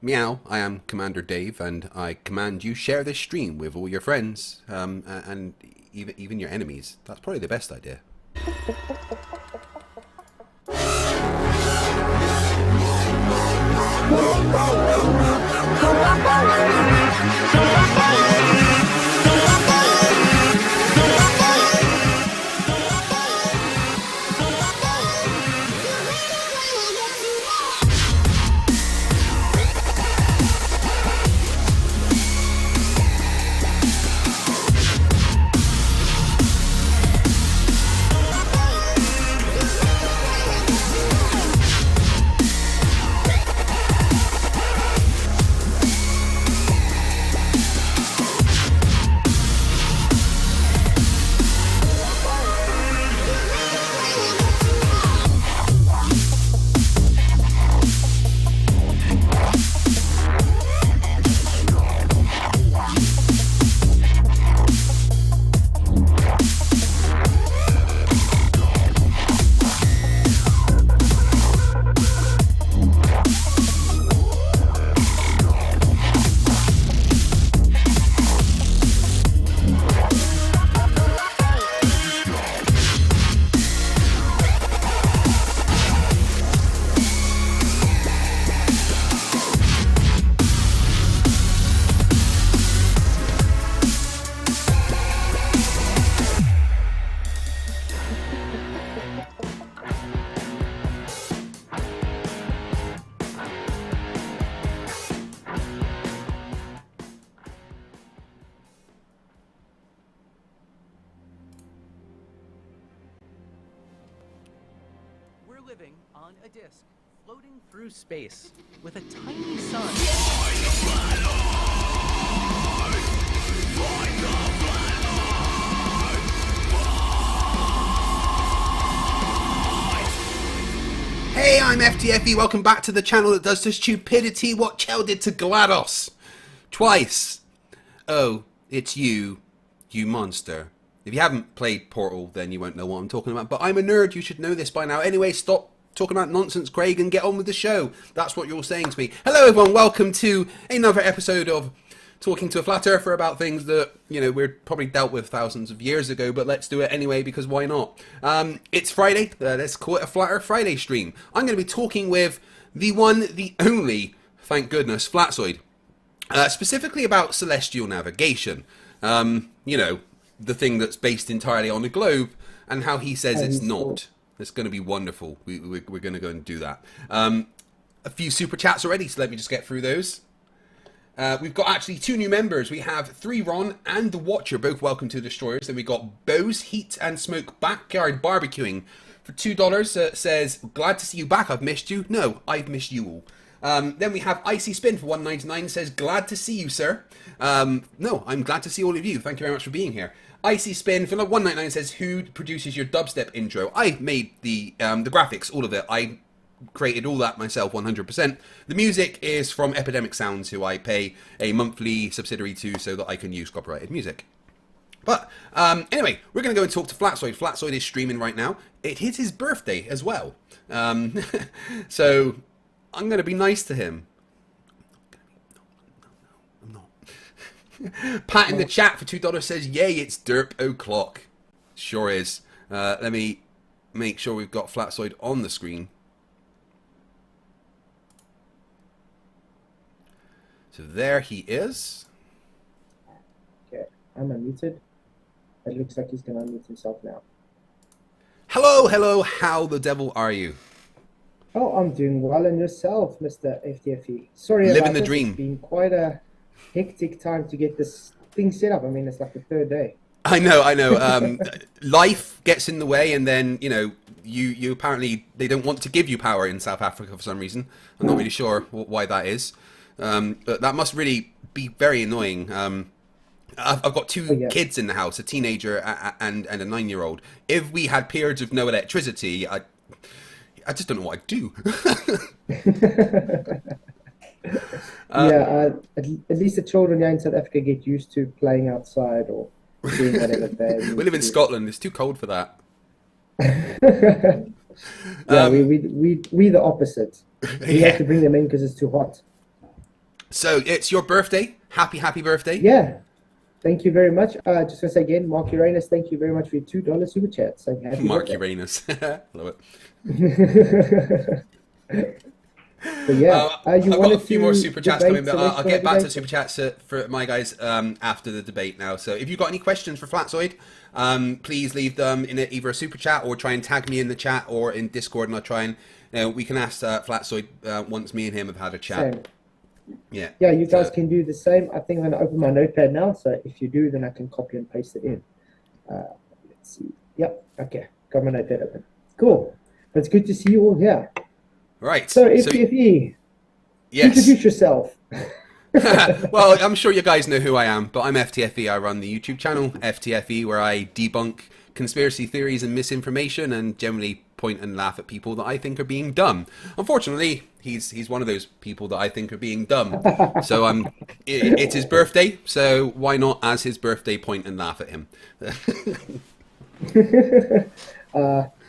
Meow, I am Commander Dave, and I command you share this stream with all your friends, and even your enemies. That's probably the best idea. Living on a disk, floating through space, with a tiny sun. Hey, I'm FTFE, welcome back to the channel that does the stupidity what Chell did to GLaDOS. Twice. Oh, it's you monster. If you haven't played Portal, then you won't know what I'm talking about. But I'm a nerd, you should know this by now. Anyway, stop talking about nonsense, Craig, and get on with the show. That's what you're saying to me. Hello, everyone. Welcome to another episode of Talking to a Flat Earther about things that, you know, we're probably dealt with thousands of years ago, but let's do it anyway, because why not? It's Friday. Let's call it a Flat Earth Friday stream. I'm going to be talking with the one, the only, thank goodness, Flatzoid. Specifically about celestial navigation. You know, the thing that's based entirely on the globe, and how he says it's not. It's going to be wonderful. We're going to go and do that. A few super chats already, so let me just get through those. We've got actually two new members. We have 3Ron and The Watcher, both welcome to Destroyers. Then we got Bose Heat and Smoke Backyard Barbecuing for $2. Says, glad to see you back. I've missed you. No, I've missed you all. Then we have Icy Spin for $1.99. Says, glad to see you, sir. No, I'm glad to see all of you. Thank you very much for being here. Icy Spin for $1.99 says, who produces your dubstep intro? I made the graphics, all of it. I created all that myself, 100%. The music is from Epidemic Sounds, who I pay a monthly subsidiary to so that I can use copyrighted music. But anyway, we're going to go and talk to Flatzoid. Flatzoid is streaming right now. It is his birthday as well. So I'm going to be nice to him. Pat in the chat for $2 says, yay, it's derp o'clock. Sure is. Let me make sure we've got Flatzoid on the screen. So there he is. Okay, I'm unmuted. It looks like he's going to unmute himself now. Hello, hello, how the devil are you? Oh, I'm doing well, and yourself, Mr. FTFE. Sorry about Living the this. dream. It's been quite a hectic time to get this thing set up. I mean, it's like the third day. I know. Life gets in the way, and then, you know, you apparently, they don't want to give you power in South Africa for some reason. I'm not really sure why that is. But that must really be very annoying. I've got two kids in the house, a teenager and a 9-year-old. If we had periods of no electricity, I just don't know what I'd do. Yeah, at least the children here in South Africa get used to playing outside or doing whatever they We live in Scotland. It's too cold for that. Yeah, we the opposite. We have to bring them in because it's too hot. So it's your birthday. Happy birthday. Yeah. Thank you very much. Just going to say again, Mark Uranus, thank you very much for your $2 super chat. So happy Mark birthday. Uranus. Love But it. yeah, you I've got a wanted few more to super chats coming, debate but I'll celestial get back to navigation? super chats for my guys after the debate now. So if you've got any questions for Flatzoid, please leave them in either a super chat or try and tag me in the chat or in Discord, and I'll try and we can ask Flatzoid once me and him have had a chat. Same. Yeah. Yeah, you guys So, can do the same. I think I'm going to open my notepad now. So if you do, then I can copy and paste it in. Let's see. Yep. Okay. Got my notepad open. Cool. But it's good to see you all here. right. So FTFE, yes. introduce yourself. Well, I'm sure you guys know who I am, but I'm FTFE. I run the YouTube channel FTFE, where I debunk conspiracy theories and misinformation, and generally point and laugh at people that I think are being dumb. Unfortunately, he's one of those people that I think are being dumb. So it's his birthday, so why not, as his birthday, point and laugh at him?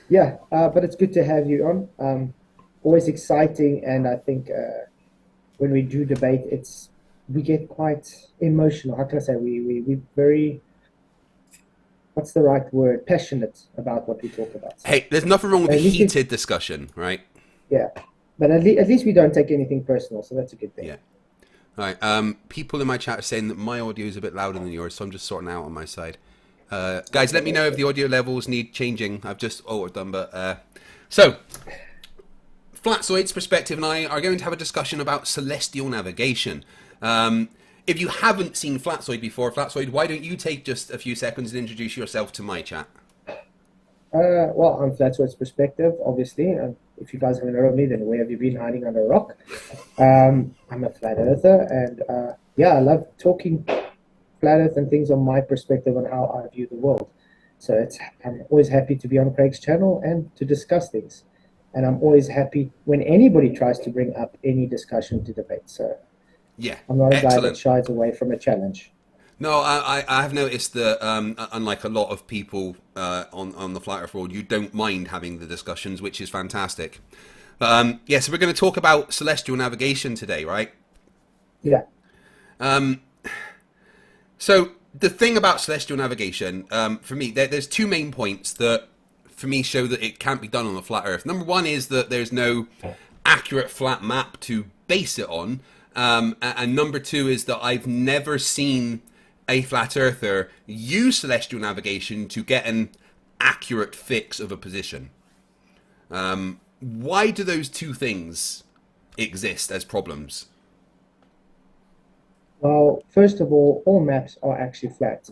Yeah, but it's good to have you on. Always exciting, and I think when we do debate, we get quite emotional. How can I say? We very, what's the right word? Passionate about what we talk about. So, Hey, there's nothing wrong with a at least heated discussion, right? yeah, but at least we don't take anything personal, so that's a good thing. Yeah. All right. People in my chat are saying that my audio is a bit louder than yours, so I'm just sorting out on my side. Guys, let me know if the audio levels need changing. I've just altered them, but so Flatzoid's perspective and I are going to have a discussion about celestial navigation. If you haven't seen Flatzoid before, Flatzoid, why don't you take just a few seconds and introduce yourself to my chat? Well, I'm Flatzoid's perspective, obviously. If you guys haven't heard of me, then where have you been hiding under a rock? I'm a flat earther, and yeah, I love talking flat earth and things on my perspective on how I view the world. So I'm always happy to be on Craig's channel and to discuss things. And I'm always happy when anybody tries to bring up any discussion to debate. So Yeah, I'm not a guy that excellent. shies away from a challenge. No, I have noticed that unlike a lot of people on the Flat Earth world, you don't mind having the discussions, which is fantastic. Yeah, so we're going to talk about celestial navigation today, right? Yeah. So the thing about celestial navigation, for me, there's two main points that, for me, show that it can't be done on the flat Earth. Number one is that there's no accurate flat map to base it on, and number two is that I've never seen a flat earther use celestial navigation to get an accurate fix of a position. Why do those two things exist as problems? Well, first of all maps are actually flat.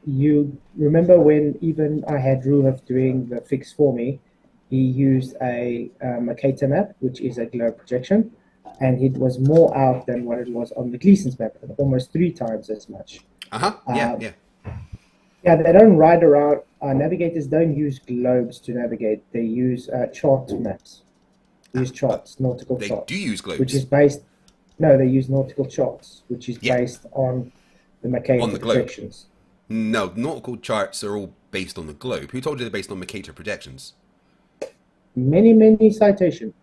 You remember when even I had Ruhaf doing the fix for me, he used a Mercator map, which is a globe projection, and it was more out than what it was on the Gleason's map, almost 3 times as much. Yeah. Yeah, they don't ride around. Navigators don't use globes to navigate. They use chart maps. They use charts, nautical They charts. do use globes. Which is based... No, they use nautical charts, which is Yeah. based on the Mercator On the globe. projections. No, nautical charts are all based on the globe. Who told you they're based on Mercator projections? Many citation.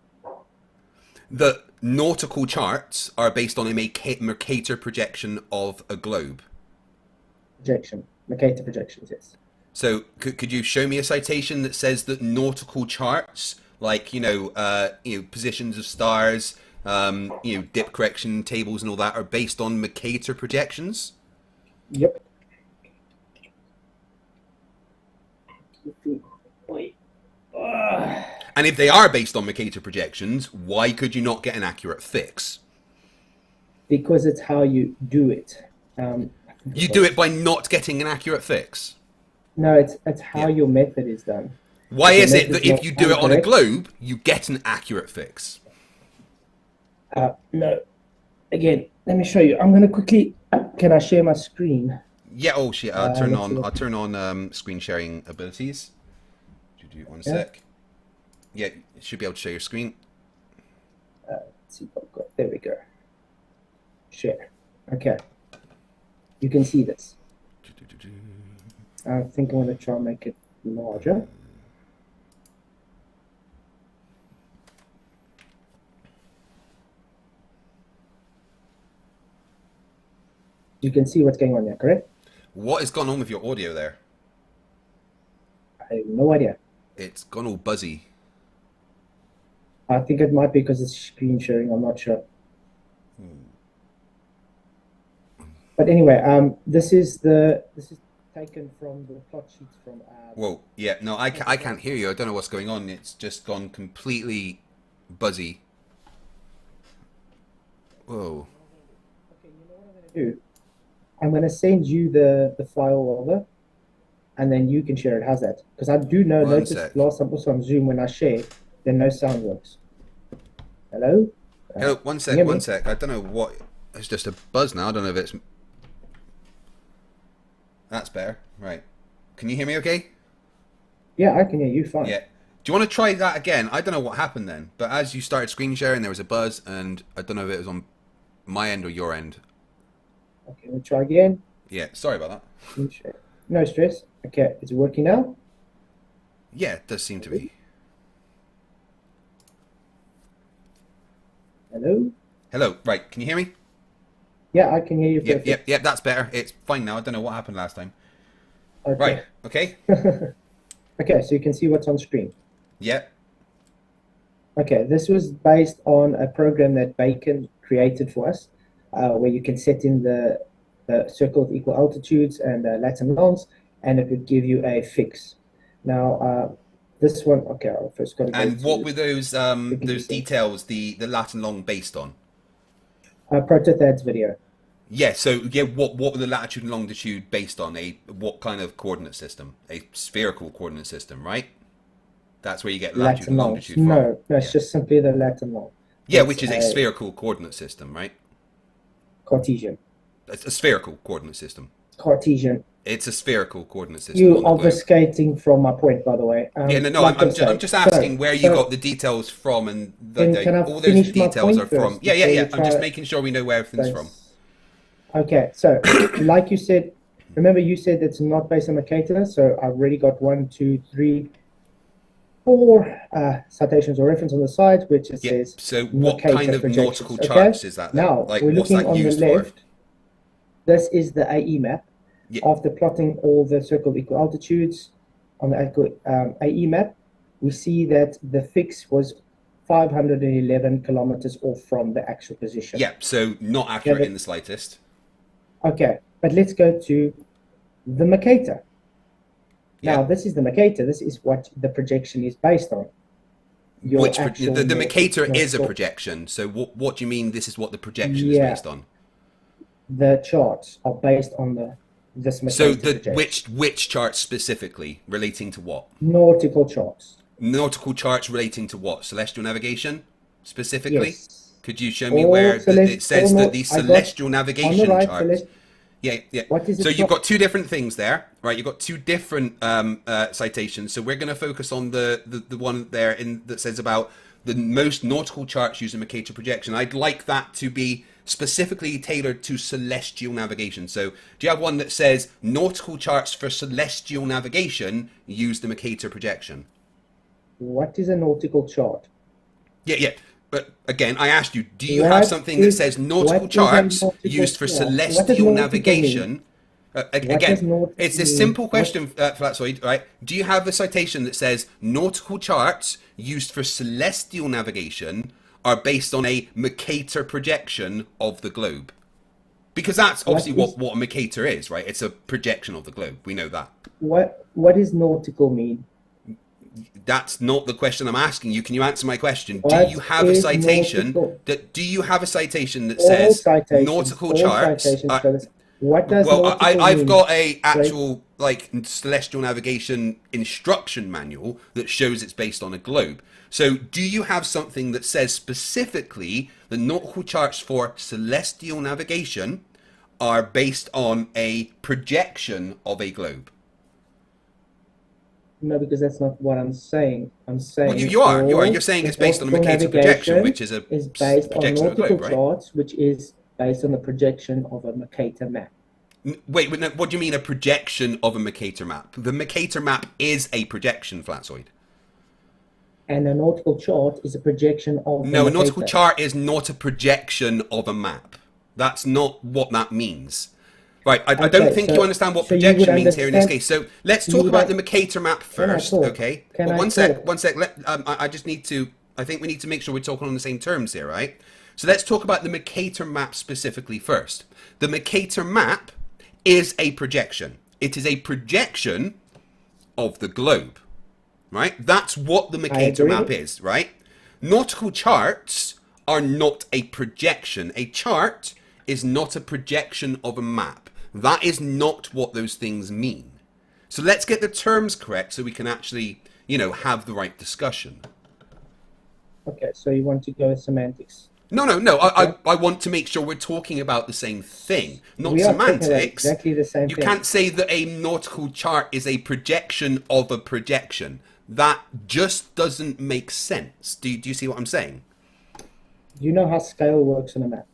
The nautical charts are based on a Mercator projection of a globe. Projection. Mercator projections, yes. So could you show me a citation that says that nautical charts, like positions of stars, dip correction tables and all that, are based on Mercator projections? Yep. And if they are based on Mercator projections, why could you not get an accurate fix? Because it's how you do it. You do it by not getting an accurate fix. No, it's how your method is done. Why If is your it that method's if not you do it on a correct- globe, you get an accurate fix? No. Again, let me show you. I'm gonna quickly. Can I share my screen? Yeah. Oh shit! I'll let's turn on screen sharing abilities. One sec. Yeah, you should be able to share your screen. Let's see what I've got. There we go. Share. Okay. You can see this. I think I'm gonna try and make it larger. You can see what's going on there, correct? What has gone on with your audio there? I have no idea. It's gone all buzzy. I think it might be because it's screen sharing. I'm not sure. But anyway, this is taken from the plot sheets from. Whoa, yeah, no, I can't hear you. I don't know what's going on. It's just gone completely buzzy. Whoa. Okay, you know what I'm going to do? I'm going to send you the file over, and then you can share it. How's that? Because I do know, One notice sec. last time also on Zoom when I share, then no sound works. Hello? Hello, one can sec, you hear one me? sec. I don't know what. It's just a buzz now. I don't know if it's. That's better. Right. Can you hear me okay? Yeah, I can hear you fine. Yeah. Do you want to try that again? I don't know what happened then, but as you started screen sharing, there was a buzz, and I don't know if it was on my end or your end. Okay, we'll try again. Yeah, sorry about that. Screen share. No stress. Okay, it's working now. Yeah, it does seem to be. Hello? Hello, right, can you hear me? Yeah, I can hear you Yep, perfect. yep, yep, that's better. It's fine now. I don't know what happened last time. Okay. Right, okay? Okay, so you can see what's on screen. Yep. Okay, this was based on a program that Bacon created for us, where you can set in the circle of equal altitudes and Latin longs, and it would give you a fix. Now, this one, okay, I'll first got to go And what to were those settings. details, the Latin long based on? Prototad's video. Yeah, so yeah, what were the latitude and longitude based on? What kind of coordinate system? A spherical coordinate system, right? That's where you get latitude Latin and longs. longitude from. No, it's Yeah. just simply the Latin long. Yeah, It's which is a spherical coordinate system, right? Cartesian. It's a spherical coordinate system. Cartesian. It's a spherical coordinate system You on the globe. obfuscating from my point, by the way. Yeah, no, like I'm saying. just asking where you so got the details from, and can I all those finish my details point are from. first Yeah, before you I'm just try- making sure we know where everything's from. Okay, so like you said, remember you said it's not based on Mercator, so I've already got 1, 2, 3, 4 citations or reference on the side, which it Yeah. says So what Mercator kind of projections, nautical okay? charts is that then? Now, Like, we're what's looking that on the used for? left. This is the AE map. Yeah. After plotting all the circle of equal altitudes on the AE map, we see that the fix was 511 kilometers off from the actual position. Yeah, so not accurate but- in the slightest. Okay, but let's go to the Mercator. Now, Yeah. this is the Mercator. This is what the projection is based on. Your Which actual the Mercator is a nautical- projection. So what do you mean? This is what the projection Yeah. is based on. The charts are based on this Mercator So the projection. which charts specifically relating to what? Nautical charts. Nautical charts relating to what? Celestial navigation specifically? Yes. Could you show me All where it says all that no- these I got celestial on navigation the right, charts? Yeah, yeah. What is it So you've not- got two different things there, right? You've got two different citations. So we're going to focus on the one there that says about the most nautical charts using Mercator projection. I'd like that to be specifically tailored to celestial navigation. So do you have one that says nautical charts for celestial navigation use the Mercator projection? What is a nautical chart? Yeah, yeah. But again, I asked you, do you have What something that is- says what nautical is a charts nautical used for chart? What does celestial nautical navigation? does Again, nautical it's a mean? simple question, Flatzoid, right? Do you have a citation that says nautical charts used for celestial navigation are based on a Mercator projection of the globe? Because that's obviously what a Mercator is, right? It's a projection of the globe. We know that. What does nautical mean? That's not the question I'm asking you. Can you answer my question? Do What you have a is citation nautical? do you have a citation that All says citations, nautical all charts? citations for this. What does Well, nautical I've mean? got a actual like celestial navigation instruction manual that shows it's based on a globe. So do you have something that says specifically the nautical charts for celestial navigation are based on a projection of a globe? No, because that's not what I'm saying. I'm saying Well, you are. all You're saying it's based on a nautical Mercator projection, navigation which is a based on projection of a nautical globe, right? charts, which is based on the projection of a Mercator map. Wait, no, what do you mean a projection of a Mercator map? The Mercator map is a projection, Flatzoid. And a nautical chart is a projection of the No, a nautical Mercator. chart is not a projection of a map. That's not what that means. Right, I Okay, don't think so- you understand what so you would projection means here in this understand- case. So let's you talk would about un- the Mercator map Can I first, talk? okay? Can But I one sec, talk? one sec. I just need to. I think we need to make sure we're talking on the same terms here, right? So let's talk about the Mercator map specifically first. The Mercator map is a projection. It is a projection of the globe, right? That's what the Mercator agree. map is, right? Nautical charts are not a projection. A chart is not a projection of a map. That is not what those things mean. So let's get the terms correct so we can actually, have the right discussion. Okay, so you want to go with semantics. No. I want to make sure we're talking about the same thing, not We are talking about semantics. exactly the same You thing. can't say that a nautical chart is a projection of a projection. That just doesn't make sense. Do you see what I'm saying? You know how scale works on a map.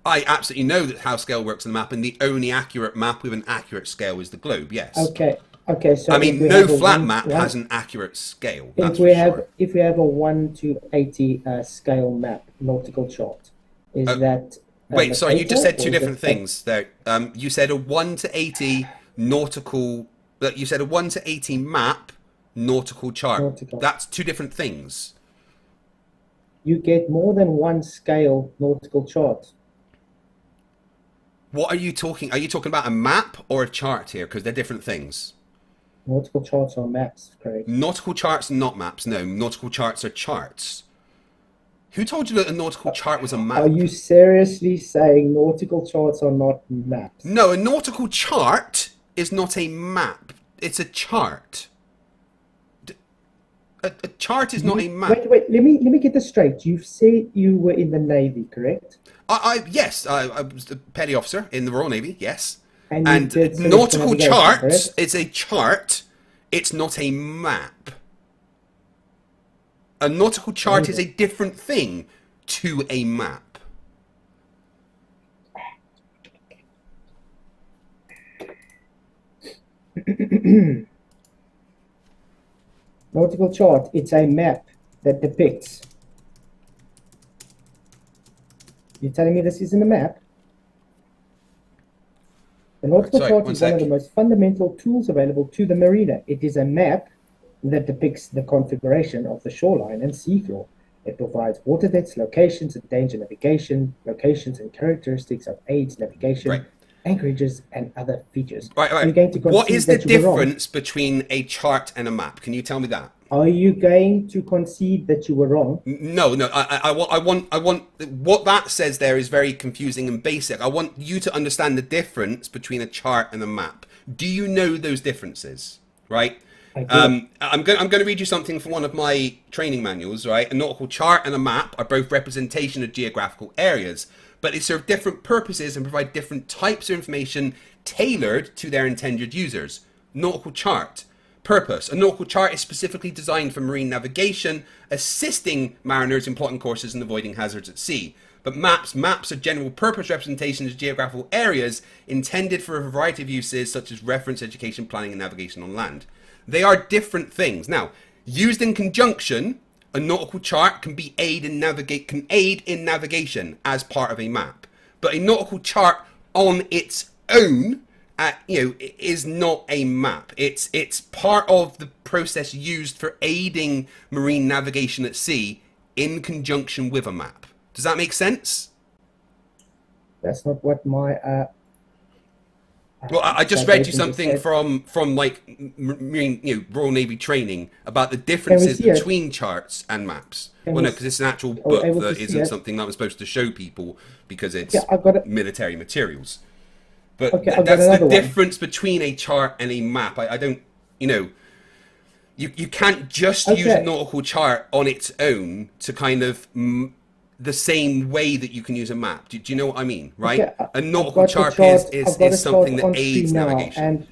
I absolutely know that how scale works on the map, and the only accurate map with an accurate scale is the globe. Yes. Okay, so I if mean, we no have a flat one- map one- has an accurate scale. If That's we for have sure. if we have a 1 to 80 scale map nautical chart, is that Wait, sorry, you just said two or is different it- things there. You said a 1 to 80 nautical. You said a 1 to 80 map nautical chart. Nautical. That's two different things. You get more than one scale nautical chart. What are you talking? Are you talking about a map or a chart here? Because they're different things. Nautical charts are maps, correct? Nautical charts are not maps. No, nautical charts are charts. Who told you that a nautical chart was a map? Are you seriously saying nautical charts are not maps? No, a nautical chart is not a map. It's a chart. A chart is not a map. Wait. Let me get this straight. You said you were in the Navy, correct? Yes, I was a petty officer in the Royal Navy. Yes, And you did celestial nautical navigation, charts. correct? It's a chart. It's not a map. A nautical chart is a different thing to a map. Nautical chart, it's a map that depicts. You're telling me this isn't a map? The nautical Sorry, chart one is one of sec. the most fundamental tools available to the mariner. It is a map that depicts the configuration of the shoreline and seafloor. It provides water depths, locations and danger navigation, locations and characteristics of aids navigation, Right. anchorages, and other features. Right. You're going to What concede is the that you were wrong. difference between a chart and a map? Can you tell me that? Are you going to concede that you were wrong? No. I want what that says there is very confusing and basic. I want you to understand the difference between a chart and a map. Do you know those differences? Right. I do. I'm going to read you something from one of my training manuals. Right. A nautical chart and a map are both representation of geographical areas, but they serve different purposes and provide different types of information tailored to their intended users. Nautical chart. Purpose. A nautical chart is specifically designed for marine navigation, assisting mariners in plotting courses and avoiding hazards at sea. But maps are general purpose representations of geographical areas intended for a variety of uses such as reference, education, planning and navigation on land. They are different things. Now, used in conjunction, a nautical chart can aid in navigation as part of a map. But a nautical chart on its own is not a map. It's part of the process used for aiding marine navigation at sea in conjunction with a map. Does that make sense? That's not what my Well, I just read you citation something said. from like marine, Royal Navy training about the differences see it? between charts and maps. Can Well, no, we because it's an actual are we book able that to see isn't it? something that I'm supposed to show people because it's Yeah, I've got it. military materials. But Okay, I've got that's the another one. difference between a chart and a map. I don't, you can't just use a Okay. nautical chart on its own to kind of the same way that you can use a map. Do you know what I mean? Right? Okay, A I've nautical got the chart chart- is I've got a something chart on that aids screen now, navigation. And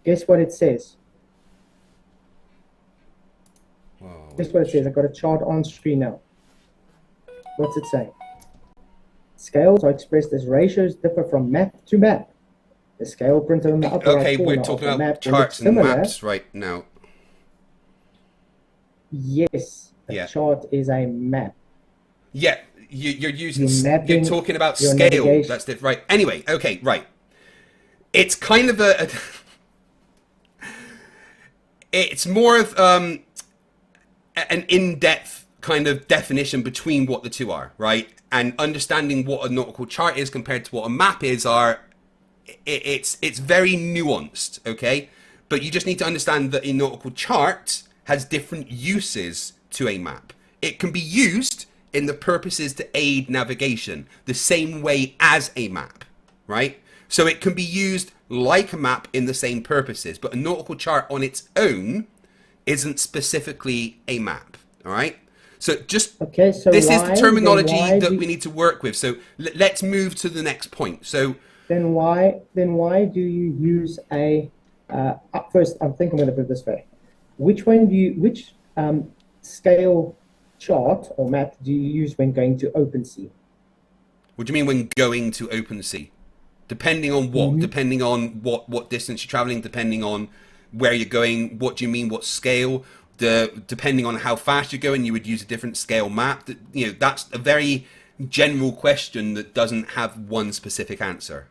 guess what it says? Guess what it says? I've got a chart on screen now. What's it saying? Scales are expressed as ratios differ from map to map. The scale printed on the upper Okay, right we're corner of talking the about map will look charts and similar. maps right now. Yes, a Yeah. chart is a map. Yeah, you're using. You're mapping You're talking about your scale. navigation. That's different, right? Anyway, okay, right. it's kind of it's more of an in-depth kind of definition between what the two are, right? And understanding what a nautical chart is compared to what a map is it's very nuanced, okay? But you just need to understand that a nautical chart has different uses to a map. It can be used in the purposes to aid navigation the same way as a map, right? So it can be used like a map in the same purposes, but a nautical chart on its own isn't specifically a map, all right? So just, Okay, so this is why, the terminology then why that do, we need to work with. So let's move to the next point. So then why do you use a first, I think I'm going to put it this way. Which scale chart or map do you use when going to OpenSea? what do you mean when going to OpenSea? Depending on what? Depending on what distance you're traveling, depending on where you're going, what do you mean, what scale? Depending on how fast you're going, you would use a different scale map. You know, that's a very general question that doesn't have one specific answer.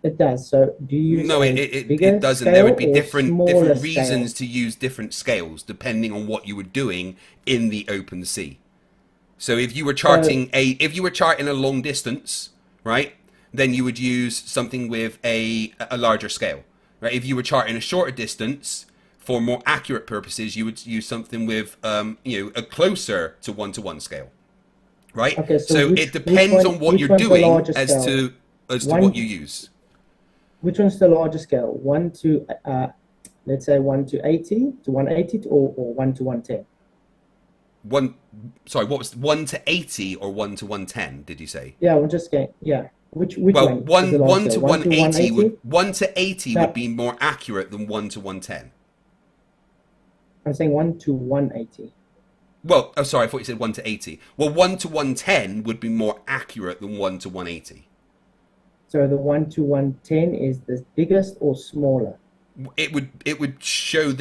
It does. So do you use No, a it bigger doesn't. There would scale be or different smaller reasons scale? to use different scales depending on what you were doing in the open sea. So if you were charting a long distance, right, then you would use something with a larger scale, right? If you were charting a shorter distance for more accurate purposes, you would use something with a closer to one scale, right? Okay, So which it depends on what which you're one's the doing larger as scale? to what you One, use. which one's the larger scale? One to let's say 1 to 80 to 180 or 1 to 110? What was 1 to 80 or 1 to 110? Did you say? Yeah, we're just going. Yeah, which Well, one is the larger one to scale? 1 to 180 180? 1 to 80 would No, be more accurate than 1 to 110. I'm saying 1 to 180. Well, oh sorry, I thought you said 1 to 80. Well, 1 to 110 would be more accurate than 1 to 180. So the 1 to 110 is the biggest or smaller? It would show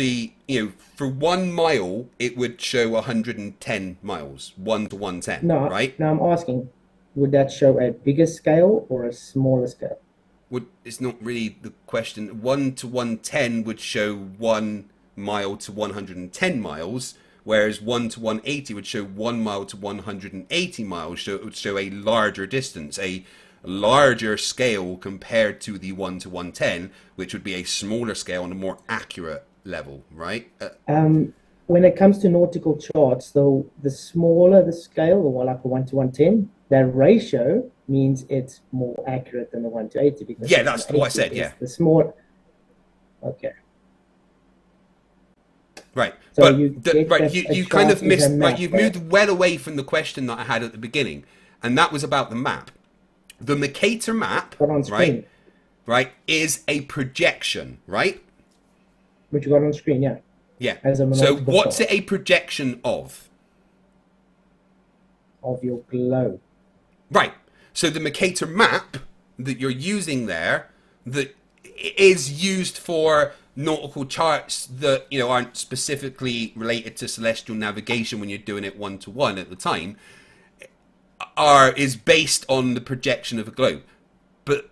for 1 mile it would show 110 miles, 1 to 110, No, right? no, I'm asking, would that show a bigger scale or a smaller scale? It's not really the question. 1 to 110 would show 1 mile to 110 miles, whereas 1 to 180 would show 1 mile to 180 miles. So it would show a larger distance, a larger scale compared to the 1 to 110, which would be a smaller scale on a more accurate level, right? When it comes to nautical charts, though, the smaller the scale, or like a 1 to 110, that ratio means it's more accurate than the 1 to 80 because Yeah, that's what I said. Yeah, the small. Okay. right. So But you get right, that you a kind chart of is a missed. Right, map, you've right? moved well away from the question that I had at the beginning, and that was about the map. The Mercator map, Got on right, screen. right, is a projection, right? Which you got on screen, yeah. Yeah. As a So nautical what's chart it a projection of? of your globe. Right. So the Mercator map that you're using there, that is used for nautical charts that aren't specifically related to celestial navigation when you're doing it 1 to 1 at the time, is based on the projection of a globe. But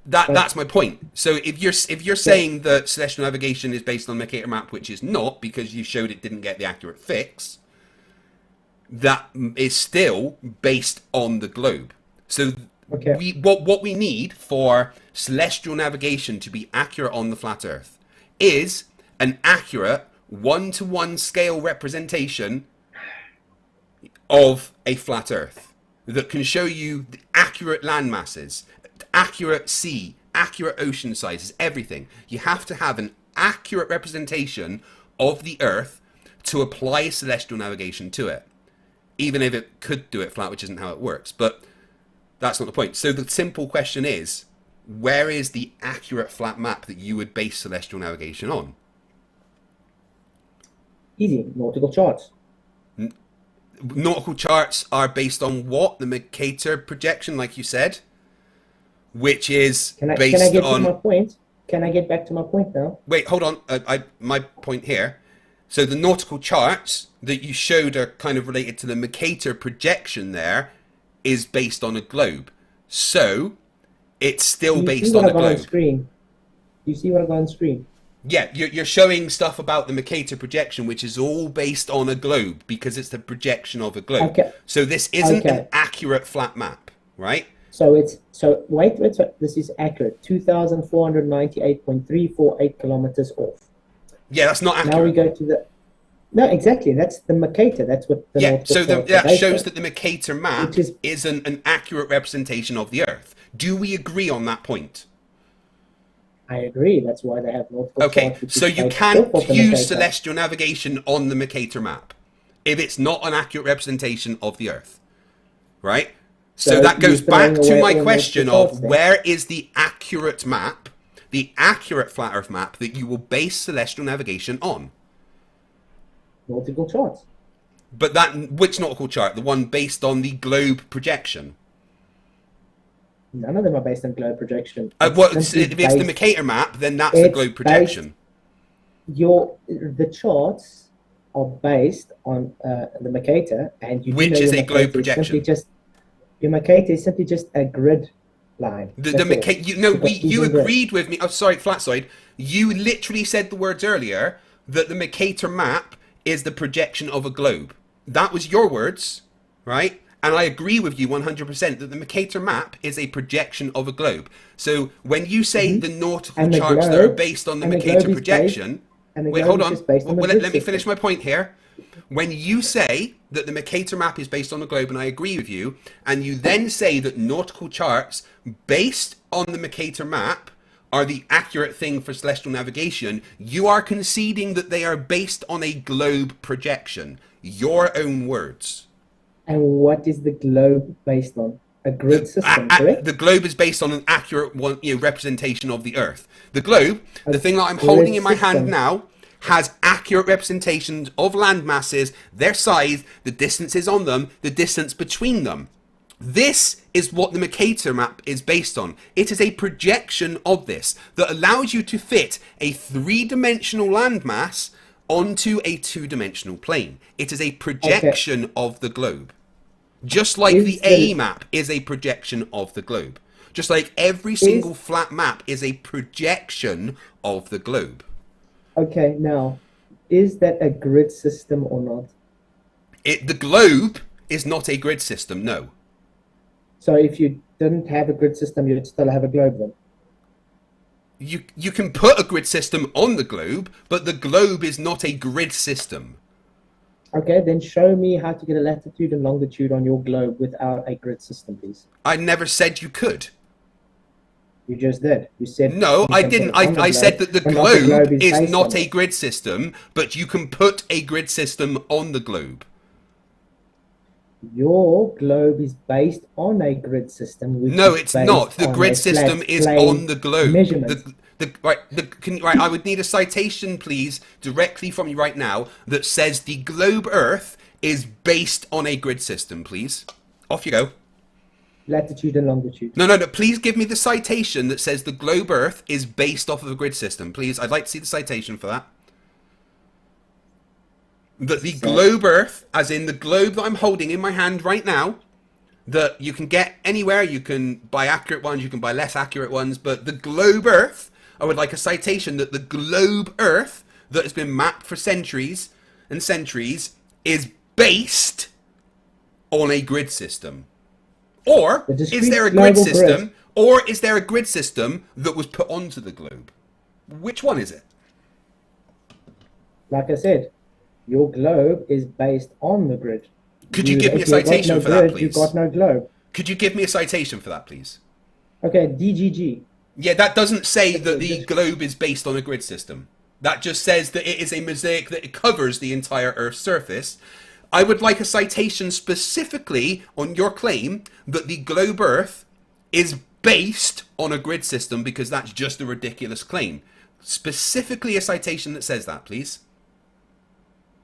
that's my point. So if you're saying that celestial navigation is based on the Mercator map, which is not, because you showed it didn't get the accurate fix, that is still based on the globe. So Okay. what we need for celestial navigation to be accurate on the flat Earth is an accurate 1 to 1 scale representation of a flat Earth that can show you the accurate land masses, accurate sea, accurate ocean sizes, everything. You have to have an accurate representation of the Earth to apply celestial navigation to it, even if it could do it flat, which isn't how it works. But that's not the point. So the simple question is, where is the accurate flat map that you would base celestial navigation on? Easy. Nautical charts. Nautical charts are based on what? The Mercator projection, like you said, which is Can I based get on... to my point? Can I get back to my point now? Wait, hold on. My point here. So the nautical charts that you showed are kind of related to the Mercator projection there is based on a globe. So it's still Do you based see what on I a got on globe. screen? Do you see what I got on screen? Yeah, you're showing stuff about the Mercator projection, which is all based on a globe because it's the projection of a globe. Okay. So this isn't an Okay. accurate flat map, right? Wait, this is accurate. 2,498.348 kilometers off. Yeah, that's not Now we accurate. go to the no, exactly. That's the Mercator. That's what the Yeah, nautical so charts are that based shows on, that the Mercator map which is isn't an accurate representation of the Earth. Do we agree on that point? I agree. That's why they have nautical Okay, charts, which so is you based can't off of the use Mercator. celestial navigation on the Mercator map if it's not an accurate representation of the Earth, right? So that goes you're back throwing to away my all question nautical of charts then. where is the accurate map, the accurate flat Earth map that you will base celestial navigation on? Nautical charts. But that, which nautical chart? The one based on the globe projection? None of them are based on globe projection. If simply it's the based- Mercator map, then that's the it's globe projection. The charts are based on the Mercator, and you do Which know is your a globe Mercator projection. Your Mercator is simply just a grid line. The That's all. Mercator, you Even grid. agreed with me. Oh, sorry, Flatzoid. You literally said the words earlier that the Mercator map is the projection of a globe. That was your words, right? And I agree with you 100% that the Mercator map is a projection of a globe. So when you say the nautical And the charts that are globe- based on the and the Mercator globe is projection, and the wait, globe hold is on. just based on the Well, grid let me finish system. my point here. When you say that the Mercator map is based on the globe, and I agree with you, and you then say that nautical charts based on the Mercator map are the accurate thing for celestial navigation, you are conceding that they are based on a globe projection. Your own words. And what is the globe based on? A grid system, correct? The globe is based on an accurate one, representation of the Earth. The globe, the thing that I'm grid holding in my hand system. now, has accurate representations of land masses, their size, the distances on them, the distance between them. This is what the Mercator map is based on. It is a projection of this that allows you to fit a three-dimensional landmass onto a two-dimensional plane. It is a projection of the globe. Just like the A map is a projection of the globe. Just like every single flat map is a projection of the globe. Okay, now, is that a grid system or not? The globe is not a grid system, no. So if you didn't have a grid system, you'd still have a globe then? You can put a grid system on the globe, but the globe is not a grid system. Okay, then show me how to get a latitude and longitude on your globe without a grid system, please. I never said you could. You just did. You said No, you I can didn't. put it on the I said globe, that the but not globe is based not on a it. grid system, but you can put a grid system on the globe. Your globe is based on a grid system. Which No, is it's based not. The on grid a system flat is plane on the globe. measurement. Right, I would need a citation, please, directly from you right now that says the globe Earth is based on a grid system, please. Off you go. Latitude and longitude. No, please give me the citation that says the globe Earth is based off of a grid system, please. I'd like to see the citation for that. That the globe Earth, as in the globe that I'm holding in my hand right now, that you can get anywhere, you can buy accurate ones, you can buy less accurate ones, but the globe Earth, I would like a citation that the globe Earth that has been mapped for centuries and centuries is based on a grid system. Or is there a grid system, or is there a grid system that was put onto the globe? Which one is it? Like I said, your globe is based on the grid. Could you give me a if you've got citation no for that, grid, please? You've got no globe. Could you give me a citation for that, please? Okay, DGG. Yeah, that doesn't say that the globe is based on a grid system. That just says that it is a mosaic that covers the entire Earth's surface. I would like a citation specifically on your claim that the globe Earth is based on a grid system, because that's just a ridiculous claim. Specifically a citation that says that, please.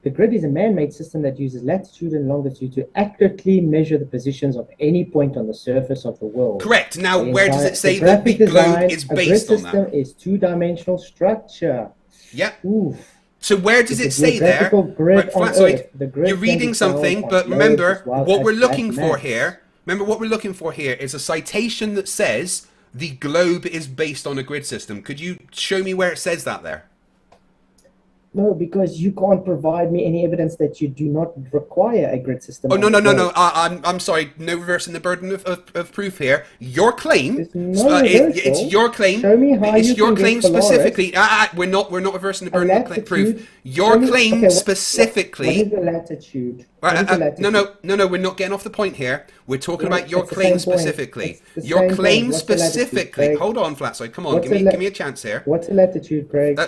The grid is a man-made system that uses latitude and longitude to accurately measure the positions of any point on the surface of the world. Correct. Now, The where does entire- it say the that the graphic globe design, is a grid based on system that? is two-dimensional structure. Yeah. Oof. So where does it It's a say there? geographical grid Right, on Flatzoid, Earth. The grid you're can be reading found something, on but globes remember as well what as we're flat looking for maps. here. Remember what we're looking for here is a citation that says the globe is based on a grid system. Could you show me where it says that there? No, because you can't provide me any evidence that you do not require a grid system. Oh, no, on no, the no, globe. no. I'm sorry. No reversing the burden of proof here. Your claim, There's no it's your claim. Show me how it's you your can claim get Polaris specifically. We're not reversing the burden of proof. Your claim specifically. What is the latitude? No, we're not getting off the point here. We're talking about your it's the claim same point. specifically. It's the Your same claim point. What's the latitude, specifically. Craig? Hold on, Flatzoid. Come on, What's give me a chance here. What's the latitude, Craig?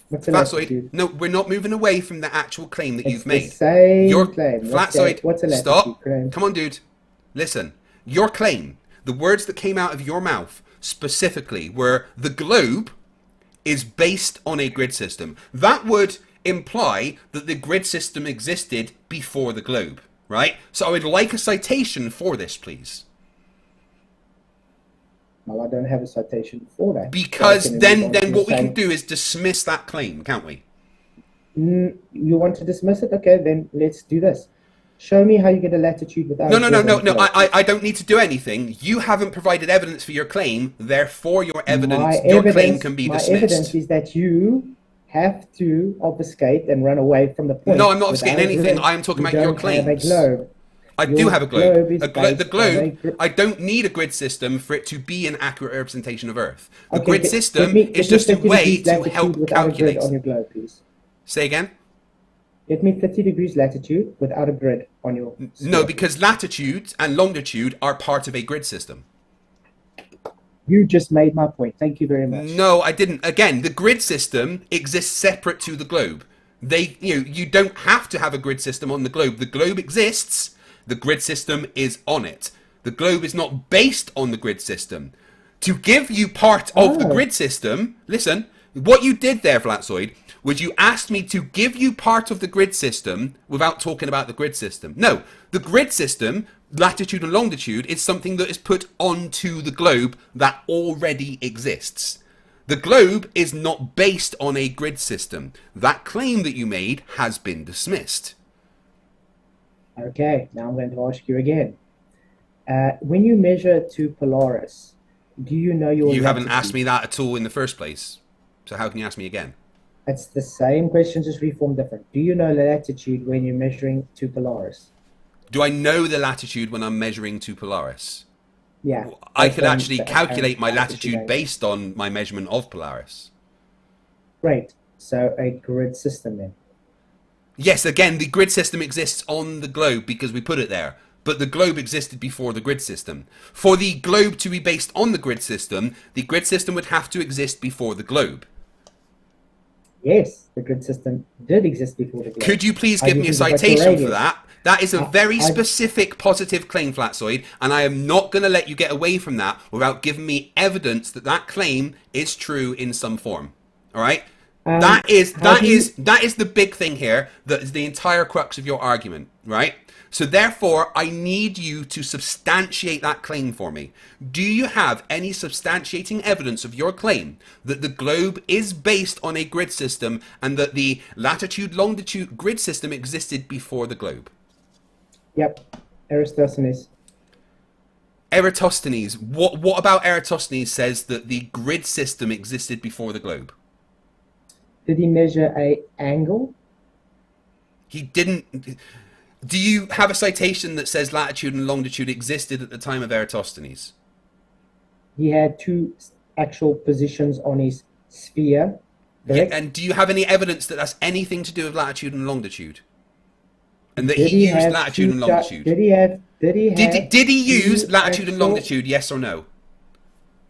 What's the latitude? Flatzoid, no, we're not moving away from the actual claim that you've the made. same Your claim. Flatzoid, What's the latitude, stop. Craig? Come on, dude. Listen. Your claim, the words that came out of your mouth specifically were the globe is based on a grid system. That would imply that the grid system existed before the globe, right? So I would like a citation for this, please. Well, I don't have a citation for that. Because So then what what we can do is dismiss that claim, can't we? You want to dismiss it? Okay, then let's do this. Show me how you get a latitude without. No. I don't need to do anything. You haven't provided evidence for your claim. Therefore, your claim can be dismissed. My evidence is that you have to obfuscate and run away from the point. No, I'm not obfuscating anything. I am talking about your claims. Have a globe. I do have a globe. The globe, globe. I don't need a grid system for it to be an accurate representation of Earth. The Okay, grid system get is me just a 30 way degrees to latitude help without a grid calculate. on your globe, please. Say again? Get me 30 degrees latitude without a grid on your sphere. No, because latitude and longitude are part of a grid system. You just made my point. Thank you very much. No, I didn't. Again, the grid system exists separate to the globe. You don't have to have a grid system on the globe. The globe exists. The grid system is on it. The globe is not based on the grid system. To give you part of the grid system, listen, what you did there, Flatzoid, was you asked me to give you part of the grid system without talking about the grid system. No, the grid system, latitude and longitude, is something that is put onto the globe that already exists. The globe is not based on a grid system. That claim that you made has been dismissed. Okay, now I'm going to ask you again. When you measure to Polaris, do you know your You haven't latitude? asked me that at all in the first place. So how can you ask me again? It's the same question, just reformed different. Do you know latitude when you're measuring to Polaris? Do I know the latitude when I'm measuring to Polaris? Yeah. I could actually calculate my latitude based on my measurement of Polaris. Great. So a grid system then. Yes, again, the grid system exists on the globe because we put it there. But the globe existed before the grid system. For the globe to be based on the grid system would have to exist before the globe. Yes, the grid system did exist before the globe. Could you please give me a citation for that? That is a very specific positive claim, Flatzoid, and I am not going to let you get away from that without giving me evidence that that claim is true in some form. All right? That is the big thing here. That is the entire crux of your argument, right? So therefore, I need you to substantiate that claim for me. Do you have any substantiating evidence of your claim that the globe is based on a grid system and that the latitude-longitude grid system existed before the globe? Yep, Eratosthenes. Eratosthenes. What about Eratosthenes says that the grid system existed before the globe? Did he measure a angle? He didn't. Do you have a citation that says latitude and longitude existed at the time of Eratosthenes? He had two actual positions on his sphere. Yeah, and do you have any evidence that that's anything to do with latitude and longitude? And that he used latitude and longitude? Did he use latitude and longitude, yes or no?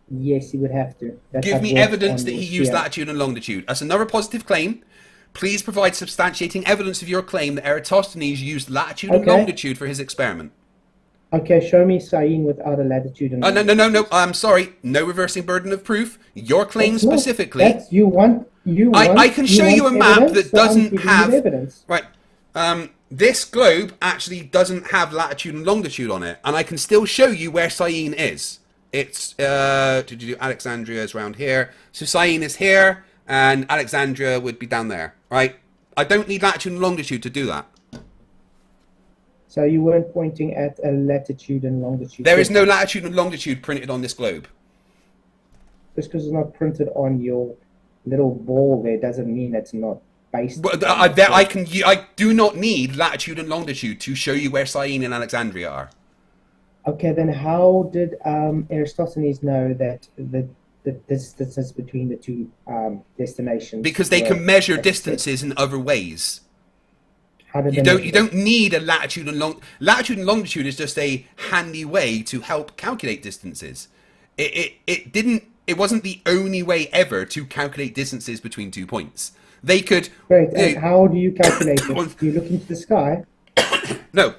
Yes, he would have to. Give me evidence that he used latitude and longitude. That's another positive claim. Please provide substantiating evidence of your claim that Eratosthenes used latitude and longitude for his experiment. Okay, show me Cyan without a latitude and longitude. No. I'm sorry. No reversing burden of proof. Your claim specifically. I can show you a map that doesn't have evidence. Right. This globe actually doesn't have latitude and longitude on it, and I can still show you where Cyan is. It's Alexandria is around here. So Cyan is here, and Alexandria would be down there, right? I don't need latitude and longitude to do that. So you weren't pointing at a latitude and longitude. There is no latitude and longitude printed on this globe. Just because it's not printed on your little ball there doesn't mean it's not based. Well, I do not need latitude and longitude to show you where Syene and Alexandria are. Okay, then how did Aristophanes know that the distances between the two destinations? Because they can measure distances in other ways. How did You don't need a latitude and longitude is just a handy way to help calculate distances. It wasn't the only way ever to calculate distances between 2 points. They could. Great. And how do you calculate it? Do you look into the sky? No.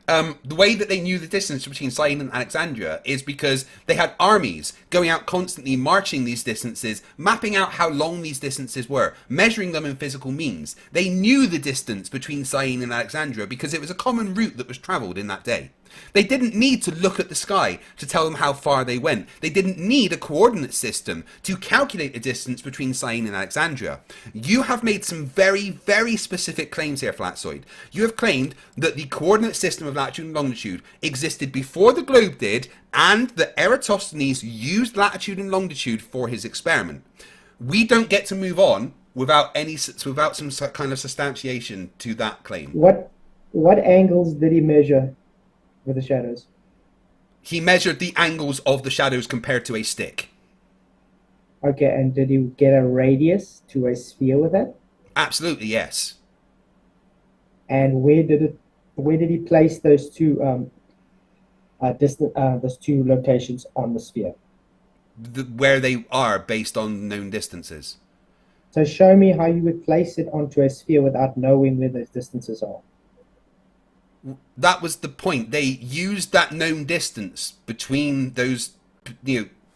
The way that they knew the distance between Syene and Alexandria is because they had armies going out constantly, marching these distances, mapping out how long these distances were, measuring them in physical means. They knew the distance between Syene and Alexandria because it was a common route that was travelled in that day. They didn't need to look at the sky to tell them how far they went. They didn't need a coordinate system to calculate the distance between Syene and Alexandria. You have made some very, very specific claims here, Flatzoid. You have claimed that the coordinate system of latitude and longitude existed before the globe did, and that Eratosthenes used latitude and longitude for his experiment. We don't get to move on without some kind of substantiation to that claim. What angles did he measure with the shadows? He measured the angles of the shadows compared to a stick. Okay, and did he get a radius to a sphere with that? Absolutely, yes. And where did he place those two those two locations on the sphere? Where they are based on known distances. So show me how you would place it onto a sphere without knowing where those distances are. That was the point. They used that known distance between those,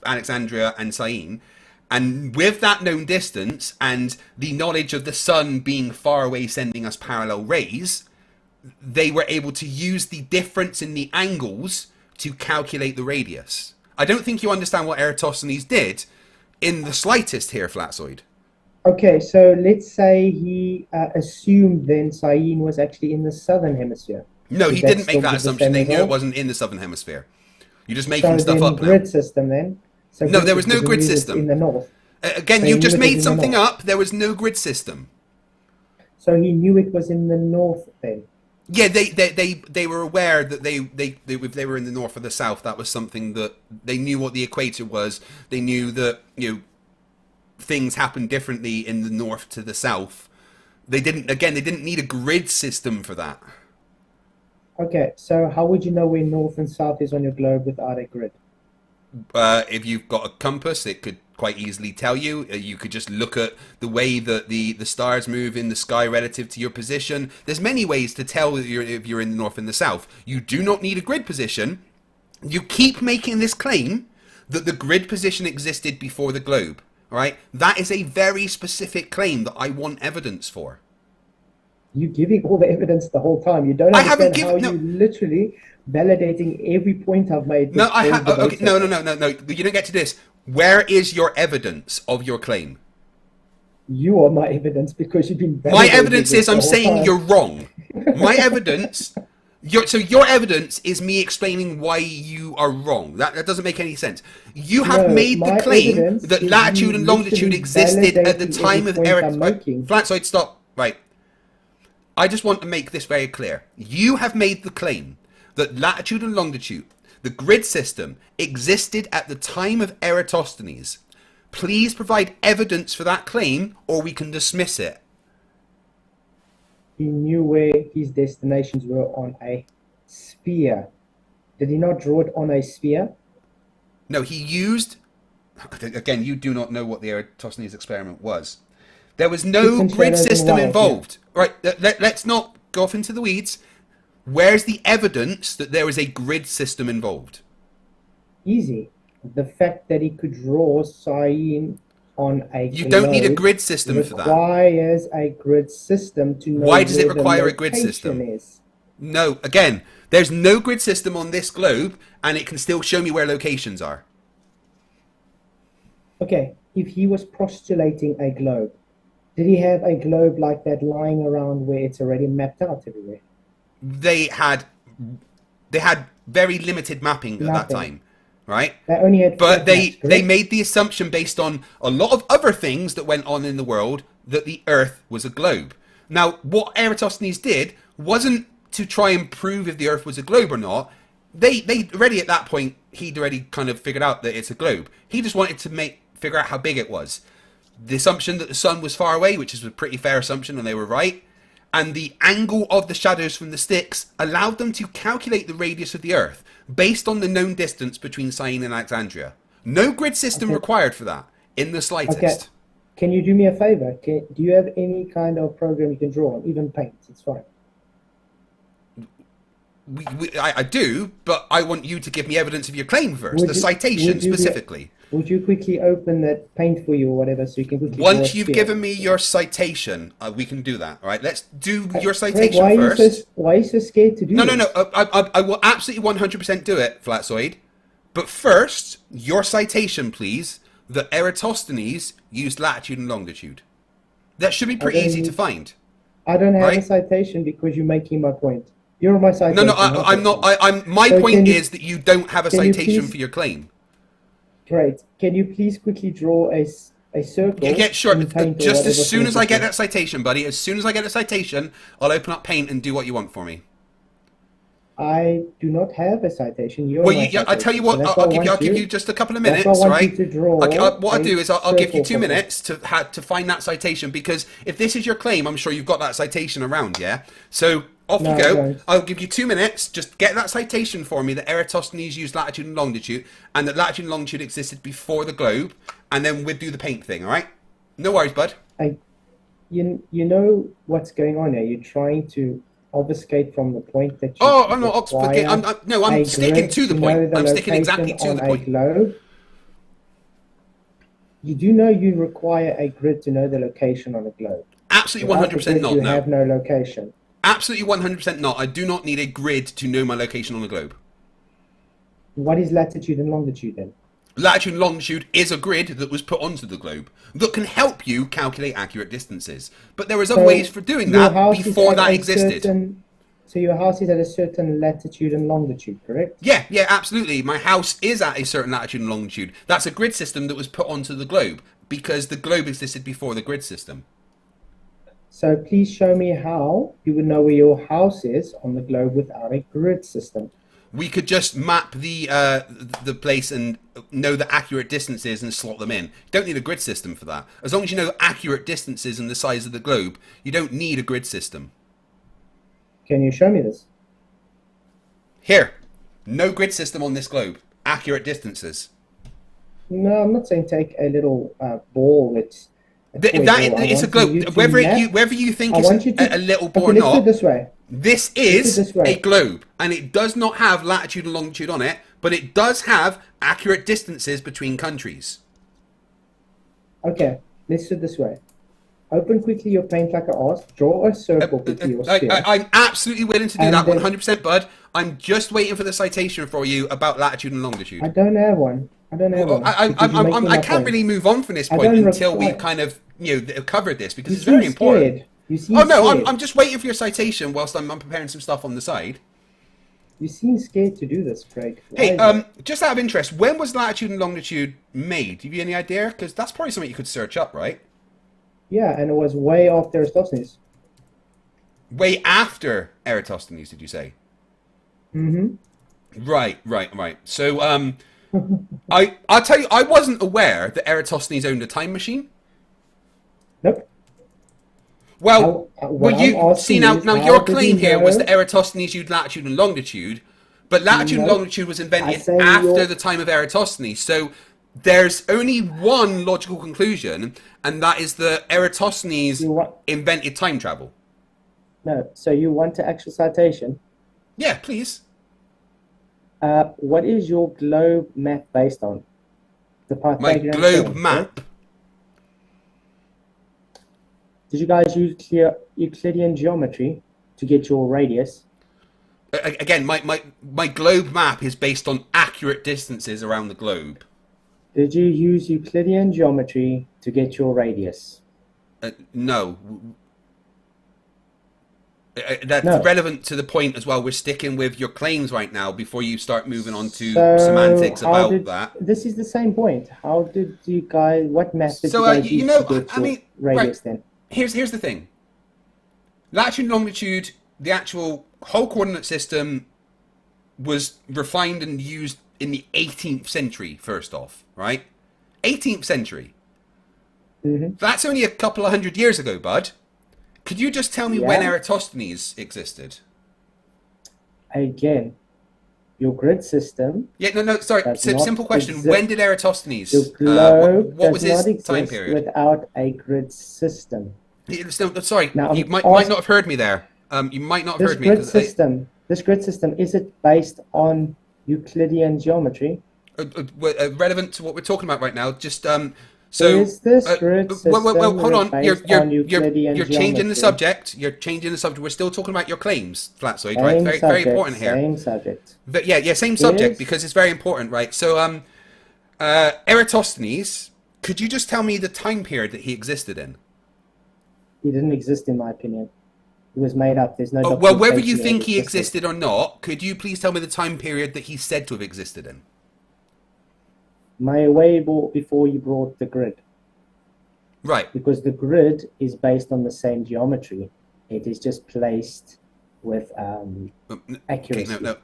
Alexandria and Syene, and with that known distance and the knowledge of the sun being far away sending us parallel rays, they were able to use the difference in the angles to calculate the radius. I don't think you understand what Eratosthenes did in the slightest here, Flatzoid. Okay, so let's say he assumed then Syene was actually in the southern hemisphere. No, he didn't make that assumption. They knew it wasn't in the southern hemisphere. You're just making stuff up now. Grid system then? So no, there was no grid system. In the north. Again, you've just made something up. There was no grid system. So he knew it was in the north then? Yeah, they were aware that if they were in the north or the south, that was something that they knew what the equator was. They knew that things happen differently in the north to the south. They didn't need a grid system for that. Okay, so how would you know where north and south is on your globe without a grid? If you've got a compass, it could quite easily tell you. You could just look at the way that the stars move in the sky relative to your position. There's many ways to tell if you're in the north and the south. You do not need a grid position. You keep making this claim that the grid position existed before the globe. All right? That is a very specific claim that I want evidence for. You're giving all the evidence the whole time. You don't understand how you literally validating every point I've made. No, okay, no. You don't get to this. Where is your evidence of your claim? You are my evidence because you've been. My evidence is I'm saying you're wrong. My evidence. Your evidence is me explaining why you are wrong. That doesn't make any sense. You have made the claim that latitude and longitude existed at the time of Eratosthenes. Flatzoid, stop. Right. I just want to make this very clear. You have made the claim that latitude and longitude, the grid system, existed at the time of Eratosthenes. Please provide evidence for that claim, or we can dismiss it. He knew where his destinations were on a sphere. Did he not draw it on a sphere? No, he used... Again, you do not know what the Eratosthenes experiment was. There was no grid system involved. Right, let's not go off into the weeds. Where's the evidence that there was a grid system involved? Easy. The fact that he could draw Syene on a You don't need a grid system for that. Requires a grid system to know. Why does it require a grid system? No, again, there's no grid system on this globe, and it can still show me where locations are. Okay, if he was postulating a globe, did he have a globe like that lying around where it's already mapped out everywhere? They had very limited mapping at that time. right? They only had But flat maps, they correct? made the assumption based on a lot of other things that went on in the world that the Earth was a globe. Now, what Eratosthenes did wasn't to try and prove if the Earth was a globe or not. They already at that point he'd already kind of figured out that it's a globe. He just wanted to figure out how big it was. The assumption that the sun was far away, which is a pretty fair assumption, and they were right. And the angle of the shadows from the sticks allowed them to calculate the radius of the Earth based on the known distance between Syene and Alexandria. No grid system required for that, in the slightest. Okay. Can you do me a favor? Do you have any kind of program you can draw on? Even paint, it's fine. I do, but I want you to give me evidence of your claim first, citation specifically. Would you quickly open that paint for you or whatever so you can quickly Once you've given me your citation, we can do that. All right, let's do your citation Greg, first. Why are you so scared to do this? No. I will absolutely 100% do it, Flatzoid. But first, your citation, please, that Eratosthenes used latitude and longitude. That should be pretty easy to find. I don't have a citation because you're making my point. You're my citation. No, I'm not. My point is that you don't have a citation for your claim. Great. Can you please quickly draw a circle? Yeah, sure. Just as soon as I get that. that citation, buddy, as soon as I get a citation, I'll open up Paint and do what you want for me. I do not have a citation. I tell you what, I'll give you just a couple of minutes, right? What I'll do is I'll give you 2 minutes to find that citation, because if this is your claim, I'm sure you've got that citation around, yeah? So off you go. I'll give you 2 minutes. Just get that citation for me that Eratosthenes used latitude and longitude, and that latitude and longitude existed before the globe, and then we'll do the paint thing, all right? No worries, bud. You know what's going on here. You're trying to obfuscate from the point that you I'm not obfuscating. I'm sticking to the point. I'm sticking exactly to the point. Globe. You do know you require a grid to know the location on a globe. Absolutely 100% not, You no. have no location. Absolutely 100% not. I do not need a grid to know my location on the globe. What is latitude and longitude then? Latitude and longitude is a grid that was put onto the globe that can help you calculate accurate distances. But there was other ways for doing that before that existed. So your house is at a certain latitude and longitude, correct? Yeah, absolutely. My house is at a certain latitude and longitude. That's a grid system that was put onto the globe because the globe existed before the grid system. So please show me how you would know where your house is on the globe without a grid system. We could just map the place and know the accurate distances and slot them in. You don't need a grid system for that. As long as you know accurate distances and the size of the globe, you don't need a grid system. Can you show me this? Here. No grid system on this globe. Accurate distances. No, I'm not saying take a little ball. It's a globe. Whether you think it's a little ball or not. Let's do it this way. This is a globe, and it does not have latitude and longitude on it, but it does have accurate distances between countries. Okay, let's do it this way. Open quickly your paint like I asked. Draw a circle with your sphere. I'm absolutely willing to do that, 100%, bud. I'm just waiting for the citation for you about latitude and longitude. I don't have one. I can't really move on from this point until we've kind of covered this, because it's very important. I'm just waiting for your citation whilst I'm preparing some stuff on the side. You seem scared to do this, Craig. Hey, just out of interest, when was latitude and longitude made? Do you have any idea? Because that's probably something you could search up, right? Yeah, and it was way after Eratosthenes. Way after Eratosthenes, did you say? Mm-hmm. Right. So, I'll tell you, I wasn't aware that Eratosthenes owned a time machine. Nope. Well, you see now your claim here was that Eratosthenes used latitude and longitude, but latitude and longitude was invented after the time of Eratosthenes. So there's only one logical conclusion, and that is that Eratosthenes invented time travel. No, so you want the actual citation? Yeah, please. What is your globe map based on? My globe map? Did you guys use Euclidean geometry to get your radius? Again, my globe map is based on accurate distances around the globe. Did you use Euclidean geometry to get your radius? No. That's No. relevant to the point as well. We're sticking with your claims right now before you start moving on to So semantics how about did that. this is the same point? How did you guys? What math did So, you guys you use know, to get I your mean, right. radius then? Here's the thing. Latitude and longitude, the actual whole coordinate system was refined and used in the 18th century, first off, right? 18th century. Hmm. That's only a couple of hundred years ago, bud. Could you just tell me when Yeah. Eratosthenes existed? Again, your grid system Yeah, no, sorry. does not Simple question. exist. When did The Eratosthenes, globe what was does not his time exist period? without a grid system. Sorry, Now, you I'm might not ask have heard me there. You might not have this heard me grid because system. This grid system, is it based on Euclidean geometry? relevant to what we're talking about right now. Just so Is this uh, grid well, system hold on. based on Euclidean You're changing the geometry? subject. You're changing the subject. We're still talking about your claims, Flatzoid, right? Same Very subject, important here. same subject. But yeah, same subject Is because it's very important, right? So Eratosthenes, could you just tell me the time period that he existed in? He didn't exist in my opinion. It was made up. There's no Oh, well, whether you documentation that think it he existed. existed or not, could you please tell me the time period that he's said to have existed in? Way before you brought the grid, Right. because the grid is based on the same geometry. It is just placed with Okay, accuracy. no.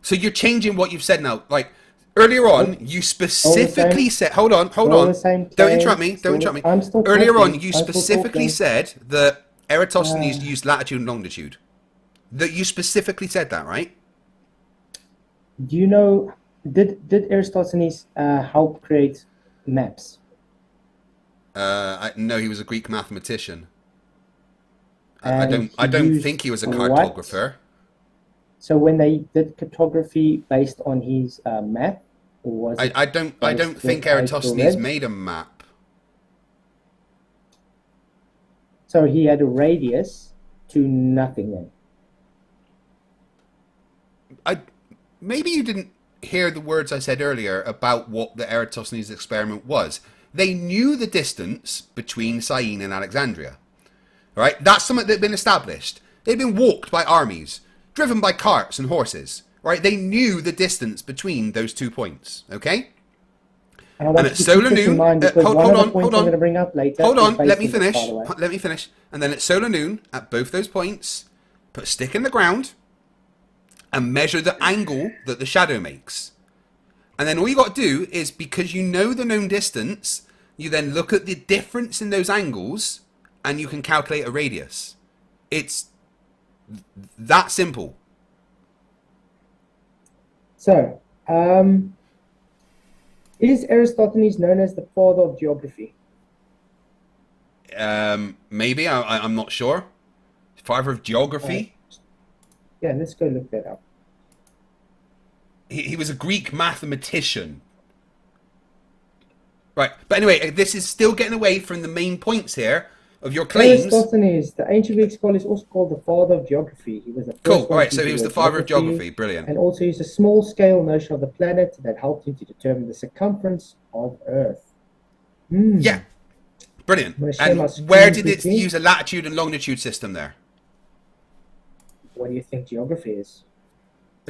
So you're changing what you've said now. Like earlier on, you specifically said, hold on. All the same Don't interrupt me. claims, Don't interrupt me. I'm still Earlier talking. on, you I'm still specifically talking. said that Eratosthenes used latitude and longitude. That you specifically said that, right? Do you know? Did Aristophanes help create maps? I know he was a Greek mathematician. I And don't he think he was a used cartographer. So when they did cartography based on his map, or was it I don't based think with a Eratosthenes grid? made a map. So he had a radius to nothing then. Maybe you didn't hear the words I said earlier about what the Eratosthenes experiment was. They knew the distance between Syene and Alexandria. Right? That's something that had been established. They'd been walked by armies, driven by carts and horses. Right? They knew the distance between those 2 points. Okay? And I want at you to solar keep this in noon, mind because hold one of the on, points hold I'm on. going to bring up later Hold is on, based let me on this, finish. by the way. Let me finish. And then at solar noon, at both those points, put a stick in the ground and measure the angle that the shadow makes. And then all you got to do is, because you know the known distance, you then look at the difference in those angles and you can calculate a radius. It's that simple. So, is Aristophanes known as the father of geography? Maybe, I'm not sure. Father of geography. Yeah, let's go look that up. He was a Greek mathematician. Right, but anyway, this is still getting away from the main points here of your claims. Aristophanes, the ancient Greek scholar, is also called the father of geography. He was the first Cool, one alright, to so use he was the the word father of geography. Brilliant. and also used a small-scale notion of the planet that helped him to determine the circumference of Earth. Yeah, brilliant. I'm gonna share my And screen where did it quickly. use a latitude and longitude system there? What do you think geography is?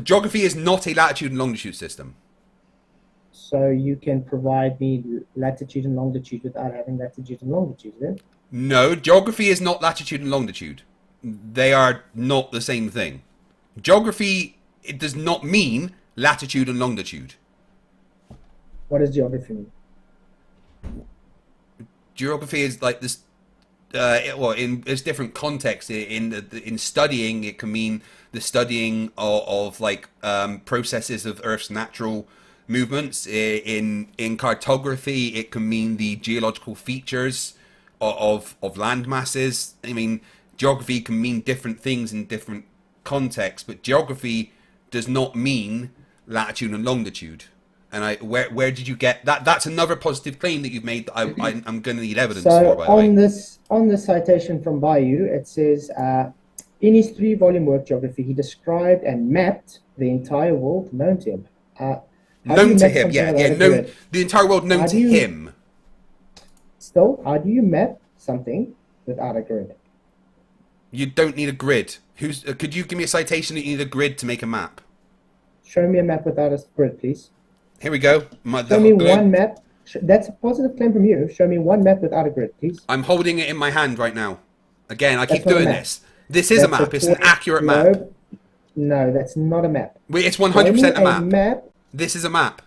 Geography is not a latitude and longitude system. So you can provide me latitude and longitude without having latitude and longitude, then? No, geography is not latitude and longitude. They are not the same thing. Geography, it does not mean latitude and longitude. What does geography mean? Geography is like this. Well, in there's different contexts. In studying, it can mean the studying of like processes of Earth's natural movements. In cartography, it can mean the geological features of land masses. I mean, geography can mean different things in different contexts, but geography does not mean latitude and longitude. And where did you get that? That's another positive claim that you've made that I'm going to need evidence for, by the way. On this citation from Bayou, it says, in his 3-volume work, Geography, he described and mapped the entire world known to him. Known to him, yeah, known, the entire world known to him. Still, how do you map something without a grid? You don't need a grid. Who's? Could you give me a citation that you need a grid to make a map? Show me a map without a grid, please. Here we go. Show me one map. That's a positive claim from you. Show me one map without a grid, please. I'm holding it in my hand right now. Again, I keep That's not a doing map. this. This is a map. It's an accurate map. globe. No, that's not a map. Wait, it's Show 100% me a map. This is a map.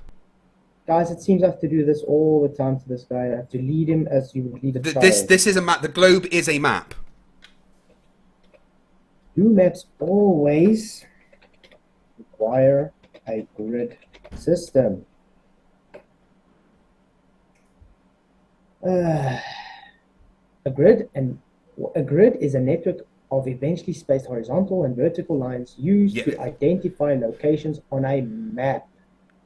Guys, it seems I have to do this all the time to this guy. I have to lead him as you would lead a child. This is a map. The globe is a map. Do maps always require a grid system? A grid is a network of eventually spaced horizontal and vertical lines used to identify locations on a map.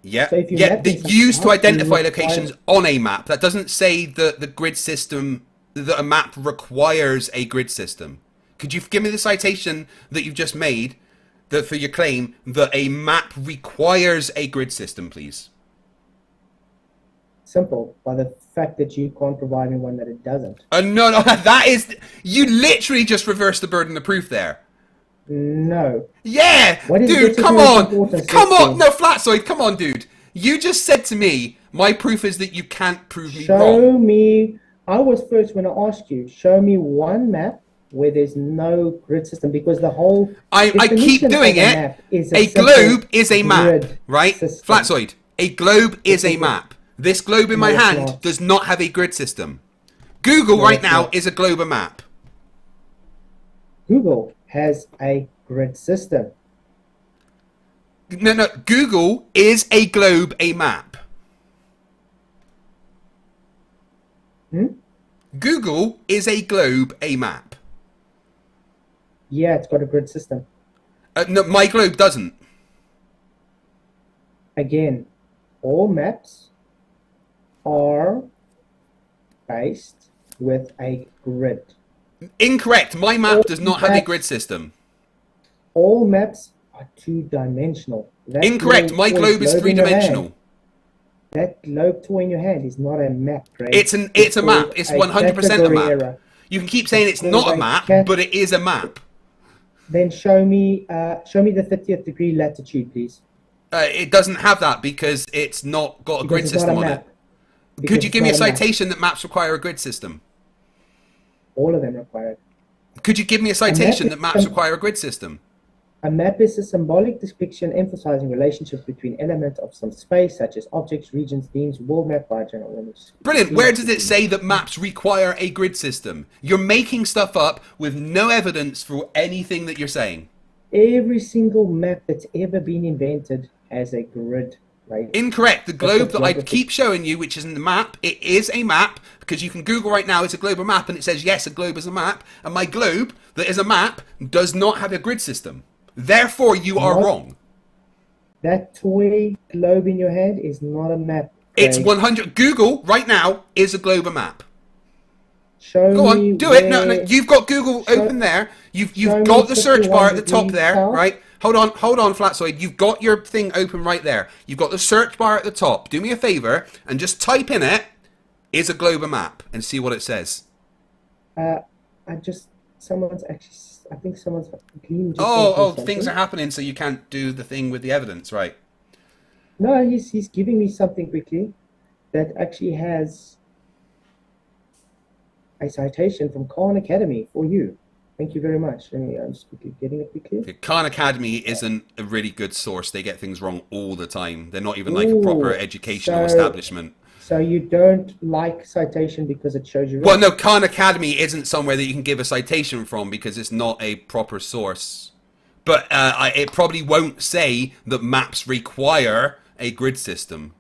Yeah, So if you yeah, map things used to out, identify you locations on a map. That doesn't say that the grid system, that a map requires a grid system. Could you give me the citation that you've just made that for your claim that a map requires a grid system, please? Simple, by the fact that you can't provide me one that it doesn't. No, that is... You literally just reversed the burden of proof there. No. Yeah! What is Dude, the come most on! important Come on! system? No, Flatzoid, come on, dude. You just said to me, my proof is that you can't prove me wrong. Show me... I was first when I asked you, show me one map where there's no grid system, because the whole... I keep definition doing of it. map is A simple globe is a map, grid right? system. Flatzoid. A globe is a map. This globe in my it's hand not. does not have a grid system. Google No, right it's now not. is a globe a map. Google has a grid system. No, Google is a globe a map. Google is a globe a map. Yeah, it's got a grid system. No, my globe doesn't. Again, all maps are based with a grid. Incorrect. My map does not have a maps- grid system. All maps are two-dimensional. That Incorrect. little My toy globe is in your hand- three-dimensional. That globe toy in your hand is not a map, Greg. It's a map. It's 100% a map. error. You can keep saying it's called not a a map, cat- but it is a map. Then show me the 30th degree latitude, please. It doesn't have that because it's not got a Because grid it's not system a on it. map. Because Could you it's give me a not map. citation that maps require a grid system? All of them require it. Could you give me a citation is that maps some- require a grid system? A map is a symbolic depiction emphasizing relationships between elements of some space, such as objects, regions, themes, world map by general limits. Brilliant. Where does it say that maps require a grid system? You're making stuff up with no evidence for anything that you're saying. Every single map that's ever been invented has a grid, right? Incorrect. The globe that I geography. keep showing you, which is in the map, it is a map, because you can Google right now, it's a globe a map, and it says, yes, a globe is a map, and my globe, that is a map, does not have a grid system. Therefore, you are What? wrong. That toy globe in your hand is not a map. It's Craig. 100. Google right now is a globe a map. Show Go me on, do it. No, where- you've got Google open there. You've show got me the search bar at the 51 top there, degrees south. right? Hold on, Flatzoid. You've got your thing open right there. You've got the search bar at the top. Do me a favor and just type in it, is a globe a map, and see what it says. I think someone's clean. Oh, things are happening, so you can't do the thing with the evidence, right? No, he's giving me something quickly that actually has a citation from Khan Academy for you. Thank you very much. I'm just quickly getting it quickly. Khan Academy isn't a really good source. They get things wrong all the time. They're not even like a proper Ooh, educational so- establishment. So you don't like citation because it shows you. Well, no, Khan Academy isn't somewhere that you can give a citation from because it's not a proper source. But it probably won't say that maps require a grid system.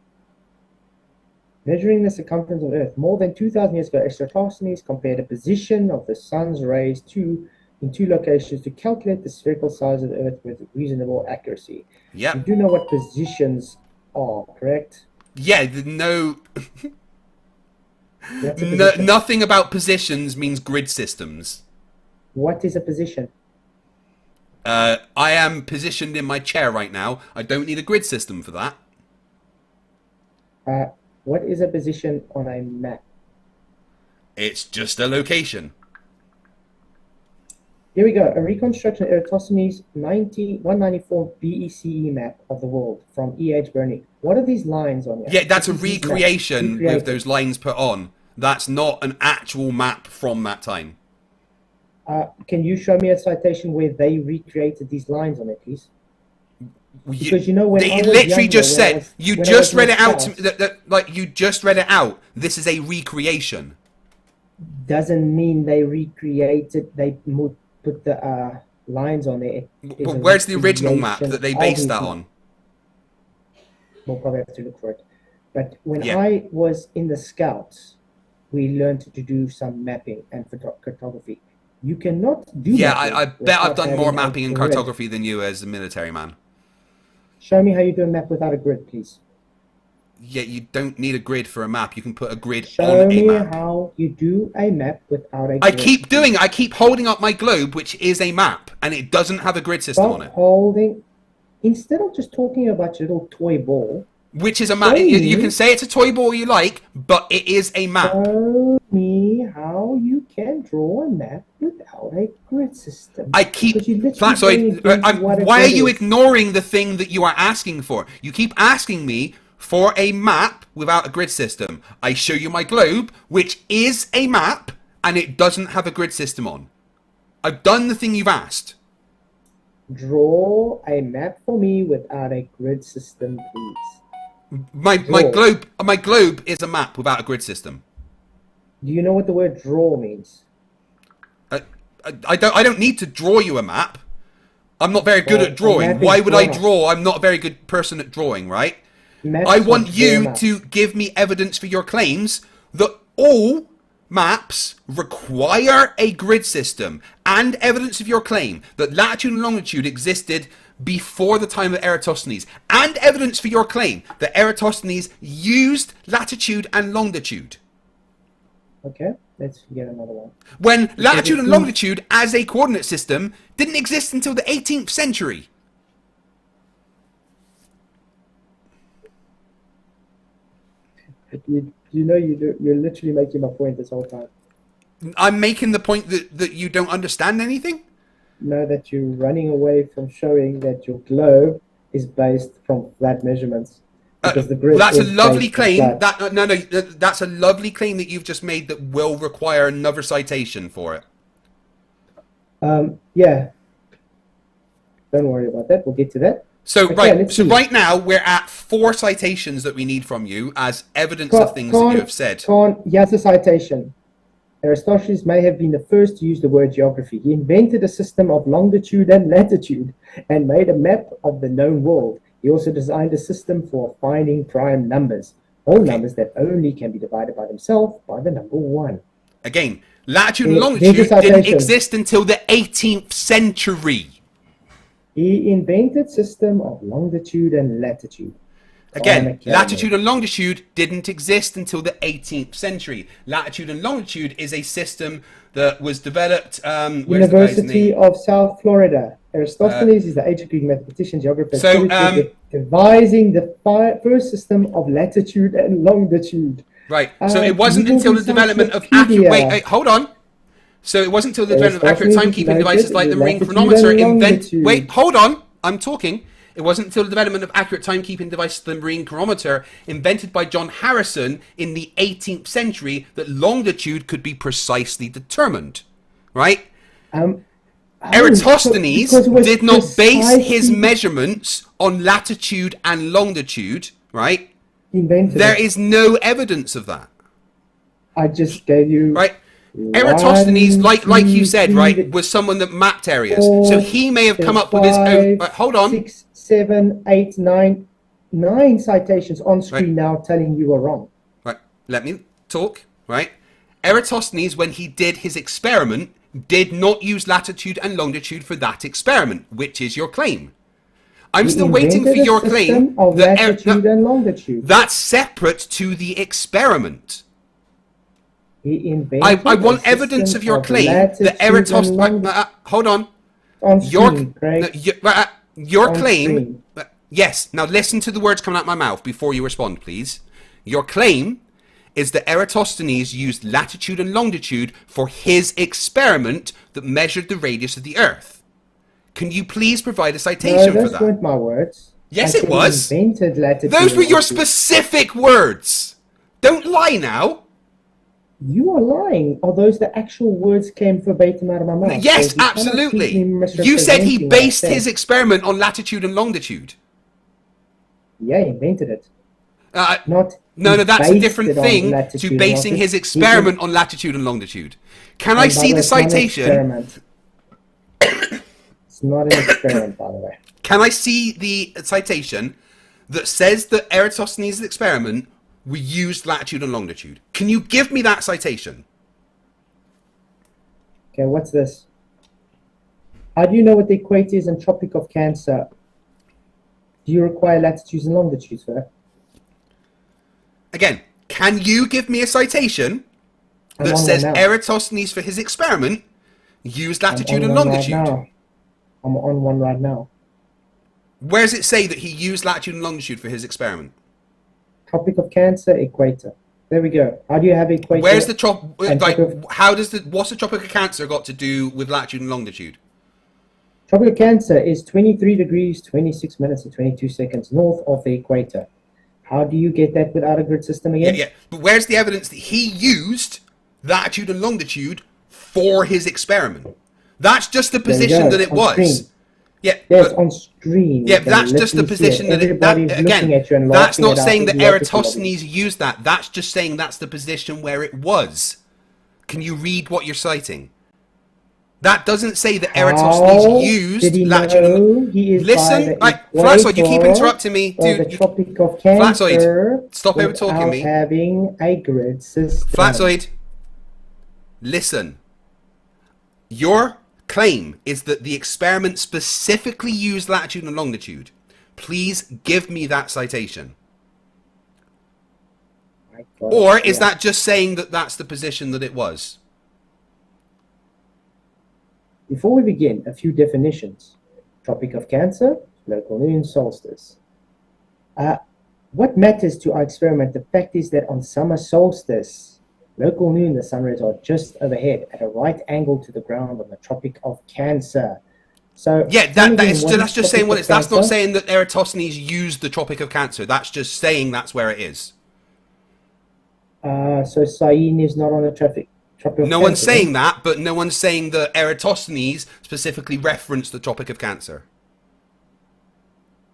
Measuring the circumference of Earth. More than 2,000 years ago, Eratosthenes compared the position of the sun's rays in two locations to calculate the spherical size of the Earth with reasonable accuracy. You Yep. do know what positions are, correct? Yeah, What's a position? nothing about positions means grid systems. What is a position? I am positioned in my chair right now. I don't need a grid system for that. What is a position on a map? It's just a location. Here we go. A reconstruction of Eratosthenes 194 BECE map of the world from E.H. Bernick. What are these lines on here? Yeah, that's a recreation with those lines put on. That's not an actual map from that time. Can you show me a citation where they recreated these lines on it, please? Because you know when they I was literally younger, just said you just read it out. Like you just read it out. This is a recreation. Doesn't mean they recreated. They put the lines on there. But where's the original map that they based that on? We'll probably have to look for it. But when I was in the Scouts, we learned to do some mapping and cartography. You cannot do that. Yeah, I bet I've done more mapping and cartography than you as a military man. Show me how you do a map without a grid, please. Yeah, you don't need a grid for a map. You can put a grid Show on a map. me how you do a map without a grid. I keep doing it. I keep holding up my globe, which is a map, and it doesn't have a grid system on it. Holding. Instead of just talking about your little toy ball. Which is a map. You can say it's a toy ball you like, but it is a map. Show me how you can draw a map without a grid system. I keep Flatzoid. Why are you ignoring the thing that you are asking for? You keep asking me for a map without a grid system. I show you my globe, which is a map, and it doesn't have a grid system on. I've done the thing you've asked. Draw a map for me without a grid system, please. My globe is a map without a grid system. Do you know what the word draw means? I don't need to draw you a map. I'm not very good at drawing. Why would I draw? I'm not a very good person at drawing, right? I want you to give me evidence for your claims that all maps require a grid system, and evidence of your claim that latitude and longitude existed before the time of Eratosthenes, and evidence for your claim that Eratosthenes used latitude and longitude. Okay, let's get another one. When latitude and longitude as a coordinate system didn't exist until the 18th century. You're literally making my point this whole time. I'm making the point that you don't understand anything? No, that you're running away from showing that your globe is based from flat measurements. Because the grid that's a lovely claim. That's a lovely claim that you've just made that will require another citation for it. Yeah. Don't worry about that. We'll get to that. So right now we're at 4 citations that we need from you as evidence of things that you have said. Here's a citation. Aristotles may have been the first to use the word geography. He invented a system of longitude and latitude and made a map of the known world. He also designed a system for finding prime numbers, all numbers that only can be divided by themselves by the number 1. Again, latitude and longitude didn't exist until the 18th century. He invented system of longitude and latitude. Again, latitude and longitude didn't exist until the 18th century. Latitude and longitude is a system that was developed... University of South Florida. Aristophanes is the ancient Greek mathematician, geographer, devising the first system of latitude and longitude. Right, so it wasn't until the development of accurate... Wait, hold on. So it wasn't until the development of accurate timekeeping devices like the ring chronometer Wait, hold on. I'm talking. It wasn't until the development of accurate timekeeping devices, the marine chronometer, invented by John Harrison in the 18th century, that longitude could be precisely determined. Right? Eratosthenes did not base his measurements on latitude and longitude, right? There is no evidence of that. I just gave you... Right? Eratosthenes, like you said, right, was someone that mapped areas. So he may have come up with his own... hold on. 6, 7, 8, 9 citations on screen now telling you are wrong. Right, let me talk, right? Eratosthenes, when he did his experiment, did not use latitude and longitude for that experiment, which is your claim. I'm still waiting for your claim of latitude and longitude. That's separate to the experiment. He invented I want evidence of your claim that Eratosthenes... hold on. On screen, your claim... Yes, now listen to the words coming out of my mouth before you respond, please. Your claim is that Eratosthenes used latitude and longitude for his experiment that measured the radius of the Earth. Can you please provide a citation No, for those that? weren't my words. Yes, I it said was. he invented latitude Those were and your longitude. specific words. Don't lie now. You are lying. Are those the actual words came verbatim out of my mouth? Yes, So you cannot accuse me absolutely. misrepresenting You said he what I based said. his experiment on latitude and longitude. Yeah, he invented it. Not No, that's a based different it on thing latitude to and basing longitude. his experiment on latitude and longitude. Can I And by see the way, it's not an citation? experiment. It's not an experiment, by the way. Can I see the citation that says that Eratosthenes' experiment we used latitude and longitude? Can you give me that citation? Okay, what's this? How do you know what the equator is in Tropic of Cancer? Do you require latitudes and longitudes for that? Again, can you give me a citation I'm that on says one now. Eratosthenes for his experiment used latitude I'm and on one longitude? right now. I'm on one right now. Where does it say that he used latitude and longitude for his experiment? Tropic of Cancer, equator. There we go. How do you have equator? Where's the and like? tropic What's the Tropic of Cancer got to do with latitude and longitude? of Cancer is 23 degrees, 26 minutes, and 22 seconds north of the equator. How do you get that without a grid system again? Yeah. But where's the evidence that he used latitude and longitude for his experiment? That's just the There we position go, that it on was. screen. Yeah, Yes, but, on screen. yeah, You can that's just the literally see it. position that it. Everybody's That, looking again, at you and that's laughing not at how saying that idiotic you are. Eratosthenes used that. That's just saying that's the position where it was. Can you read what you're citing? That doesn't say that How Eratosthenes used did he latitude know and he is listen, by the Flatzoid, you keep equator interrupting me, of the dude. Tropic of Cancer Flatzoid, stop over talking without me. having a grid system? Flatzoid, listen. Your claim is that the experiment specifically used latitude and longitude. Please give me that citation. My God, Or is yeah. that just saying that that's the position that it was? Before we begin, a few definitions. Tropic of Cancer, local noon, solstice. What matters to our experiment? The fact is that on summer solstice, local noon, the sun rays are just overhead at a right angle to the ground on the Tropic of Cancer. So Yeah, tell me again, that's what is just saying Tropic what of it is. That's not Cancer? saying that Eratosthenes used the Tropic of Cancer. That's just saying that's where it is. So Syene is not on the Tropic of No one's Cancer, saying that, but no one's saying that Eratosthenes specifically referenced the Tropic of Cancer.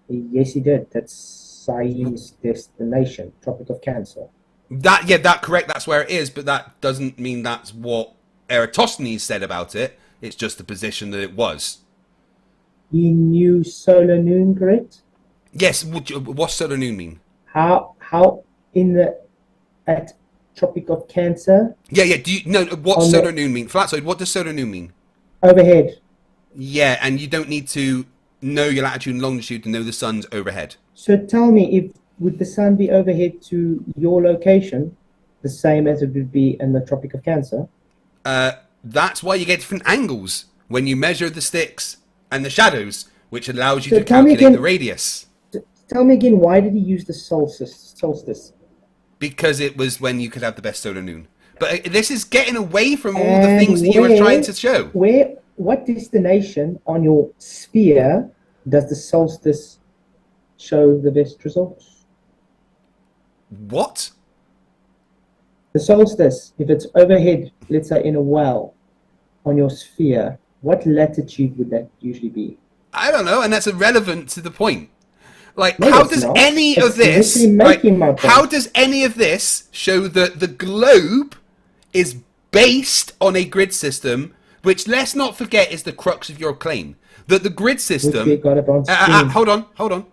then? Yes, he did. That's Syene's destination, Tropic of Cancer. That correct. That's where it is, but that doesn't mean that's what Eratosthenes said about it. It's just the position that it was. He knew solar noon, correct? Yes. What's solar noon mean? How at Tropic of Cancer Yeah. Do you know what On solar the- noon mean? Flatzoid. What does solar noon mean? overhead? Yeah, and you don't need to know your latitude and longitude to know the sun's overhead. So tell me, if would the sun be overhead to your location, the same as it would be in the Tropic of Cancer? That's why you get different angles when you measure the sticks and the shadows, which allows you So to tell me calculate the again- radius. Tell me again, why did he use the solstice? Because it was when you could have the best solar noon. But this is getting away from all the And things that you were where- trying to show. What destination on your sphere does the solstice show the best results? What? The solstice, if it's overhead, let's say in a well on your sphere, what latitude would that usually be? I don't know, and that's irrelevant to the point. Like, No, how it's does not. any It's of this, literally making my point. how does any of this show that the globe is based on a grid system, which let's not forget is the crux of your claim, that the grid system. we got it on screen. Hold on.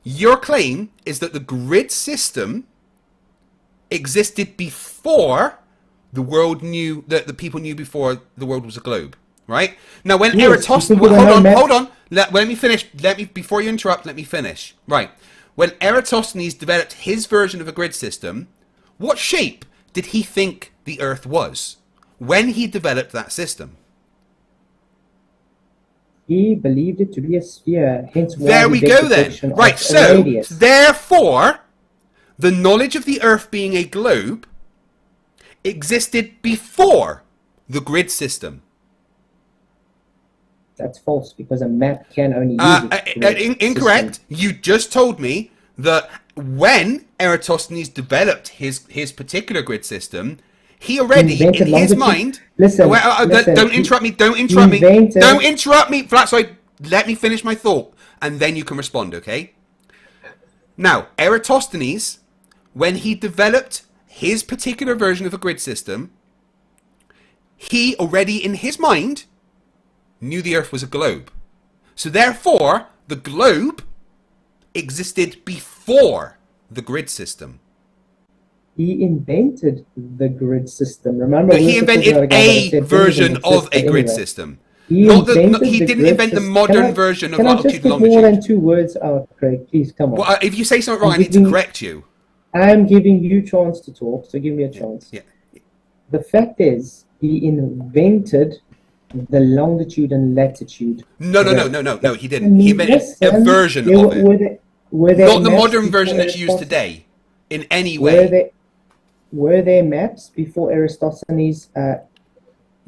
Your claim is that the grid system existed before the world knew that the people knew before the world was a globe, right? Now, when Yes, Eratosthenes, you think of a map- hold on. Let me finish. Before you interrupt, let me finish. Right. When Eratosthenes developed his version of a grid system, what shape did he think the Earth was when he developed that system? He believed it to be a sphere, hence why There he we did go the then. prediction of Right, a so radius. therefore, the knowledge of the Earth being a globe existed before the grid system. That's false because a map can only use Incorrect. system. You just told me that when Eratosthenes developed his particular grid system, he already, in his mind... Listen, don't interrupt me. Don't interrupt me. Don't interrupt me, Flatzoid. Let me finish my thought, and then you can respond, okay? Now, Eratosthenes, when he developed his particular version of a grid system, he already, in his mind, knew the Earth was a globe. So therefore, the globe existed before the grid system. He invented the grid system. Remember, No, he invented a version of a grid system. He didn't invent the modern version of latitude and longitude. Can I just get more than 2 words out, Craig? Please, come on. Well, if you say something wrong, I need to correct you. I am giving you a chance to talk, so give me a chance. Yeah. The fact is, he invented the longitude and latitude. No, he didn't. He invented a version of it. Not the modern version that's used today, in any way. Were there maps before Eratosthenes?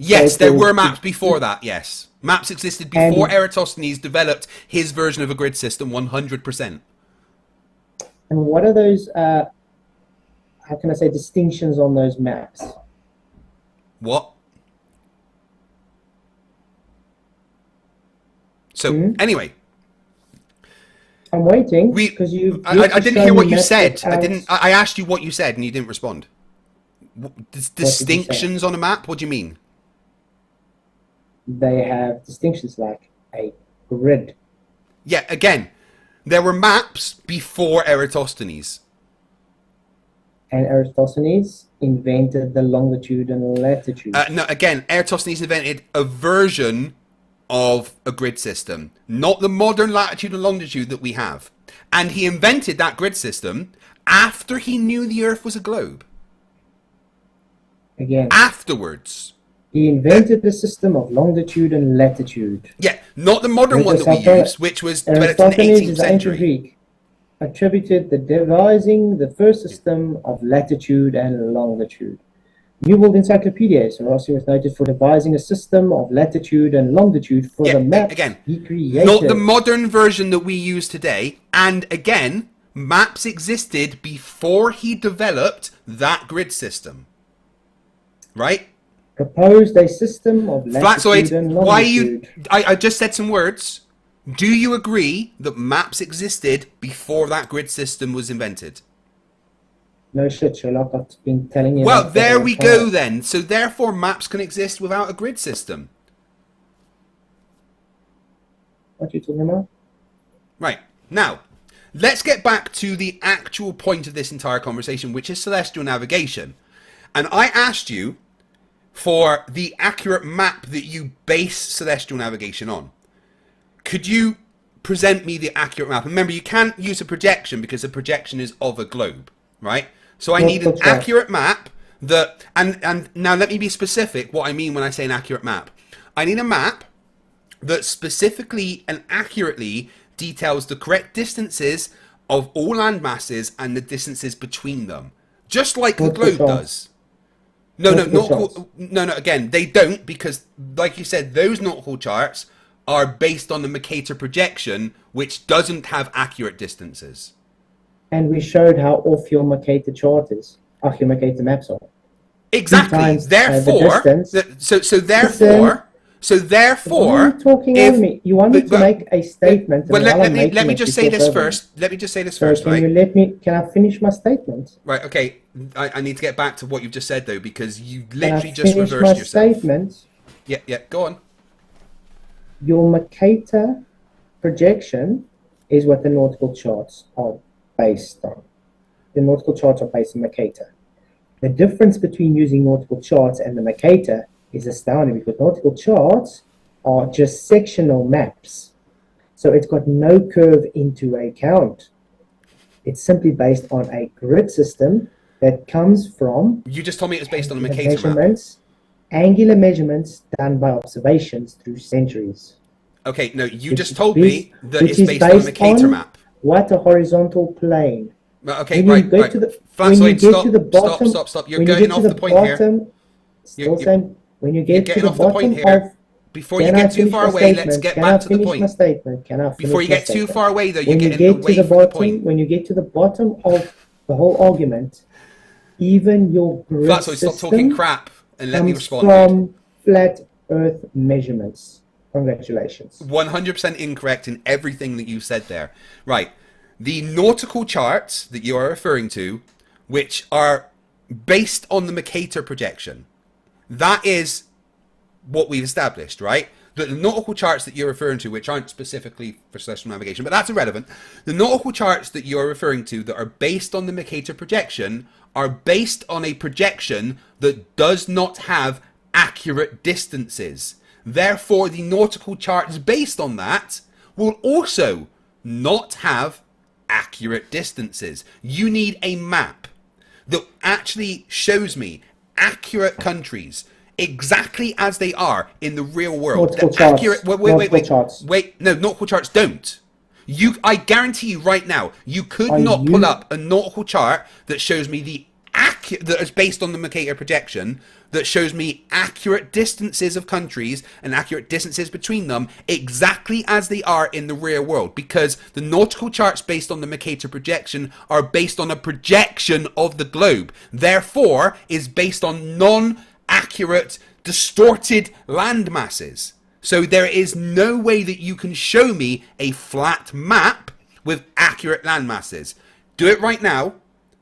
Yes, there were maps before that, yes. Maps existed before Eratosthenes developed his version of a grid system 100%. And what are those, how can I say, distinctions on those maps? What? So, anyway. I'm waiting because you. I didn't hear what you said. I asked you what you said and you didn't respond. Distinctions on a map? What do you mean? They have distinctions like a grid. Yeah, again, there were maps before Eratosthenes. And Eratosthenes invented the longitude and latitude. No, again, Eratosthenes invented a version of a grid system, not the modern latitude and longitude that we have. And he invented that grid system after he knew the Earth was a globe. Again. Afterwards. He invented the system of longitude and latitude. Yeah, not the modern one that we use, which was developed in the 18th century. Greek attributed the devising the first system of latitude and longitude. New World Encyclopedia, so Rossi was noted for devising a system of latitude and longitude for the maps he created. Not the modern version that we use today. And again, maps existed before he developed that grid system. Right? Proposed a system of latitude and longitude. I just said some words. Do you agree that maps existed before that grid system was invented? No shit, Sherlock. I've been telling you. Well, there we go then. So therefore, maps can exist without a grid system. What are you talking about? Right. Now, let's get back to the actual point of this entire conversation, which is celestial navigation. And I asked you for the accurate map that you base celestial navigation on. Could you present me the accurate map? Remember, you can't use a projection because a projection is of a globe, right? So I need an accurate map that, and now let me be specific what I mean when I say an accurate map. I need a map that specifically and accurately details the correct distances of all land masses and the distances between them. Just like the globe does. No, again, they don't, because like you said, those nautical charts are based on the Mercator projection, which doesn't have accurate distances. And we showed how off your Mercator chart is, your Mercator maps are. Exactly. Therefore, You're talking over me. You want me to make a statement. Well, let me just say this first. Let me just say this first, right? Can I finish my statement? Right, okay. I need to get back to what you've just said, though, because you literally just reversed yourself. Statement? Yeah, go on. Your Mercator projection is what the nautical charts are based on. The nautical charts are based on Mercator. The difference between using nautical charts and the Mercator is astounding, because nautical charts are just sectional maps. So it's got no curve into account. It's simply based on a grid system that comes from... You just told me it was based on a Mercator map. Angular measurements done by observations through centuries. Okay, no, you just told me that it's based on a Mercator map. What a horizontal plane Okay, when you right, right. When you Flatzoid, get stop, to the bottom, stop. You're when you getting get off to the the point here. bottom, You're, still you're, saying, when you you're get to getting the off the point bottom here. of, Before you can I get too finish far my away, let's statement? get Can I back to the finish my point. statement? Can I Before finish you my get too statement? far away, though, you're When you getting get to away the from the bottom, point. when you get to the bottom of the whole argument, even your grid Flatzoid, stop talking system crap and let me comes respond, dude. from flat Earth measurements. Congratulations. 100% incorrect in everything that you said there. Right. The nautical charts that you are referring to, which are based on the Mercator projection, that is what we've established, right? The nautical charts that you're referring to, which aren't specifically for celestial navigation, but that's irrelevant. The nautical charts that you're referring to that are based on the Mercator projection are based on a projection that does not have accurate distances. Therefore, the nautical charts based on that will also not have accurate distances. You need a map that actually shows me accurate countries exactly as they are in the real world. Nautical The charts. accurate Nautical charts. no, nautical charts don't. I guarantee you right now, you could Are not pull you- up a nautical chart that shows me that is based on the Mercator projection, that shows me accurate distances of countries and accurate distances between them exactly as they are in the real world, because the nautical charts based on the Mercator projection are based on a projection of the globe, therefore is based on non-accurate, distorted land masses. So there is no way that you can show me a flat map with accurate land masses. Do it right now.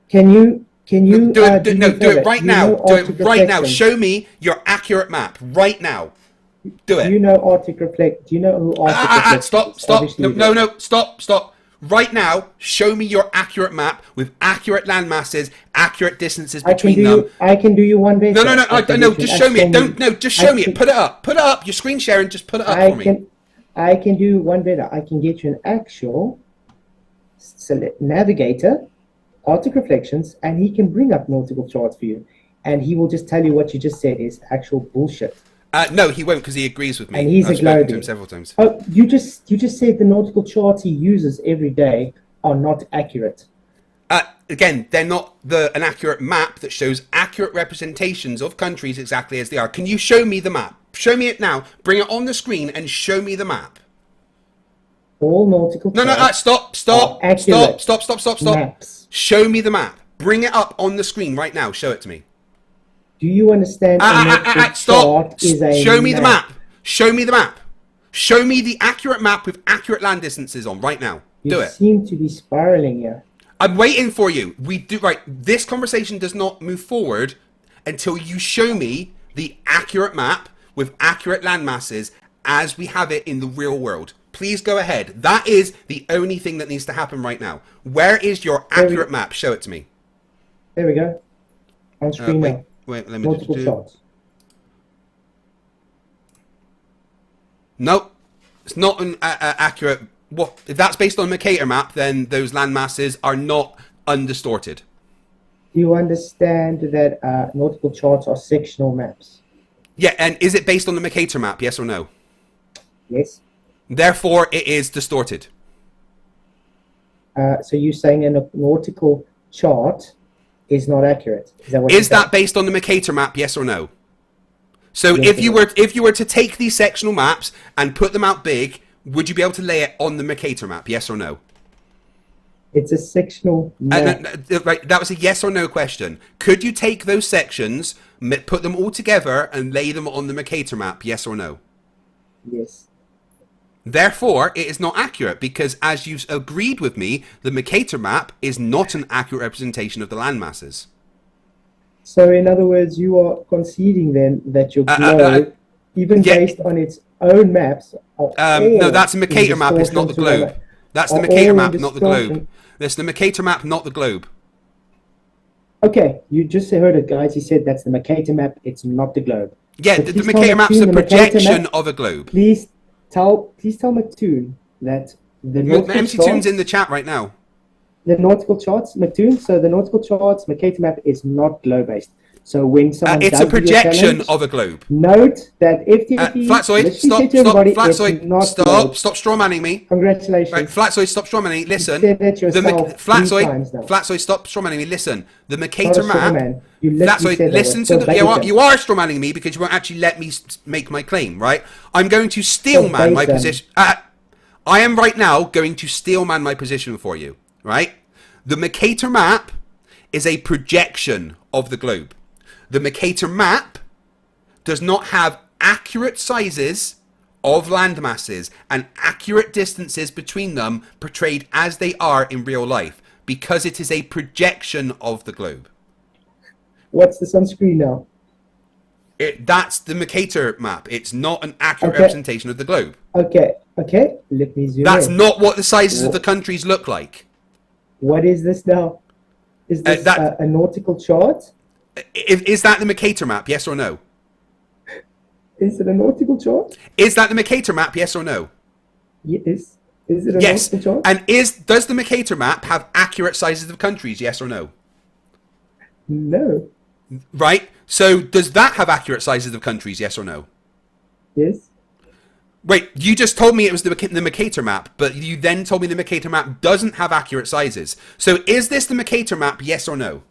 Can you Do me a it favor? right Do you now. know Do it Arctic right now. Reflections? Show me your accurate map right now. Do Do it. you know Arctic Reflect? Do you know who Arctic Reflections Stop, is? stop. Obviously No, you no, do. no. Stop. Right now, show me your accurate map with accurate land masses, accurate distances between them. I can do you one better. No. I can No. get you Just an show me it. actual- Don't. No. Just I show me can- it. Put it up. Put it up. You're screen sharing. Just put it up I for me. can do you one better. I can get you an actual navigator, Arctic Reflections, and he can bring up nautical charts for you, and he will just tell you what you just said is actual bullshit. No, he won't, because he agrees with me. And he's I've a spoken to him globie. several times. Oh, you just said the nautical charts he uses every day are not accurate. Again, they're not an accurate map that shows accurate representations of countries exactly as they are. Can you show me the map? Show me it now. Bring it on the screen and show me the map. All nautical No, charts stop. are accurate Stop. maps. Show me the map. Bring it up on the screen right now. Show it to me. Do you understand a nautical Stop. chart is a Show me the map. Show me the map. Show me the accurate map with accurate land distances on right now. Do You it. seem to be spiraling here. I'm waiting for you. Right. This conversation does not move forward until you show me the accurate map with accurate land masses as we have it in the real world. Please go ahead. That is the only thing that needs to happen right now. Where is your accurate map? Show it to me. There we go. On screen now. Wait, let me Multiple charts. Nope. It's not an accurate. What if that's based on a Mercator map? Then those land masses are not undistorted. Do you understand that nautical charts are sectional maps? Yeah, and is it based on the Mercator map? Yes or no? Yes. Therefore, it is distorted. So you're saying a nautical chart is not accurate? Is that what Is that based on the Mercator map? Yes or no? So Yes, if you were to take these sectional maps and put them out big, would you be able to lay it on the Mercator map? Yes or no? It's a sectional map. Right, that was a yes or no question. Could you take those sections, put them all together, and lay them on the Mercator map? Yes or no? Yes. Therefore, it is not accurate because, as you've agreed with me, the Mercator map is not an accurate representation of the land masses. So in other words, you are conceding then that your globe, even yeah. based on its own maps, no, that's a Mercator map. It's not the globe. That's the Mercator map, not the globe. That's the Mercator map, not the globe. Okay, you just heard it, guys. He said that's the Mercator map. It's not the globe. Yeah, So the please tell Mercator map's Mattoon a the Mercator projection map- of a globe. Please tell Mattoon that the nautical MC Toon's charts, in the chat right now. the nautical charts, Mattoon. So the nautical charts Mercator map is not globe based. So when someone It's does a do projection challenge, of a globe. note that FTFE Flatzoid, literally stop, said to stop, everybody, Flatzoid, it's not stop, globes. stop strawmanning me. Right, Congratulations. Flatzoid, stop strawmanning. Listen, You said it yourself 3 times now. Flatzoid, stop strawmanning me. Listen, the It's not a Mercator straw map. man. You literally Flatzoid, said that. listen It's to still the. Basin. You are strawmanning me because you won't actually let me make my claim. Right? I'm going to Still steelman my Basin. position. I am right now going to steelman my position for you. Right? The Mercator map is a projection of the globe. The Mercator map does not have accurate sizes of land masses and accurate distances between them portrayed as they are in real life because it is a projection of the globe. What's this on screen now? That's the Mercator map. It's not an accurate Okay. representation of the globe. Okay. Let me zoom That's in. not what the sizes of the countries look like. What is this now? Is this a nautical chart? Is that the Mercator map? Yes or no? Is it a nautical chart? Is that the Mercator map? Yes or no? Yes. Is it a Yes. nautical chart? And does the Mercator map have accurate sizes of countries? Yes or no? No. Right? So does that have accurate sizes of countries? Yes or no? Yes. Wait, you just told me it was the Mercator map, but you then told me the Mercator map doesn't have accurate sizes. So is this the Mercator map? Yes or no?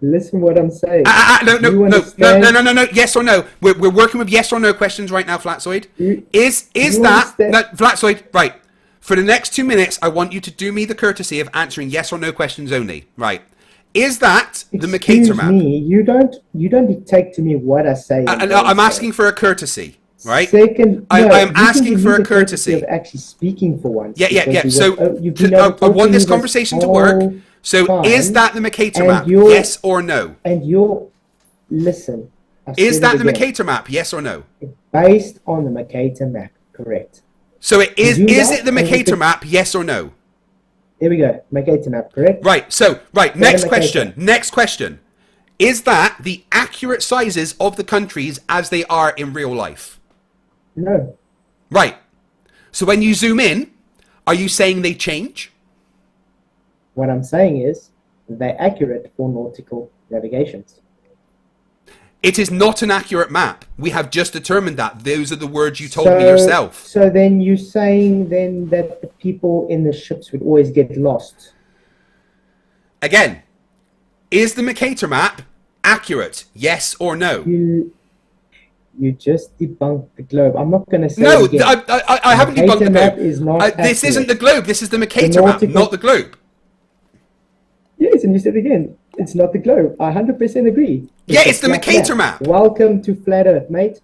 Listen what I'm saying. No. Yes or no? We're working with yes or no questions right now, Flatzoid. Is that Flatzoid? Right. For the next 2 minutes, I want you to do me the courtesy of answering yes or no questions only. Right. Is that the Mercator map? Excuse me, you don't dictate to me what I say. I'm asking for a courtesy, right? Second, I no, am you can asking give for me a the courtesy. of actually speaking for once. Yeah. So I I want this conversation to work. So is that the Mercator map? Yes or no? And you're listen. Is that the Mercator map? Yes or no? Based on the Mercator map, correct. So it is. Is it the Mercator map? Yes or no? Here we go. Mercator map, correct? Right. So next question. Next question. Is that the accurate sizes of the countries as they are in real life? No. Right. So when you zoom in, are you saying they change? What I'm saying is they're accurate for nautical navigations. It is not an accurate map. We have just determined that. Those are the words you told me yourself. So then you're saying then that the people in the ships would always get lost? Again, is the Mercator map accurate? Yes or no? You just debunked the globe. I'm not going to say no. it again. I haven't debunked the globe. Is not this isn't the globe. This is the Mercator map, not the globe. Yes, and you said again, it's not the globe. I 100% agree. It's the Mercator map. Welcome to Flat Earth, mate.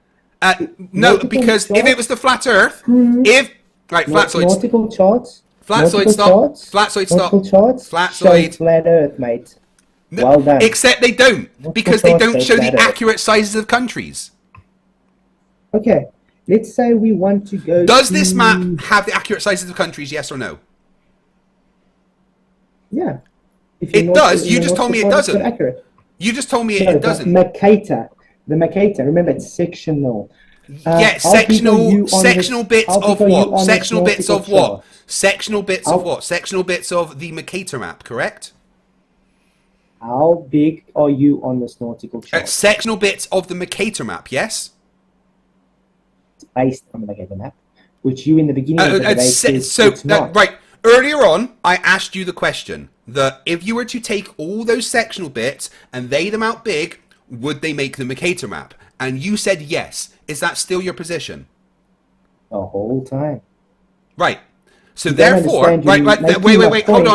No, because if it was the Flat Earth, Flatzoid. Nautical charts. Flatzoid, stop. Flatzoid, stop. Nautical charts. Flatzoid. Flat Earth, mate. Well done. Except they don't, because they don't show the accurate sizes of countries. Okay, let's say we want to go. Does this map have the accurate sizes of countries? Yes or no? Yeah. It does. You just told me it doesn't. You just told me it doesn't. The Mercator. Remember, it's sectional. Sectional bits of what? Sectional bits of what? Sectional bits of what? Sectional bits of the Mercator map, correct? How big are you on this nautical chart? Sectional bits of the Mercator map, yes? It's based on the Mercator map, which you in the beginning of the debate said it's not. Right. Earlier on, I asked you the question that if you were to take all those sectional bits and lay them out big, would they make the Mercator map? And you said yes. Is that still your position? The whole time. Right. So therefore, wait, hold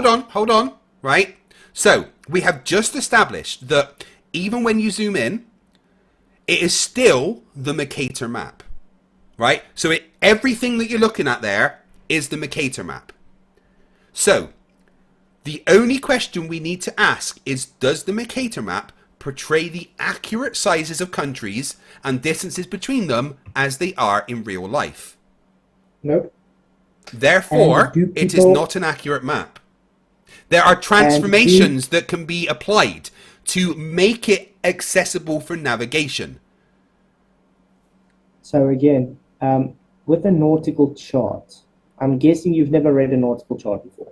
on. Right. So we have just established that even when you zoom in, it is still the Mercator map. Right. So everything that you're looking at there is the Mercator map. So the only question we need to ask is, does the Mercator map portray the accurate sizes of countries and distances between them as they are in real life? Nope. Therefore, it is not an accurate map. There are transformations that can be applied to make it accessible for navigation. So again, with a nautical chart, I'm guessing you've never read a nautical chart before.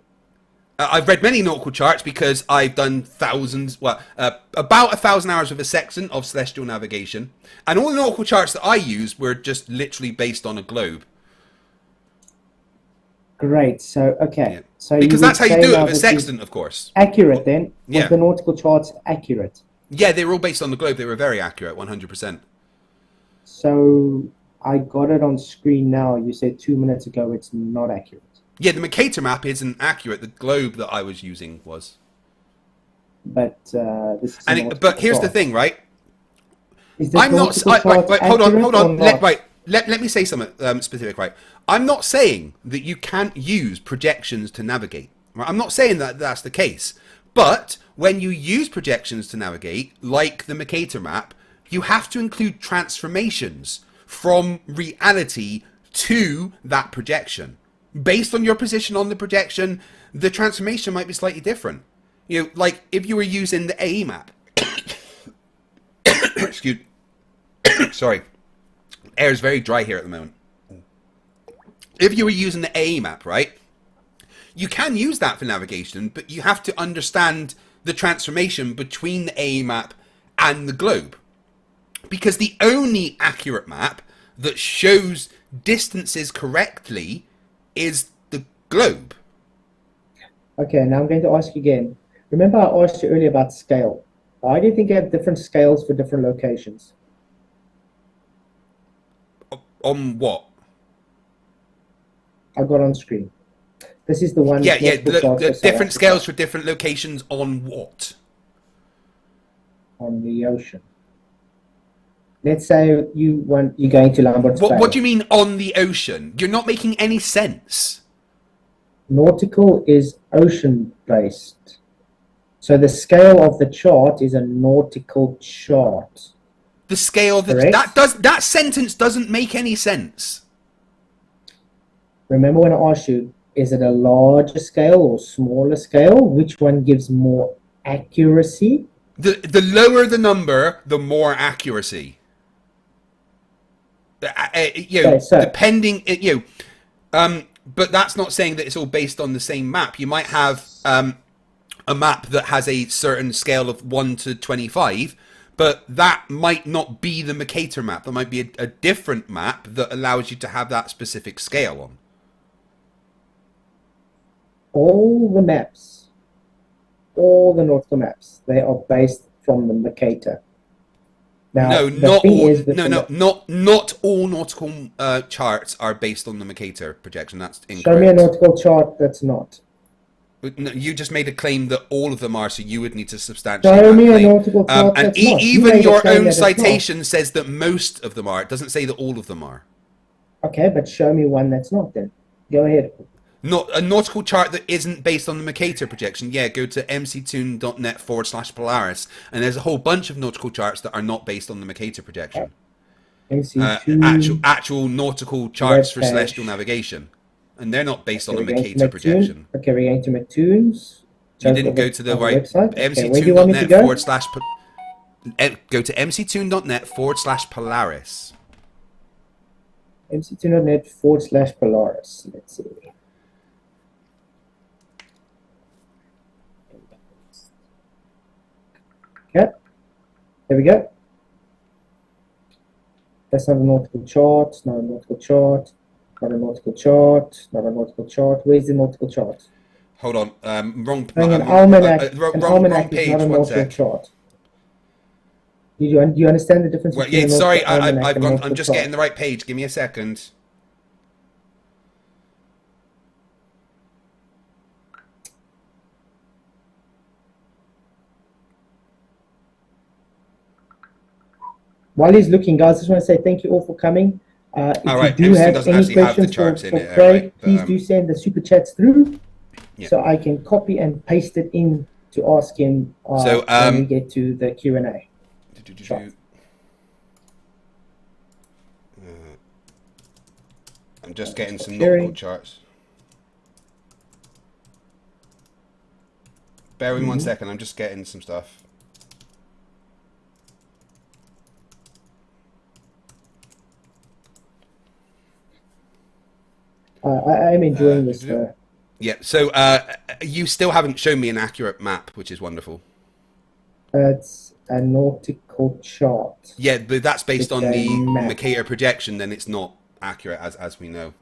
I've read many nautical charts because I've done about 1,000 hours with a sextant of celestial navigation, and all the nautical charts that I used were just literally based on a globe. Great. So, okay. Yeah. So Because you would that's how you say do it now with a this is sextant, of course. accurate then? Yeah. Was the nautical charts accurate? Yeah, they were all based on the globe. They were very accurate, 100%. So I got it on screen now. You said 2 minutes ago it's not accurate. Yeah, the Mercator map isn't accurate. The globe that I was using was. But this is a nautical But here's the chart. thing, right? Is this I'm not. nautical Right, chart hold on. accurate or not? Let me say something specific, right? I'm not saying that you can't use projections to navigate. Right? I'm not saying that that's the case. But when you use projections to navigate, like the Mercator map, you have to include transformations from reality to that projection. Based on your position on the projection, the transformation might be slightly different. You know, like if you were using the AE map. Excuse. Sorry. Air is very dry here at the moment. If you were using the AE map, right? You can use that for navigation, but you have to understand the transformation between the AE map and the globe. Because the only accurate map that shows distances correctly is the globe. Okay, now I'm going to ask you again. Remember I asked you earlier about scale. Why do you think you have different scales for different locations? On what? I got on screen. This is the one. Yeah. The Different scales for different locations on what? On the ocean. Let's say you're going to Lambert's Bay. What do you mean on the ocean? You're not making any sense. Nautical is ocean-based. So the scale of the chart is a nautical chart. The scale that sentence doesn't make any sense. Remember when I asked you, is it a larger scale or smaller scale? Which one gives more accuracy? The lower the number, the more accuracy. Depending, but that's not saying that it's all based on the same map. You might have a map that has a certain scale of 1 to 25, but that might not be the Mercator map. There might be a different map that allows you to have that specific scale on. All the maps, all the nautical maps, they are based from the Mercator. Now, not all nautical charts are based on the Mercator projection. That's incorrect. Show me a nautical chart that's not. No, you just made a claim that all of them are, so you would need to substantiate Show that me claim. a nautical chart And that's not. even your own citation says that most of them are. It doesn't say that all of them are. Okay, but show me one that's not then. Go ahead. Not a nautical chart that isn't based on the Mercator projection. Yeah, go to mctoon.net/Polaris, and there's a whole bunch of nautical charts that are not based on the Mercator projection. Actual nautical charts for celestial navigation, and they're not based on the Mercator projection. Okay, we're going to Mctoons. You didn't go to the right website. mctoon.net/. Go to mctoon.net/Polaris. mctoon.net/Polaris. Let's see. Okay, there we go. That's not a nautical chart, not a nautical chart, not a nautical chart, not a nautical chart. Where's the nautical chart? Hold on, wrong. An almanac. Wrong page. Is not a One nautical sec. chart. Do you understand the difference between a nautical sorry, almanac and I'm just getting the right page. Give me a second. While he's looking, guys, I just want to say thank you all for coming. If right, you do everything have doesn't any actually have the questions charts for in it, Craig, right, but, please do send the super chats through, Yeah. so I can copy and paste it in to ask him when we get to the Q&A. I'm just getting some nautical charts. Bear with me 1 second. I'm just getting some stuff. I am enjoying this. Yeah. So you still haven't shown me an accurate map, which is wonderful. It's a nautical chart. Yeah, but that's based It's on a the map. Mercator projection. Then it's not accurate, as we know.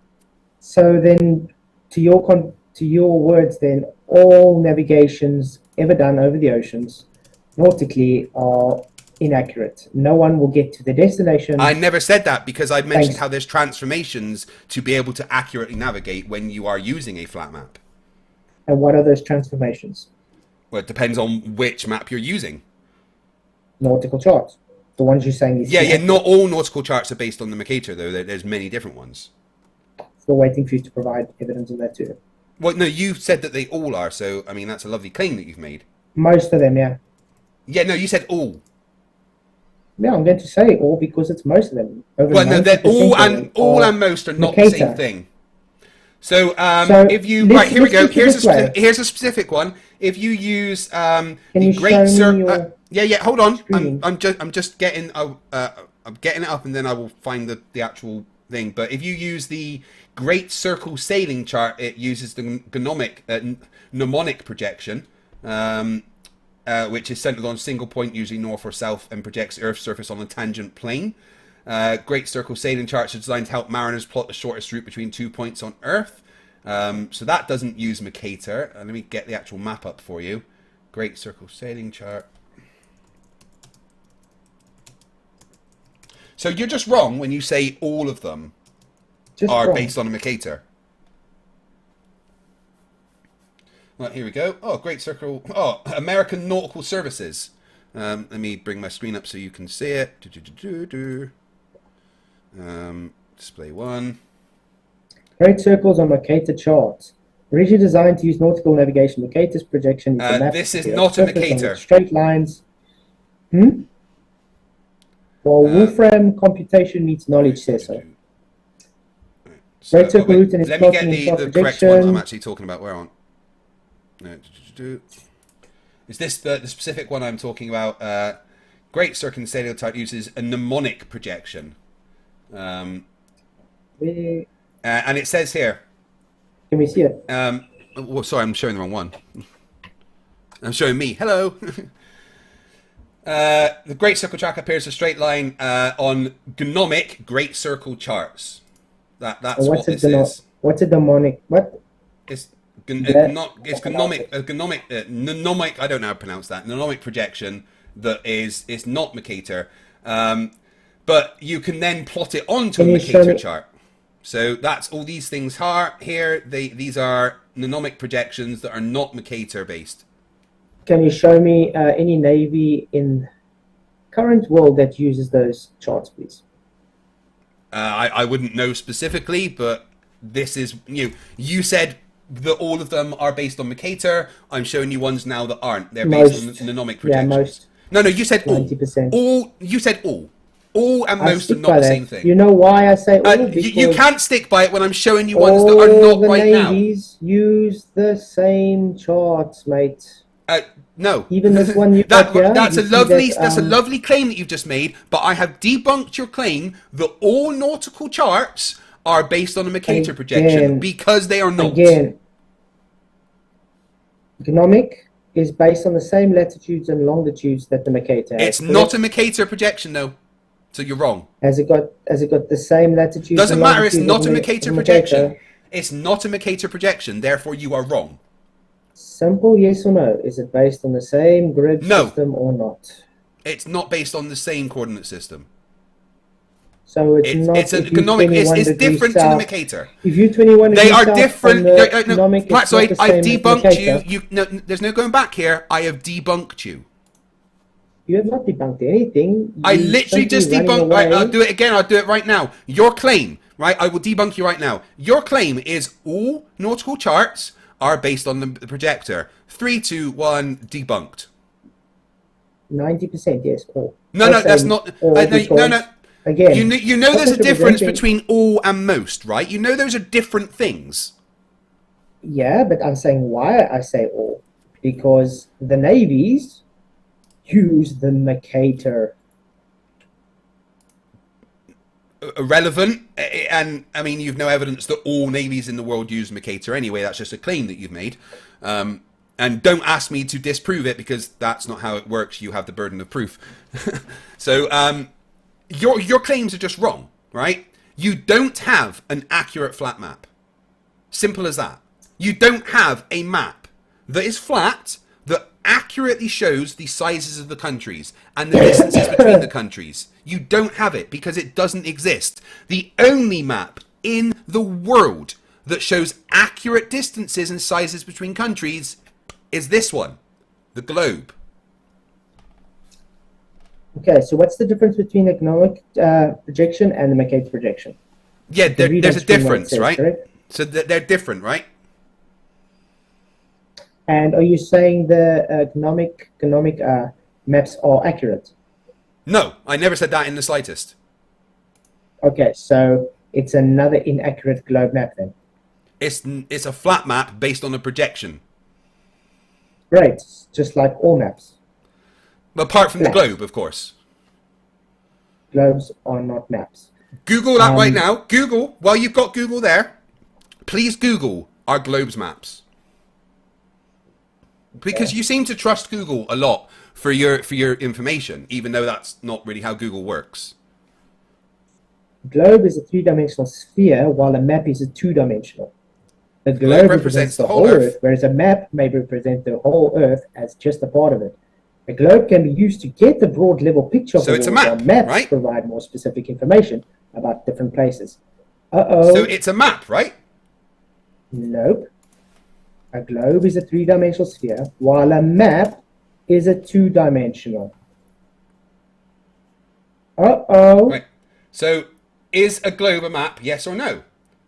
So then, to your words, then all navigations ever done over the oceans, nautically, are inaccurate. No one will get to the destination. I never said that because I mentioned Thanks. how there's transformations to be able to accurately navigate when you are using a flat map. And what are those transformations? Well, it depends on which map you're using. Nautical charts. The ones you're saying is Yeah, inaccurate. not all nautical charts are based on the Mercator, though. There's many different ones. Still waiting for you to provide evidence of that too. Well, no, you said that they all are, so, I mean, that's a lovely claim that you've made. Most of them, yeah. Yeah, no, you said all. Yeah, I'm going to say all because it's most of them. Over Well, no, they're 90% all of them all are and most are not the Mercator. same thing. So, So if you let's- right here we let's go. look at it this way. Here's a specific one. If you use Can the you Great show me Circle, your yeah. Hold on, screen? I'm just getting I'm getting it up, and then I will find the actual thing. But if you use the Great Circle sailing chart, it uses the mnemonic projection. Which is centered on a single point, usually north or south, and projects the Earth's surface on a tangent plane. Great Circle sailing charts are designed to help mariners plot the shortest route between 2 points on Earth. So that doesn't use Mercator. Let me get the actual map up for you. Great Circle sailing chart. So you're just wrong when you say all of them are wrong. based on a Mercator. Right, here we go. Oh, Great Circle. Oh, American Nautical Services. Let me bring my screen up so you can see it. Display one. Great circles on Mercator charts. Originally designed to use nautical navigation, Mercator's projection is a map This is of the not a surface on Mercator. which straight lines. Well, Wolfram computation needs knowledge, says so. So, Great Circle route and its let me plotting and get chart the correct one that I'm projection. actually talking about. Where on? Is this the specific one I'm talking about? Great Circle sailing chart uses a mnemonic projection. And it says here. Can we see it? Well, sorry, I'm showing the wrong one. I'm showing me. Hello. The Great Circle track appears a straight line on gnomic Great Circle charts. That's what this is. What's a demonic? What? It's That- gnomic. I don't know how to pronounce that. Gnomic projection that is not Mercator, but you can then plot it onto a Can you show Mercator me- chart. So that's all these things are here. These are gnomic projections that are not Mercator based. Can you show me any navy in current world that uses those charts, please? I wouldn't know specifically, but this is you said that all of them are based on Mercator. I'm showing you ones now that aren't. They're based Most. on gnomic Yeah, projections. most. No, you said all. 90%. All. You said all. All and I most are stick not by the that. same thing. You know why I say all? You Because can't stick by it when I'm showing you ones that all are not the right now. navies use the same charts, mate. No. Even this one you got here, that's you a see lovely that, that's a lovely claim that you've just made, but I have debunked your claim that all nautical charts are based on a Mercator projection because they are not. Again, gnomic is based on the same latitudes and longitudes that the Mercator has. It's not a Mercator projection though. So you're wrong. Has it got the same latitudes? Doesn't and matter, it's longitudes not of a the Mercator Mercator? projection. It's not a Mercator projection, therefore you are wrong. Simple yes or no. Is it based on the same grid No. system or not? It's not based on the same coordinate system. So it's not. It's a if you're gnomic. 21 It's degrees different to the south- Mercator. If you're 21 They degrees are south different. from the No, gnomic, it's not Flatzoid, the I've same as debunked Mercator. you. No, there's no going back here. I have debunked you. You have not debunked anything. I You're literally simply just running debunked. Right, away. I'll do it again. I'll do it right now. Your claim, right? I will debunk you right now. Your claim is all nautical charts are based on the projector. 3, 2, 1, debunked. 90%, yes. All. No, I'm that's saying not. all No. because, Again, You know there's a opposite difference presenting- between all and most, right? You know those are different things. Yeah, but I'm saying why I say all. Because the navies use the Mercator. irrelevant. And I mean, you've no evidence that all navies in the world use Mercator anyway. That's just a claim that you've made. And don't ask me to disprove it, because that's not how it works. You have the burden of proof. So your claims are just wrong, right? You don't have an accurate flat map. Simple as that. You don't have a map that is flat, that accurately shows the sizes of the countries and the distances between the countries. You don't have it, because it doesn't exist. The only map in the world that shows accurate distances and sizes between countries is this one, the globe. Okay, so what's the difference between economic projection and the Mercator projection? Yeah, there's a difference, right? Correct? So they're different, right? And are you saying the economic maps are accurate? No, I never said that in the slightest. Okay, so it's another inaccurate globe map then. It's a flat map based on a projection. Right, just like all maps. Apart from Flat. the globe, of course. Globes are not maps. Google that right now. Google, while you've got Google there, please Google our globes maps. Because you seem to trust Google a lot for your information, even though that's not really how Google works. Globe is a three-dimensional sphere, while a map is a two-dimensional. The globe represents the whole Earth, whereas a map may represent the whole Earth as just a part of it. A globe can be used to get the broad level picture of the world, while maps right? provide more specific information about different places. Uh-oh. So it's a map, right? Nope. A globe is a three-dimensional sphere, while a map is a two-dimensional. Uh-oh. Right. So is a globe a map, yes or no?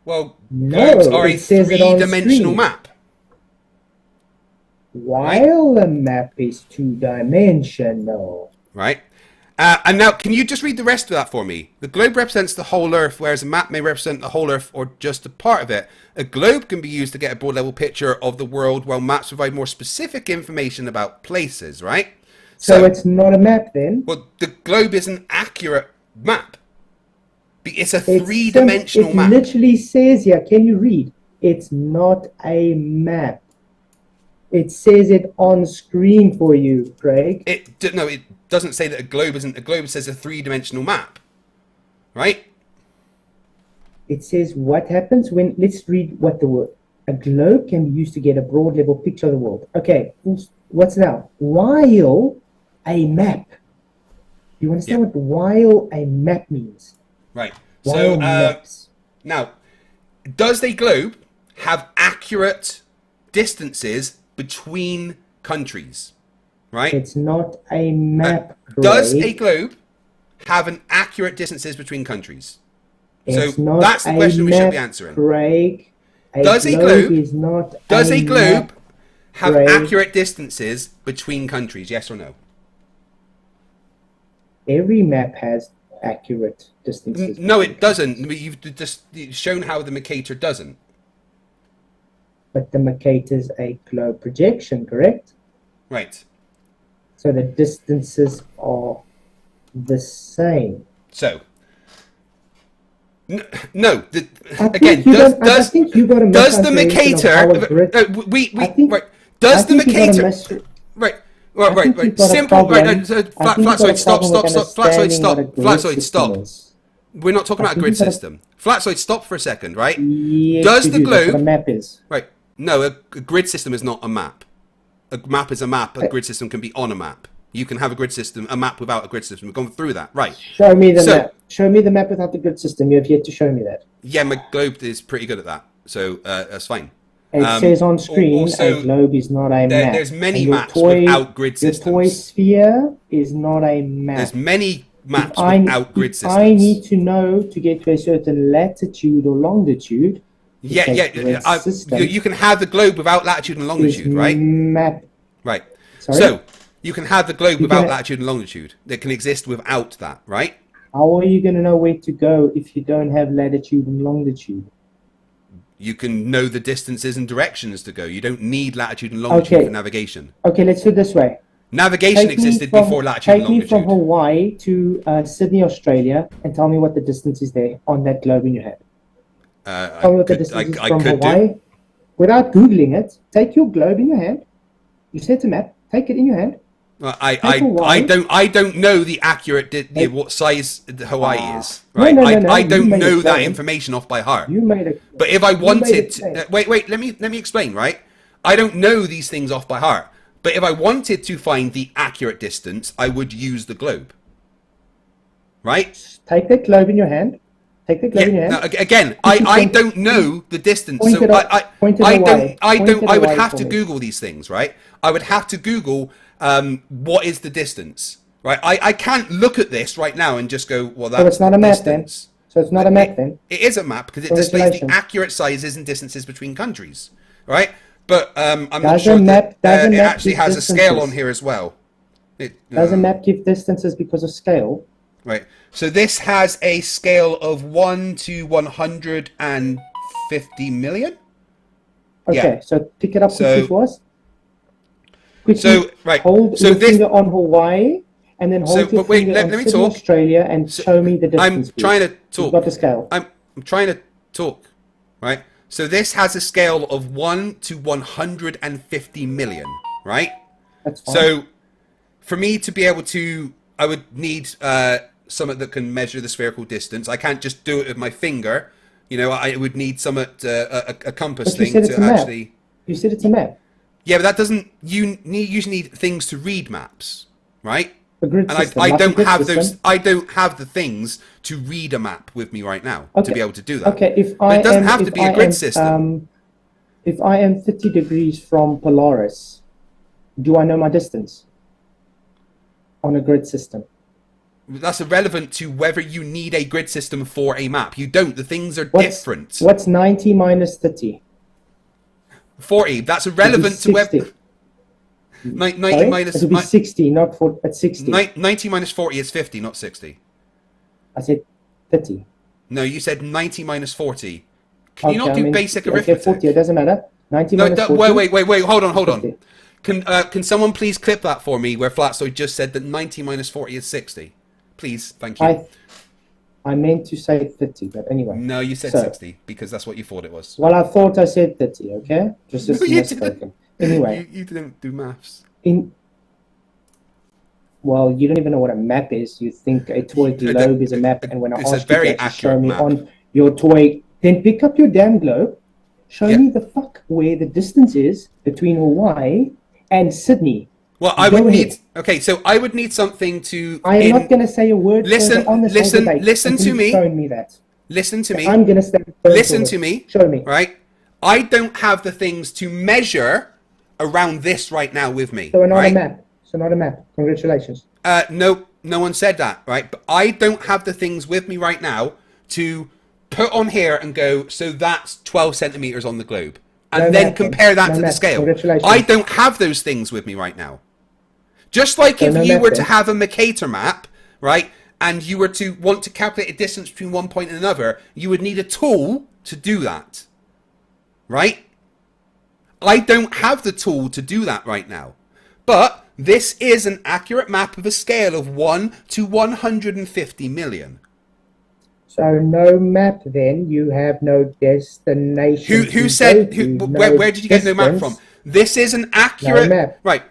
Well, No, globes are a it says it on three-dimensional screen. map. While a map is two-dimensional. Right. And now, can you just read the rest of that for me? The globe represents the whole Earth, whereas a map may represent the whole Earth or just a part of it. A globe can be used to get a broad-level picture of the world, while maps provide more specific information about places, right? So it's not a map then? Well, the globe is an accurate map. It's a three-dimensional map. It literally says here, can you read? It's not a map. It says it on screen for you, Craig. No, it doesn't say that a globe isn't. A globe says a three-dimensional map, right? It says what happens when, let's read what the word. A globe can be used to get a broad level picture of the world. Okay, what's now? While a map. You understand what while a map means? Right. While So maps. now, does a globe have accurate distances between countries? Right. It's not a map. Does Craig. a globe have an accurate distances between countries? It's So not that's the a question we should be map, answering. Craig. Does a globe is not Does a globe map, have Craig. accurate distances between countries? Yes or no? Every map has accurate distances. No, it doesn't. You've just shown how the Mercator doesn't. But the Mercator's a globe projection, correct? Right. So the distances are the same. So, no. I Again, think does the Mercator? Right. Does the Mercator? Right. Right. Simple. Right. Flatzoid, stop. Flatzoid, stop. Flatzoid, stop. We're not talking about a grid system. Flatzoid, stop for a second, right? Yes, Does the globe? That's what a map is. Right. No, a grid system is not a map. A map is a map. A grid system can be on a map. You can have a grid system, a map without a grid system. We've gone through that, right? Show me the map. Show me the map without the grid system. You have yet to show me that. Yeah, my globe is pretty good at that, so that's fine. It says on screen, also, a globe is not a map. There's many maps without grid systems. Your toy sphere is not a map. There's many maps without grid systems. I need to know to get to a certain latitude or longitude. Yeah. You can have the globe without latitude and longitude, right? Map. Right. Sorry? So you can have the globe without latitude and longitude. That can exist without that, right? How are you going to know where to go if you don't have latitude and longitude? You can know the distances and directions to go. You don't need latitude and longitude for navigation. Okay, let's do it this way. Navigation existed before latitude and Take me longitude. from Hawaii to Sydney, Australia, and tell me what the distance is there on that globe in your head. Tell me what the distance is from Hawaii. Without Googling it, take your globe in your hand. You said it's a map. Take it in your hand. Well, I don't know the accurate what size Hawaii is. Right? No. I don't know that information off by heart. You made it. But if I wanted to, wait, let me explain, right? I don't know these things off by heart. But if I wanted to find the accurate distance, I would use the globe. Right? Take that globe in your hand. Take the globe in your hand. Now, again, I don't know the distance. So I would have to Google these things, right? I would have to Google what is the distance, right? I can't look at this right now and just go, well, that's so it's not a map distance. then. So it's not a map then. It is a map because it displays the accurate sizes and distances between countries, right? But I'm not sure that it actually has a scale on here as well. Does a map give distances because of scale? Right. So this has a scale of 1 to 150 million. Okay, yeah. So pick it up quickly for us. So right. Hold your finger on Hawaii, and then hold your finger on Sydney, Australia, and show me the distance. I'm trying to talk. You've got the scale. I'm trying to talk. Right. So this has a scale of 1 to 150 million. Right. That's fine. So for me to be able to, I would need something that can measure the spherical distance. I can't just do it with my finger. You know, I would need a compass thing to actually. You said it's a map. Yeah, but that doesn't. You usually need things to read maps, right? A grid system, I don't have those. I don't have the things to read a map with me right now to be able to do that. Okay, it doesn't have to be a grid system. If I am 50 degrees from Polaris, do I know my distance on a grid system? That's irrelevant to whether you need a grid system for a map. You don't. The things are different. What's 90 minus 30? 40. That's irrelevant to whether... 90 minus... It would be 60, not 40, at 60. 90 minus 40 is 50, not 60. I said 30. No, you said 90 minus 40. Can you not do basic arithmetic? Okay, 40, it doesn't matter. 90 minus 40. Wait, hold on. Can someone please clip that for me where Flatzoid just said that 90 minus 40 is 60? Please, thank you. I meant to say 30, but anyway. No, you said 60 because that's what you thought it was. Well, I thought I said 30, okay? Just misspoken. Anyway. You didn't do maths. Well, you don't even know what a map is. You think a toy globe is a map, and when I ask you to show me on your toy, then pick up your damn globe, show me the fuck where the distance is between Hawaii and Sydney. Well, I would need... Okay, so I would need something to... I am not going to say a word on this debate. Listen to me. Showing me that. Listen to me. I'm going to stay... Listen to me. Show me. Right? I don't have the things to measure around this right now with me. So we're not a map. So not a map. Congratulations. No one said that, right? But I don't have the things with me right now to put on here and go, so that's 12 centimeters on the globe. And then compare that to the scale. I don't have those things with me right now. Just like if you were to have a Mercator map, right, and you were to want to calculate a distance between one point and another, you would need a tool to do that, right? I don't have the tool to do that right now. But this is an accurate map of a scale of 1 to 150 million. So no map then, you have no destination. Who said, where did you get no map from? This is an accurate, map. Right.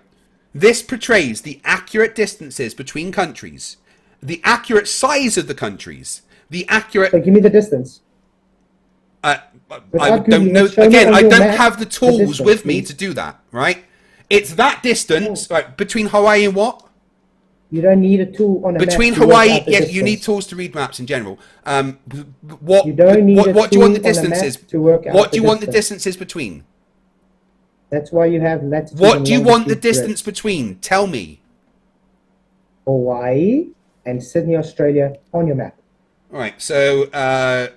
This portrays the accurate distances between countries, the accurate size of the countries, the accurate... So give me the distance. I don't know. Again, I don't have the tools with me to do that, right? It's that distance, right, between Hawaii and what? You don't need a tool on a map. Between Hawaii, yes, you need tools to read maps in general. What do you want the distances? What do you want the distances between? That's why you have latitude. What do you want the distance between? Tell me. Hawaii and Sydney, Australia on your map. All right. So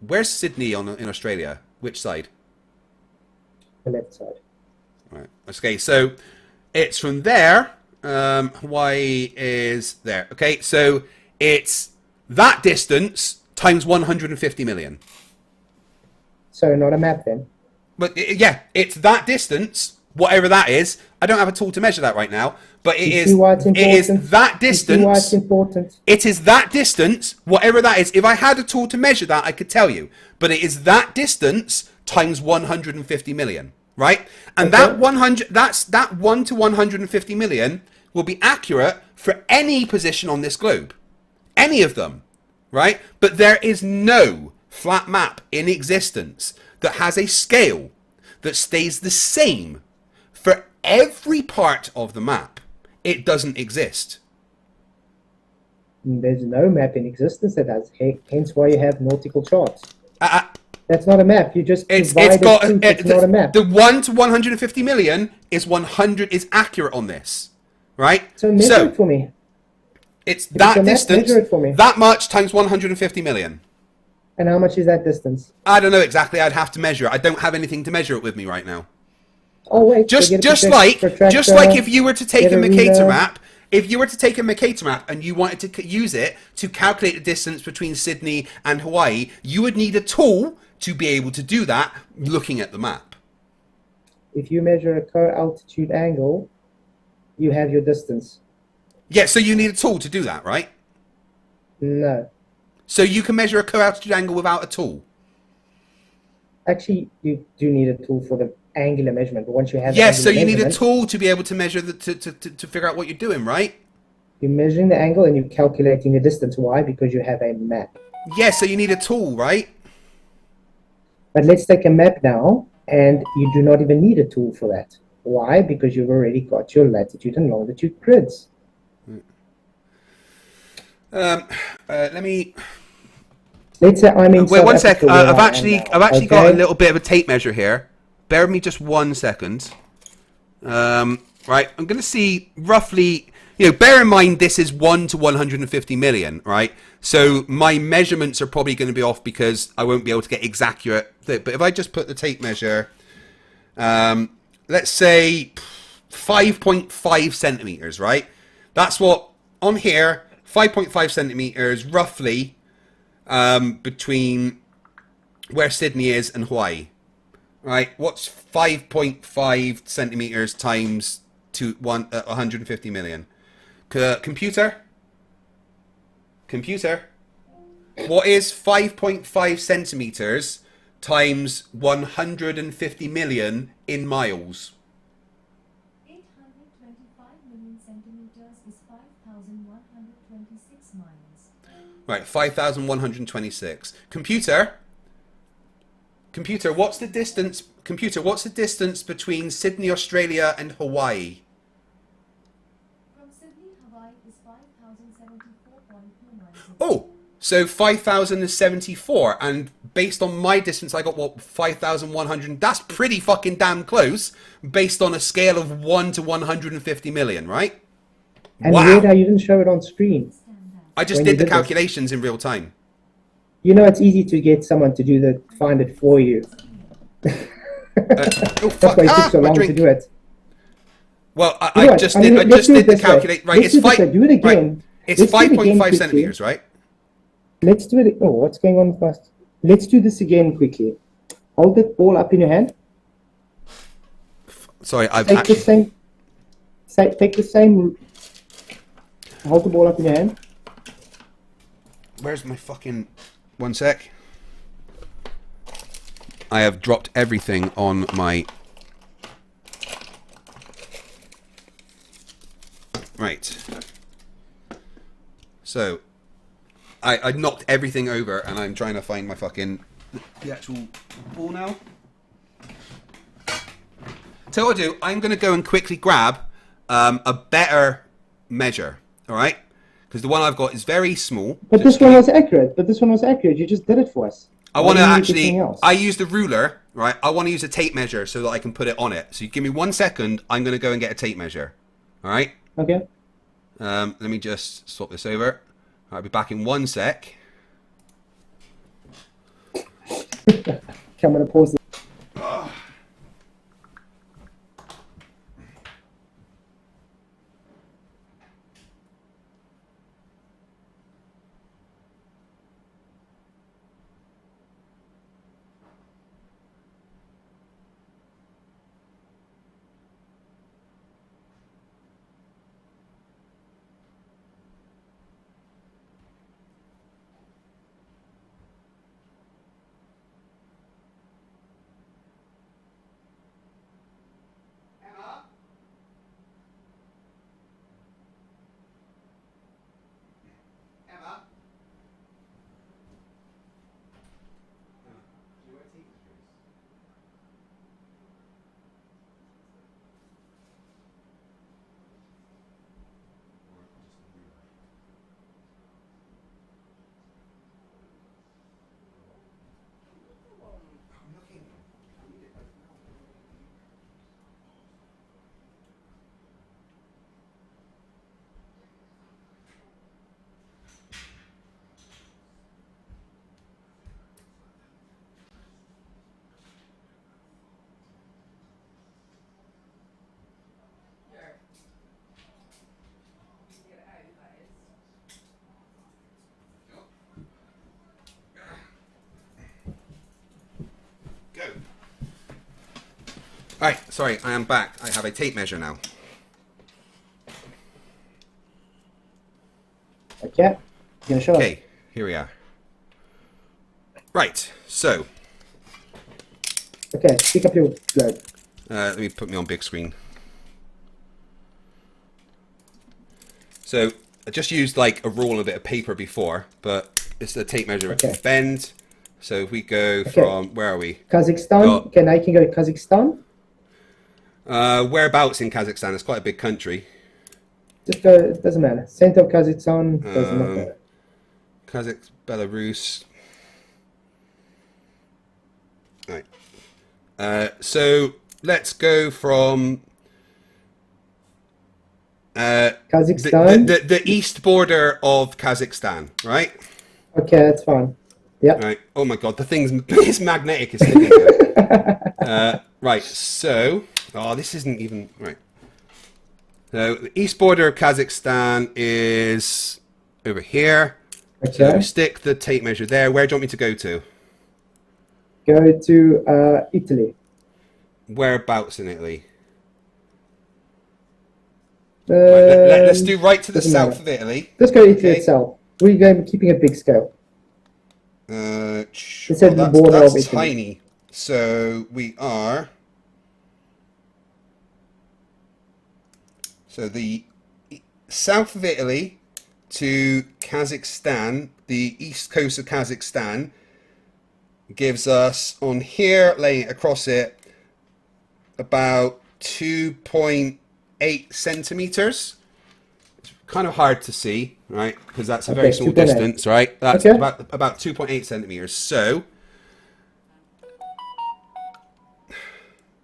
where's Sydney in Australia? Which side? The left side. All right. Okay. So it's from there. Hawaii is there. Okay. So it's that distance times 150 million. So not a map then. But yeah, it's that distance whatever that is. I don't have a tool to measure that right now, but it You is see why it's it is important? that You see why it's distance. important? It is that distance, whatever that is. If I had a tool to measure that, I could tell you. But it is that distance times 150 million, right? And Okay. that 100, that 1 to 150 million will be accurate for any position on this globe. Any of them, right? But there is no flat map in existence that has a scale that stays the same for every part of the map. It doesn't exist. There's no map in existence that does. Hence why you have nautical charts. Uh, That's not a map. You just it's provided got proof it's not a map. the 1 to 150 million is 100 is accurate on this, right? So measure it for me. It's If that it's a map, distance, measure it for me. that much times 150 million. And how much is that distance? I don't know exactly. I'd have to measure it. I don't have anything to measure it with me right now. Oh wait, so Just get a like protractor, if you were to take get a a Mercator ruler. map, if you were to take a Mercator map and you wanted to use it to calculate the distance between Sydney and Hawaii, you would need a tool to be able to do that looking at the map. If you measure a co-altitude angle, you have your distance. Yeah, so you need a tool to do that, right? No. So you can measure a co-altitude angle without a tool. Actually, you do need a tool for the angular measurement. But once you have Yes, so angular you need a measurement, tool to be able to measure to figure out what you're doing, right? you're measuring the angle and you're calculating the distance. Why? Because you have a map. Yes, so you need a tool, right? But let's take a map now, and you do not even need a tool for that. Why? Because you've already got your latitude and longitude grids. Let me. Let's say I'm in Wait South one sec. Africa where I've I am actually now, got a okay? little bit of a tape measure here. Bear with me just 1 second. Right, I'm going to see roughly. Bear in mind this is 1 to 150 million, right? So my measurements are probably going to be off because I won't be able to get accurate. But if I just put the tape measure, let's say 5.5 centimeters, right? That's what on here. 5.5 centimeters, roughly, between where Sydney is and Hawaii. Right? What's 5.5 centimeters times 150 million? Computer? What is 5.5 centimeters times 150 million in miles? 825 million centimeters is 5,126 miles. Right, 5,126. Computer, what's the distance? What's the distance between Sydney, Australia, and Hawaii? From Sydney, Hawaii is 5,074.2 miles. Oh, so 5,074, and based on my distance, I got 5,100. That's pretty fucking damn close, based on a scale of 1 to 150 million, right? And Wow. weird how you didn't show it on screen. I just when did you the did this. calculations in real time. You know, it's easy to get someone to find it for you. Oh That's fuck! why it took so My long drink. to do it. Well, You know I what? just I mean, did. I let's just do it did the this way. calculate. Right, Let's it's do it this way. Do it again. Right, it's Let's do it again 5.5 quickly. centimeters, right? Let's do it. Oh, what's going on first? Let's do this again quickly. Hold the ball up in your hand. Sorry, I've Take actually. the same. Take the same. Hold the ball up in your hand. Where's my fucking... 1 sec. I have dropped everything on my... Right. So, I knocked everything over and I'm trying to find my fucking... the actual ball now. So what I'll do, I'm going to go and quickly grab a better measure, alright? Because the one I've got is very small. But so this it's one gonna- was accurate. You just did it for us. I Why want to do you need actually, anything else? I use the ruler, right? I want to use a tape measure so that I can put it on it. So you give me 1 second, I'm going to go and get a tape measure. Alright? Okay. Let me just swap this over. I'll be back in 1 sec. Okay, I'm gonna pause. Alright, sorry, I am back. I have a tape measure now. Okay. You gonna show us? Okay, here we are. Right, so Okay, pick up your globe. let me put me on big screen. So I just used like a rule and a bit of paper before, but it's a tape measure. Okay. Bend. So if we go from, where are we? Kazakhstan. Got- Okay, now you can go to Kazakhstan. Whereabouts in Kazakhstan? It's quite a big country. Just go, it doesn't matter. Center of Kazakhstan, doesn't matter. Kazakh, Belarus. Right. So let's go from Kazakhstan. the east border of Kazakhstan, right? Okay, that's fine. Yeah. Right. Oh my god, the thing's it's magnetic. It's sticking out. Right. So, this isn't even right. So the east border of Kazakhstan is over here. So Okay. we stick the tape measure there. Where do you want me to go to? Go to Italy. Whereabouts in Italy? Let's do right to the doesn't south matter. of Italy. Let's go Italy Okay. itself. We're going keeping a big scale. It's at the border of Italy. tiny. So we are. So the south of Italy to Kazakhstan, the east coast of Kazakhstan, gives us on here, laying it across it, about 2.8 centimeters. It's kind of hard to see, right? Because that's a very Okay, small 2.8. distance, right? That's Okay. about 2.8 centimeters. So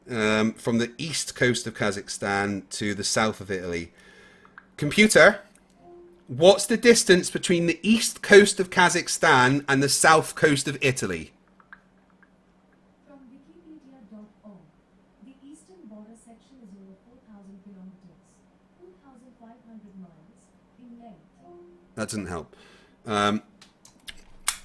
from the east coast of Kazakhstan to the south of Italy. Computer, what's the distance between the east coast of Kazakhstan and the south coast of Italy? From wikipedia.org, the eastern border section is over 4,000 kilometers, 2,500 miles in length. That doesn't help.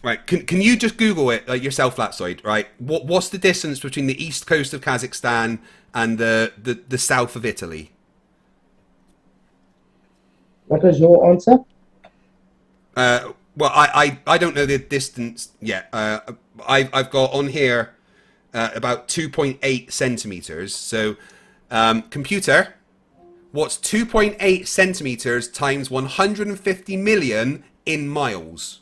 Right, can you just Google it yourself, Flatzoid, right? What's the distance between the east coast of Kazakhstan and the south of Italy? What was your answer? Well, I don't know the distance yet. I've got on here about 2.8 centimeters. So, computer, what's 2.8 centimeters times 150 million in miles?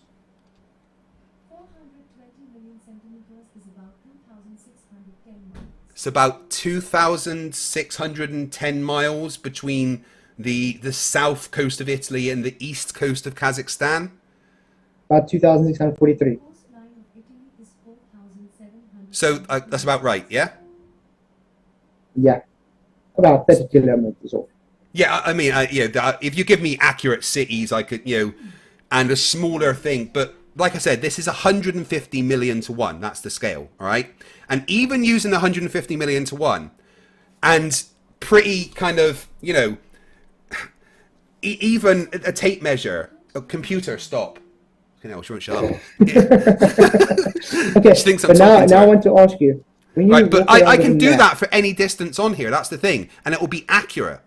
420 million centimeters is about 2,610 miles. It's about 2,610 miles between the south coast of Italy and the east coast of Kazakhstan. About 2,643. Coastline of Italy is 4,700. So that's about right, yeah? Yeah. About 30 kilometers off. Yeah, I mean, if you give me accurate cities, I could, and a smaller thing. But like I said, this is 150 million to 1. That's the scale, all right? And even using 150 million to 1, and pretty kind of, even a tape measure, a computer, stop. She won't shut up. Okay, She thinks I'm but talking to now I her. want to ask you. When you Right, but walk I around can with a do map- that for any distance on here. That's the thing. And it will be accurate.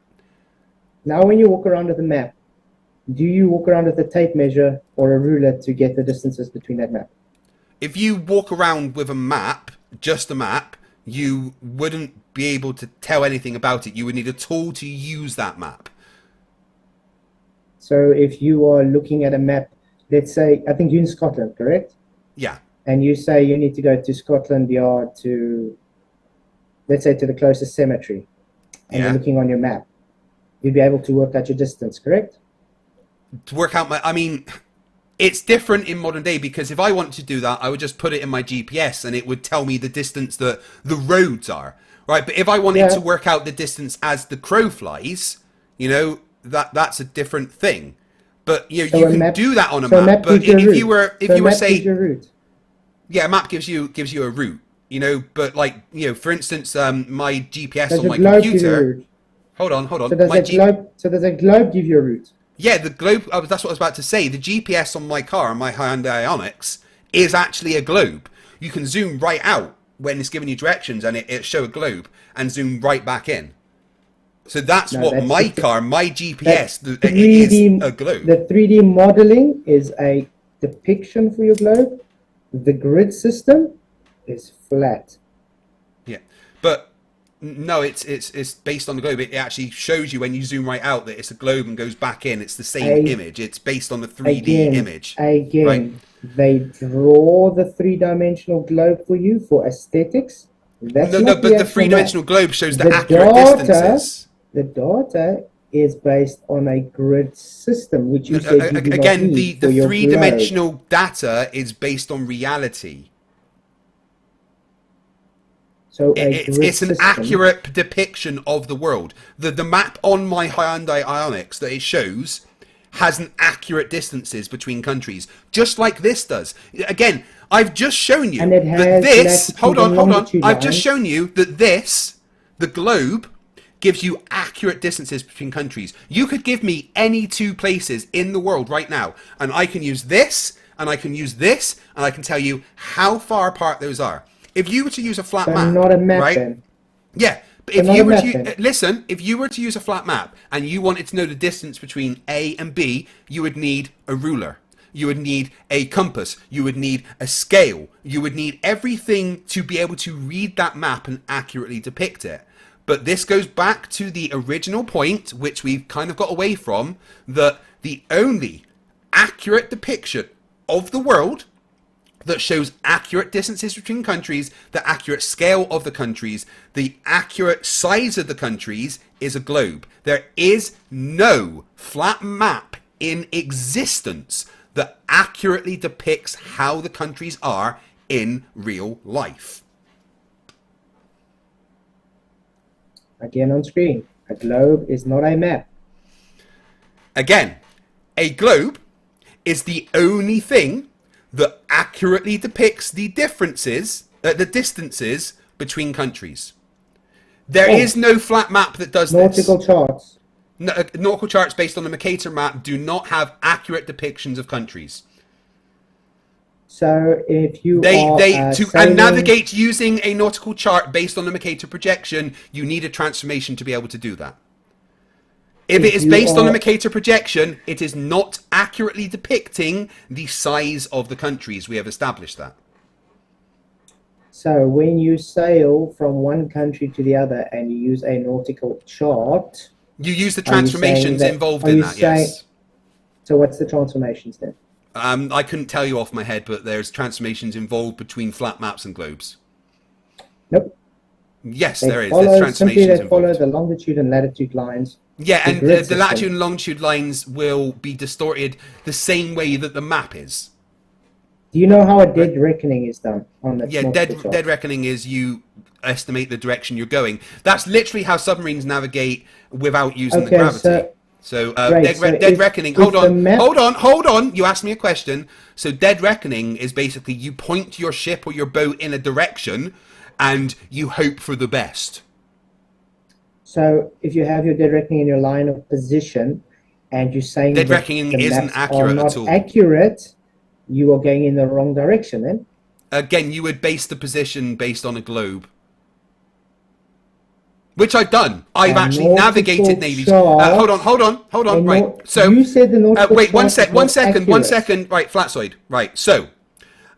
Now when you walk around with a map, do you walk around with a tape measure or a ruler to get the distances between that map? If you walk around with a map, just a map, you wouldn't be able to tell anything about it. You would need a tool to use that map. So if you are looking at a map, let's say, I think you're in Scotland, correct? Yeah. And you say you need to go to Scotland Yard to, let's say, to the closest cemetery, and Yeah. you're looking on your map, you'd be able to work out your distance, correct? To work out it's different in modern day because if I wanted to do that, I would just put it in my GPS and it would tell me the distance that the roads are. Right. But if I wanted Yeah. to work out the distance as the crow flies, that's a different thing. But So you a can map- do that on a so a map. But gives you a if route. you were So a map say gives you a route. yeah, a map gives you a route, but for instance, my GPS Does on the my globe give you a computer. route? Hold on. So does My a globe give you a route? Yeah, the globe. That's what I was about to say. The GPS on my car, on my Hyundai Ioniqs, is actually a globe. You can zoom right out when it's giving you directions, and it show a globe and zoom right back in. So that's No, what that's my just car, my GPS, that it is a 3D, globe. the 3D modeling is a depiction for your globe. The grid system is flat. Yeah, but no, it's based on the globe. It actually shows you when you zoom right out that it's a globe and goes back in. It's the same image. It's based on the 3D image. Again, right? they draw the three-dimensional globe for you for aesthetics. That's No, not but the actual three-dimensional map. globe shows the The accurate distances. The data is based on a grid system, which you said you do not Again, need the for your globe. three-dimensional data is based on reality. So a grid It's an system, accurate depiction of the world. The map on my Hyundai Ioniqs that it shows has an accurate distances between countries, just like this does. Again, I've just shown you And it that has this. Hold latitude and on. longitude I've just lines. shown you that this, the globe, gives you accurate distances between countries. You could give me any two places in the world right now, and I can use this, and I can use this, and I can tell you how far apart those are. If you were to use a flat but map, not a map right? then. Yeah, but So if not you a were map to then. listen, if you were to use a flat map and you wanted to know the distance between A and B, you would need a ruler. You would need a compass. You would need a scale. You would need everything to be able to read that map and accurately depict it. But this goes back to the original point, which we've kind of got away from, that the only accurate depiction of the world that shows accurate distances between countries, the accurate scale of the countries, the accurate size of the countries is a globe. There is no flat map in existence that accurately depicts how the countries are in real life. Again on screen, a globe is not a map. Again, a globe is the only thing that accurately depicts the differences, the distances between countries. There is no flat map that does Nautical this. charts. Nautical charts based on the Mercator map do not have accurate depictions of countries. So if you and navigate using a nautical chart based on the Mercator projection, you need a transformation to be able to do that. If it is based on the Mercator projection, it is not accurately depicting the size of the countries. We have established that. So when you sail from one country to the other and you use a nautical chart, you use the transformations involved in that, yes. So what's the transformations then? I couldn't tell you off my head, but there's transformations involved between flat maps and globes. Nope. Yes, They there is. follow, There's transformations simply they follow involved. the longitude and latitude lines. Yeah, and grid the system. latitude and longitude lines will be distorted the same way that the map is. Do you know how a dead reckoning is done on the Yeah, nautical chart? dead reckoning is you estimate the direction you're going. That's literally how submarines navigate without using the gravity. Dead reckoning. Hold on. You asked me a question. So dead reckoning is basically you point your ship or your boat in a direction, and you hope for the best. So if you have your dead reckoning in your line of position, and you're saying dead that reckoning the isn't maps accurate are not at all. accurate, you are going in the wrong direction then. Again, you would base the position based on a globe. Which I've done. I've actually navigated navies. Hold on. Right. So you said the nautical wait, one chart is not accurate. 1 second. Right, Flatzoid. Right. So,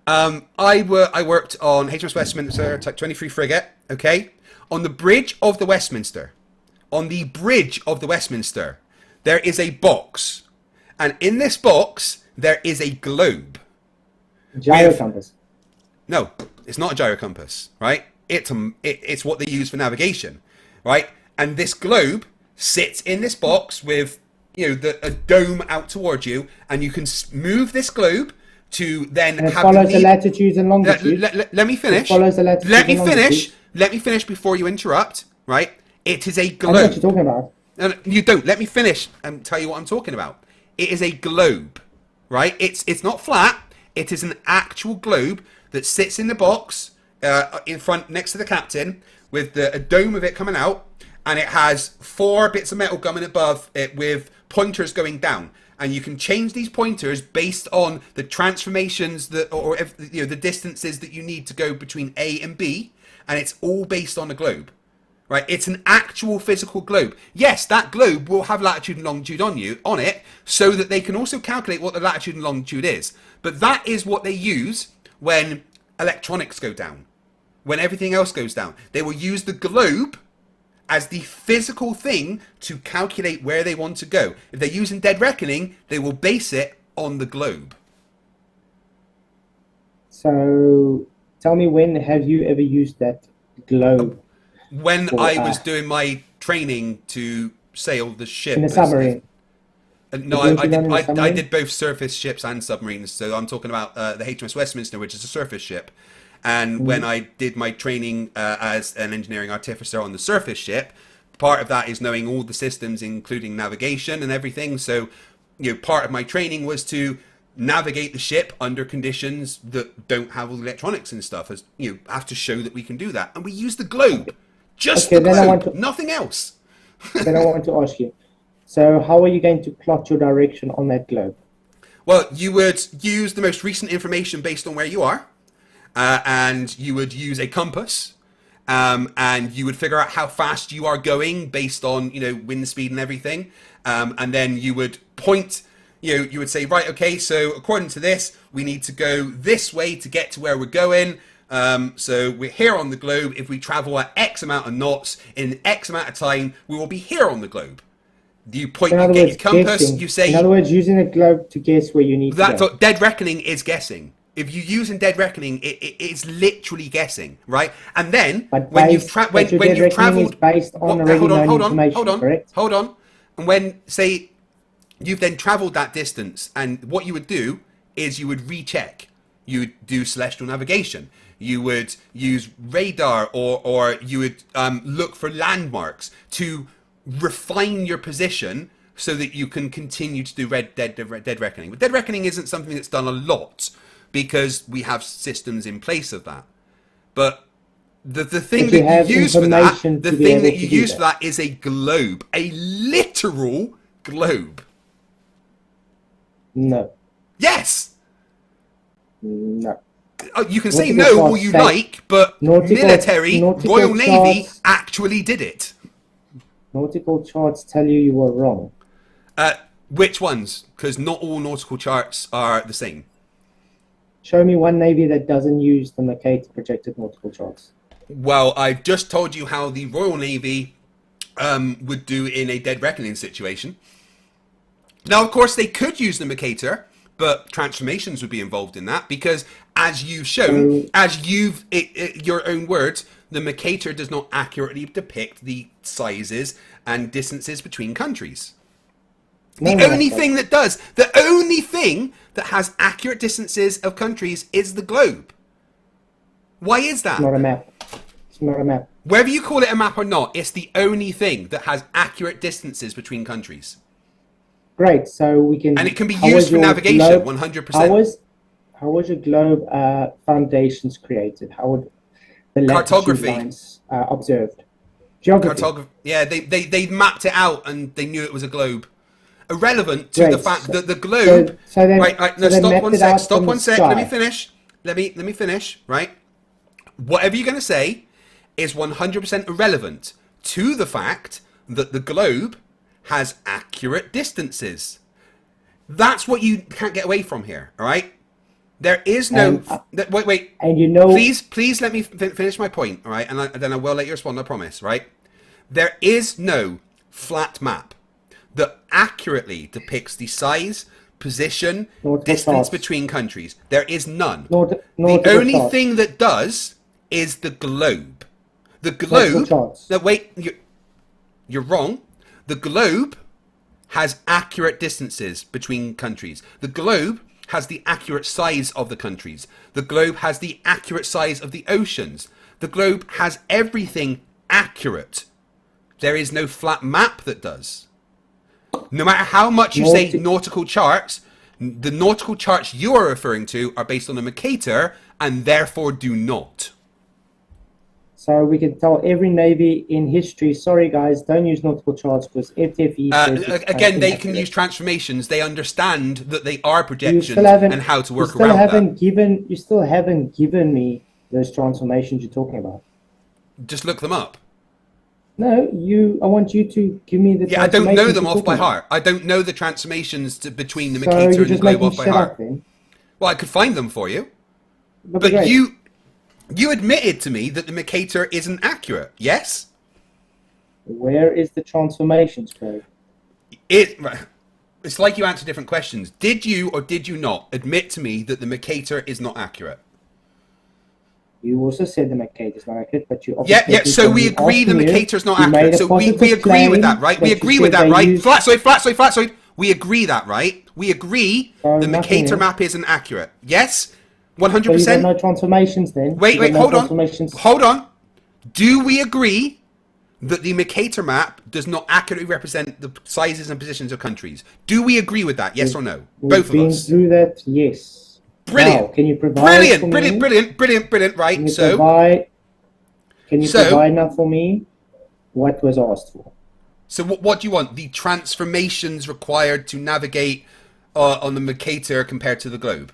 I worked on HMS Westminster Type 23 frigate. Okay, on the bridge of the Westminster. There is a box, and in this box there is a globe. Gyro compass. No, it's not a gyro compass. Right. It's what they use for navigation. Right, and this globe sits in this box with a dome out towards you, and you can move this globe to then and it follows the latitudes and longitudes. Let me finish. It follows the latitudes Let me and finish. longitudes. Let me finish before you interrupt. Right, it is a I know globe. what you're talking about. No, you don't. Let me finish and tell you what I'm talking about. It is a globe. Right, it's not flat. It is an actual globe that sits in the box in front next to the captain, with a dome of it coming out, and it has 4 bits of metal coming above it with pointers going down. and you can change these pointers based on the transformations that, or you know, the distances that you need to go between A and B, and it's all based on a globe, right? It's an actual physical globe. Yes, that globe will have latitude and longitude on it, so that they can also calculate what the latitude and longitude is. But that is what they use when electronics go down, when everything else goes down. They will use the globe as the physical thing to calculate where they want to go. If they're using dead reckoning, they will base it on the globe. So tell me, when have you ever used that globe? When I was doing my training to sail the ship. In a submarine? No, I did both surface ships and submarines. So I'm talking about the HMS Westminster, which is a surface ship. And when I did my training as an engineering artificer on the surface ship, part of that is knowing all the systems, including navigation and everything. So, you know, part of my training was to navigate the ship under conditions that don't have all the electronics and stuff. As you know, have to show that we can do that, and we use the globe, just the globe, nothing else. Then I want to ask you. So, how are you going to plot your direction on that globe? Well, you would use the most recent information based on where you are. And you would use a compass, and you would figure out how fast you are going based on, you know, wind speed and everything. And then you would point, you know, you would say, right, okay, so according to this, we need to go this way to get to where we're going. So we're here on the globe. If we travel at X amount of knots in X amount of time, we will be here on the globe. You point, you get your compass, guessing. You say... In other words, using a globe to guess where you need to go. That's what dead reckoning is, guessing. If you use in dead reckoning, it's literally guessing, right? And then when you've traveled, based on hold on. And when, say, you've then travelled that distance, and what you would do is you would recheck. You would do celestial navigation. You would use radar, or you would look for landmarks to refine your position so that you can continue to do dead reckoning. But dead reckoning isn't something that's done a lot, because we have systems in place of that. But the thing that you use for that, for that is a globe, a literal globe. No. Yes. No. You can say no all you like, but Royal Navy actually did it. Nautical charts tell you were wrong. Which ones? Because not all nautical charts are the same. Show me one navy that doesn't use the Mercator projected nautical charts. Well, I've just told you how the Royal Navy would do in a dead reckoning situation. Now, of course, they could use the Mercator, but transformations would be involved in that, because as you've shown, your own words, the Mercator does not accurately depict the sizes and distances between countries. The only thing that has accurate distances of countries is the globe. Why is that? It's not a map. It's not a map. Whether you call it a map or not, it's the only thing that has accurate distances between countries. Great, so we can... And it can be used for navigation, 100%. How was your globe foundations created? How would the latitude lines observed? Geography. Yeah, they mapped it out and they knew it was a globe. Irrelevant to the fact that the globe... Stop one sec. Let me finish. Let me finish, right? Whatever you're going to say is 100% irrelevant to the fact that the globe has accurate distances. That's what you can't get away from here, all right? There is no... wait. And you know... Please let me finish my point, all right? And then I will let you respond, I promise, right? There is no flat map that accurately depicts the size, position, distance between countries. There is none. The only thing that does is the globe. The globe... You're wrong. The globe has accurate distances between countries. The globe has the accurate size of the countries. The globe has the accurate size of the oceans. The globe has everything accurate. There is no flat map that does. No matter how much you say nautical charts, the nautical charts you are referring to are based on a Mercator and therefore do not. So we can tell every navy in history, sorry guys, don't use nautical charts because FTFE says it's Again, they can inaccurate. use transformations. They understand that they are You projections still haven't, and how to you work still around haven't that. you still haven't given me those transformations you're talking about. Just look them up. No, I want you to give me the Yeah, I don't know transformations them you're off by talking about. heart. I don't know the transformations between the So Mercator you're and the just globe making off by shit heart. up then. Well, I could find them for you. That'd be But great. you admitted to me that the Mercator isn't accurate. Yes? Where is the transformations, Craig? It's like you answer different questions. Did you or did you not admit to me that the Mercator is not accurate? You also said the Mercator is not accurate, but you obviously Yeah. So we agree the Mercator is not you made accurate. a So we positive agree with that, claim right? We that you agree with said that, they right? used- Flatzoid. We agree that, right? We agree So the nothing Mercator is. map isn't accurate. Yes? So you got 100%? no transformations then? Wait, You got no hold on. transformations. Hold on. Do we agree that the Mercator map does not accurately represent the sizes and positions of countries? Do we agree with that? Yes or no? Both of We've us. been through that, yes. Brilliant. Now, can you provide for me? Brilliant. Right. Can you So, provide now for me what was asked for? so what do you want? The transformations required to navigate on the Mercator compared to the globe?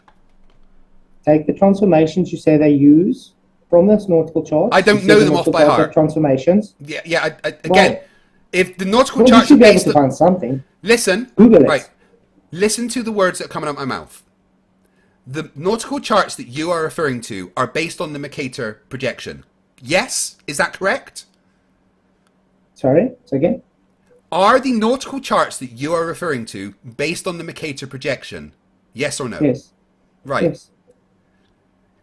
Take the transformations you say they use from this nautical chart. I don't You know said the them off nautical by charts have heart. Transformations. Yeah. Again, Well, if the nautical Well, you charts are should be able based to on... find something. Listen. Google it. Right. Listen to the words that are coming out of my mouth. The nautical charts that you are referring to are based on the Mercator projection. Yes? Is that correct? Sorry, so again? Are the nautical charts that you are referring to based on the Mercator projection? Yes or no? Yes. Right. Yes.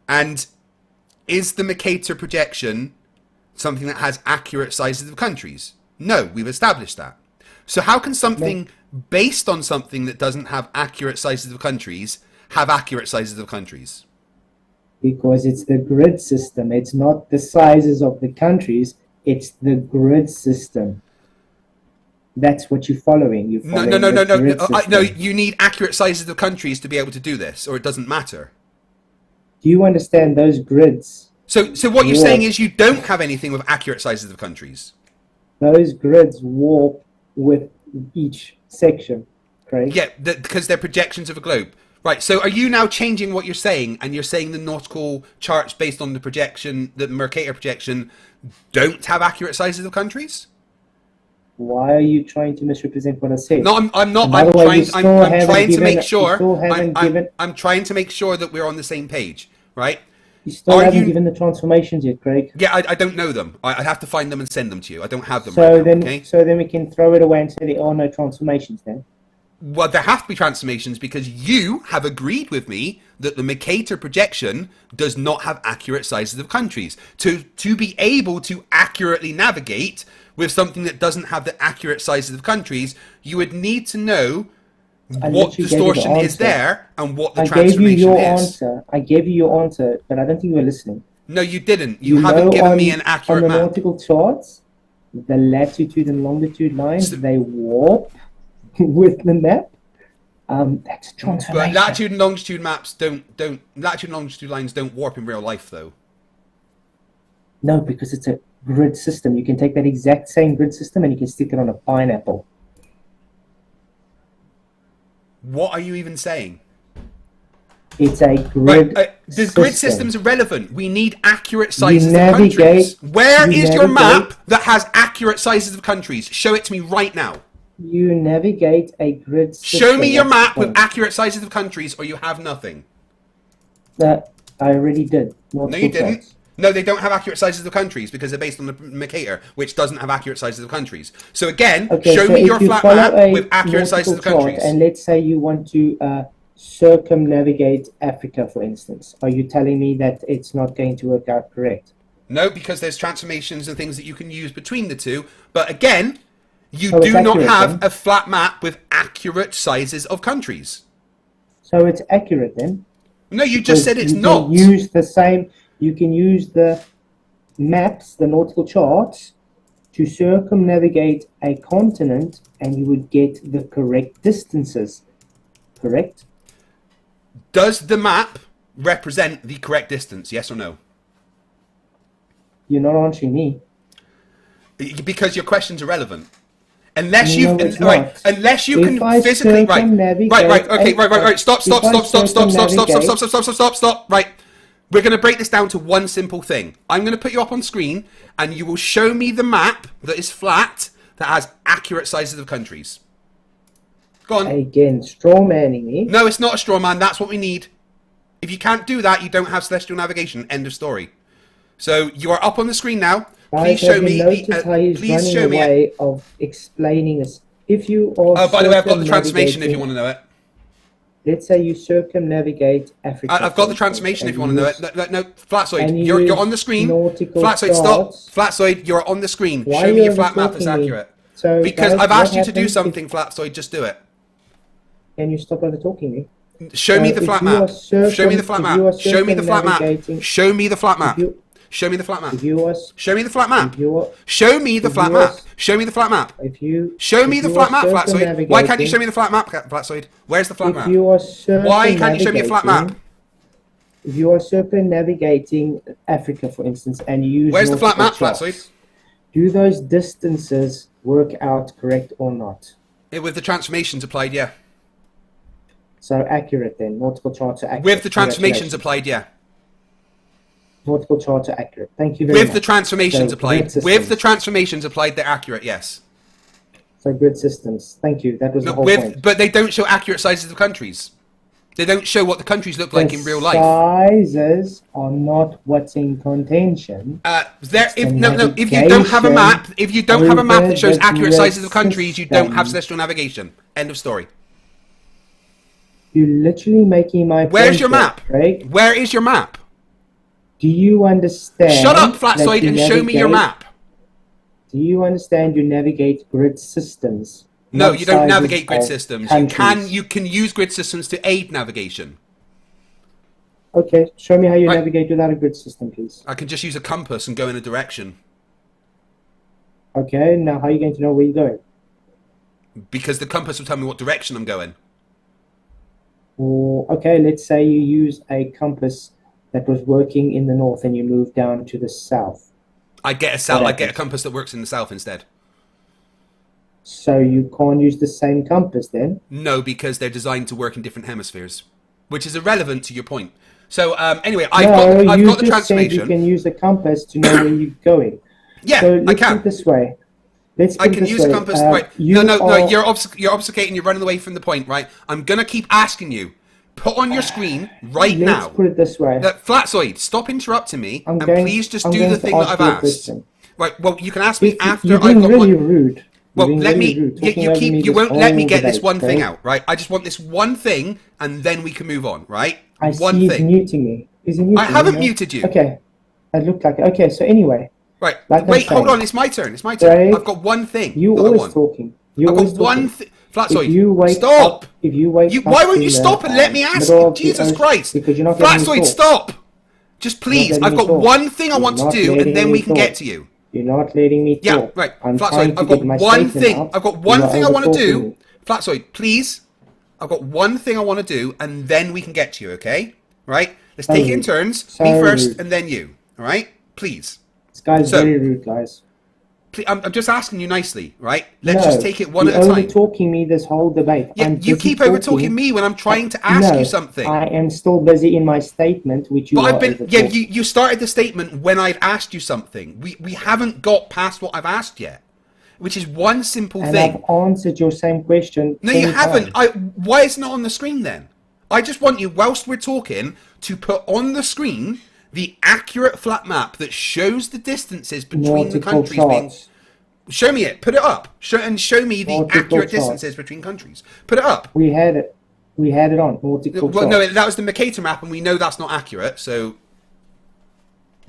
And is the Mercator projection something that has accurate sizes of countries? No, we've established that. So how can something based on something that doesn't have accurate sizes of countries have accurate sizes of countries? Because it's the grid system. It's not the sizes of the countries. It's the grid system. That's what you're following. You're following the grid system. No, you need accurate sizes of countries to be able to do this, or it doesn't matter. Do you understand those grids? So what you're saying is you don't have anything with accurate sizes of countries. Those grids warp with each section, Craig. Yeah, because they're projections of a globe. Right, so are you now changing what you're saying, and you're saying the nautical charts based on the projection, the Mercator projection, don't have accurate sizes of countries? Why are you trying to misrepresent what I said? No, I'm not. By the way, you still I'm haven't trying to given- make you sure. still haven't given- I'm trying to make sure that we're on the same page, right? You still Are haven't you- given the transformations yet, Craig. Yeah, I don't know them. I'd have to find them and send them to you. I don't have them So right now, then, okay? so then we can throw it away and say there are no transformations. Then Well, there have to be transformations because you have agreed with me that the Mercator projection does not have accurate sizes of countries. To be able to accurately navigate with something that doesn't have the accurate sizes of countries, you would need to know what literally gave you the distortion is answer. there and what the I gave transformation you your is. answer. I gave you your answer, but I don't think you were listening. No, you didn't. You haven't know given me an accurate on the map. nautical charts, the latitude and longitude lines So- they warp with the map. That's a transformation. But latitude and longitude maps don't latitude and longitude lines don't warp in real life though. No, because it's a grid system. You can take that exact same grid system and you can stick it on a pineapple. What are you even saying? It's a grid The grid system's irrelevant. We need accurate sizes of navigate- countries. Where you is your navigate- map that has accurate sizes of countries? Show it to me right now. You navigate a grid system. Show me your that's the map with point. accurate sizes of countries or you have nothing. I already did. No, you didn't. No, they don't have accurate sizes of countries because they're based on the Mercator, which doesn't have accurate sizes of countries. So again, Okay, show so me if your you flat follow map a with accurate sizes of nautical chart, countries. and let's say you want to circumnavigate Africa, for instance, are you telling me that it's not going to work out correct? No, because there's transformations and things that you can use between the two. But again, you So it's do not accurate, have then? a flat map with accurate sizes of countries. So it's accurate then? No, you just said it's you not. Can use the same. You can use the maps, the nautical charts, to circumnavigate a continent, and you would get the correct distances. Correct? Does the map represent the correct distance? Yes or no? You're not answering me. Because your questions are relevant. Unless No, you, it's right? not. Unless you If can I physically, right? circumnavigate Okay, right. Stop. if I Right. We're going to break this down to one simple thing. I'm going to put you up on screen, and you will show me the map that is flat that has accurate sizes of countries. Go on. Again, straw manning me. No, it's not a straw man. That's what we need. If you can't do that, you don't have celestial navigation. End of story. So you are up on the screen now. Please Guys, show have me. you noticed how he's Please running show me. away of explaining this? If you are Oh, by the way, I've got the transformation if you circumnavigating- want to know it. Let's say you circumnavigate Africa. I've got the for transformation if instance, you want to know it. No, Flatzoid, and you're on the screen. nautical Flatzoid, stop. charts. Flatzoid, you're on the screen. Why Show are me you a flat map that's overtalking me? accurate. So, Because guys, I've what asked you to do happens something, Flatzoid. Just do it. Can you stop over talking me? Show me the if flat you are map. Show me the flat if you are map. Show me the flat map. circumnavigating- Show me the flat map. If you, Show me the flat map. if you are, Show me the flat map. if you are, Show me the if flat you are- map. Show me the flat map. if you Show me if the you flat are map, Flatzoid. Why can't you circumnavigating- show me the flat map, Flatzoid? Where's the flat If map? you are Why can't you show me a flat map? If you are circumnavigating Africa, for instance, and you use Where's the flat map, nautical charts, Flatzoid? do those distances work out correct or not? With the transformations applied, yeah. So accurate then. Nautical charts are accurate. With the transformations Congratulations. applied, yeah. Nautical charts are accurate. Thank you very much. With the transformations So, applied. grid With the systems. transformations applied, they're accurate, yes. So grid systems. Thank you. That was the No, whole with, point. but they don't show accurate sizes of countries. They don't show what the countries look like in real life. Sizes are not what's in contention. If you don't have a map, if you don't have a map that shows over the accurate sizes of countries, you don't have system. celestial navigation. End of story. You're literally making my point. Where's your map? Right? Where is your map? Do you understand? Shut up, that Flatzoid, you and show me your navigate- map. Do you understand you navigate grid systems? No, not you don't sizes navigate grid of systems. countries? You can use grid systems to aid navigation. Okay, show me how you Right. navigate without a grid system, please. I can just use a compass and go in a direction. Okay, now how are you going to know where you're going? Because the compass will tell me what direction I'm going. Or, okay, let's say you use a compass that was working in the north and you move down to the south. I get a compass that works in the south instead. So you can't use the same compass then? No, because they're designed to work in different hemispheres, which is irrelevant to your point. So anyway, I've got the you just said transformation. you can use a compass to know where you're going. Yeah, So I let's put can. it this way. I can use a compass. Right? You No. are- You're obfuscating. You're running away from the point. Right? I'm gonna keep asking you. Put on your screen right Let's now. put it this way. Flatzoid, stop interrupting me, I'm and going- please just I'm do going the to thing that ask I've you a asked. question. Right? Well, you can ask me after You're I've being got really one. rude. Well, You're being let really me. rude, talking You over keep. me You this won't let me whole get this debate, one thing okay? out, right? I just want this one thing, and then we can move on, right? I One see he's thing. muting me. Is he muting I haven't me? muted you. Okay. I looked like it. Okay, so anyway, Right. Like I'm Wait. Hold saying. on. It's my turn. It's my turn. Craig, I've got one thing. you that I always want. talking. You I've always got one talking. thing. Flatzoid, If you wake stop. up, if you wake Why up won't in you the, stop and let me ask middle you? of the Jesus ocean- Christ. Because you're not letting me Flatzoid, talk. stop. Just please. letting I've me got talk. one thing I You're want to not do, letting and then me we can talk. get to you. You're not letting me Yeah, talk. right. I'm Flatzoid, trying to I've got get my one statement thing. out. I've got You one are thing I want to overtalking do. me. Flatzoid, please. I've got one thing I want to do, and then we can get to you, okay? Right? Let's take it in rude. turns. So Me first, rude. and then you. All right? Please. This guy's So- very rude, guys. I'm just asking you nicely, right? Let's No, just take it one you're at a time. over-talking me this whole debate. Yeah, I'm you busy keep over-talking me when I'm trying to ask No, you something. I am still busy in my statement, which you But are I've been, yeah, over-talking. you started the statement when I've asked you something. We haven't got past what I've asked yet, which is one simple And thing. I've answered your same question. No, 10 you haven't. times. Why is it not on the screen then? I just want you, whilst we're talking, to put on the screen the accurate flat map that shows the distances between the Nautical countries being. charts. Show me it. Put it up. Show me the Nautical accurate charts. distances between countries. Put it up. We had it. We had it on nautical Well, no, charts. that was the Mercator map, and we know that's not accurate. So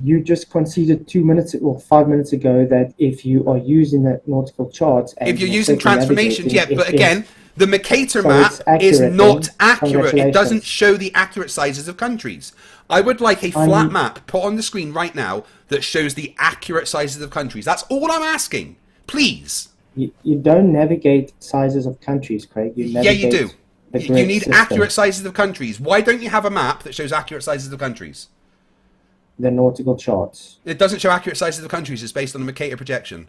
You just conceded 2 minutes or 5 minutes ago that if you are using that nautical charts, and if you're using transformations, yeah. circumnavigating, But it again, is- the Mercator So map it's accurate is not then. accurate. It doesn't Congratulations. show the accurate sizes of countries. I would like a I flat need- map put on the screen right now that shows the accurate sizes of countries. That's all I'm asking. Please. you don't navigate sizes of countries, Craig. You Yeah, navigate you do. the You grid need system. accurate sizes of countries. Why don't you have a map that shows accurate sizes of countries? the nautical charts. It doesn't show accurate sizes of countries. It's based on the Mercator projection.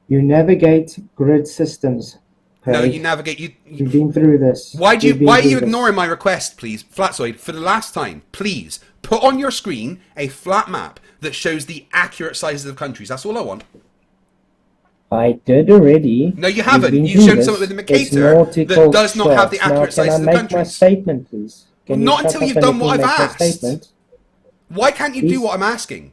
You navigate grid systems. No, Craig. you navigate. You've been through this. Why are you You've been through this. ignoring my request, please, Flatzoid? For the last time, please put on your screen a flat map that shows the accurate sizes of countries. That's all I want. I did already. No, you haven't. We've been You've through shown this. something with the It's Mercator nautical that does not have the charts. accurate Now, sizes of can I make my countries. statement, please? Can you Not shut until up you've and done let what me I've make my asked. statement? Why can't you do Please. what I'm asking?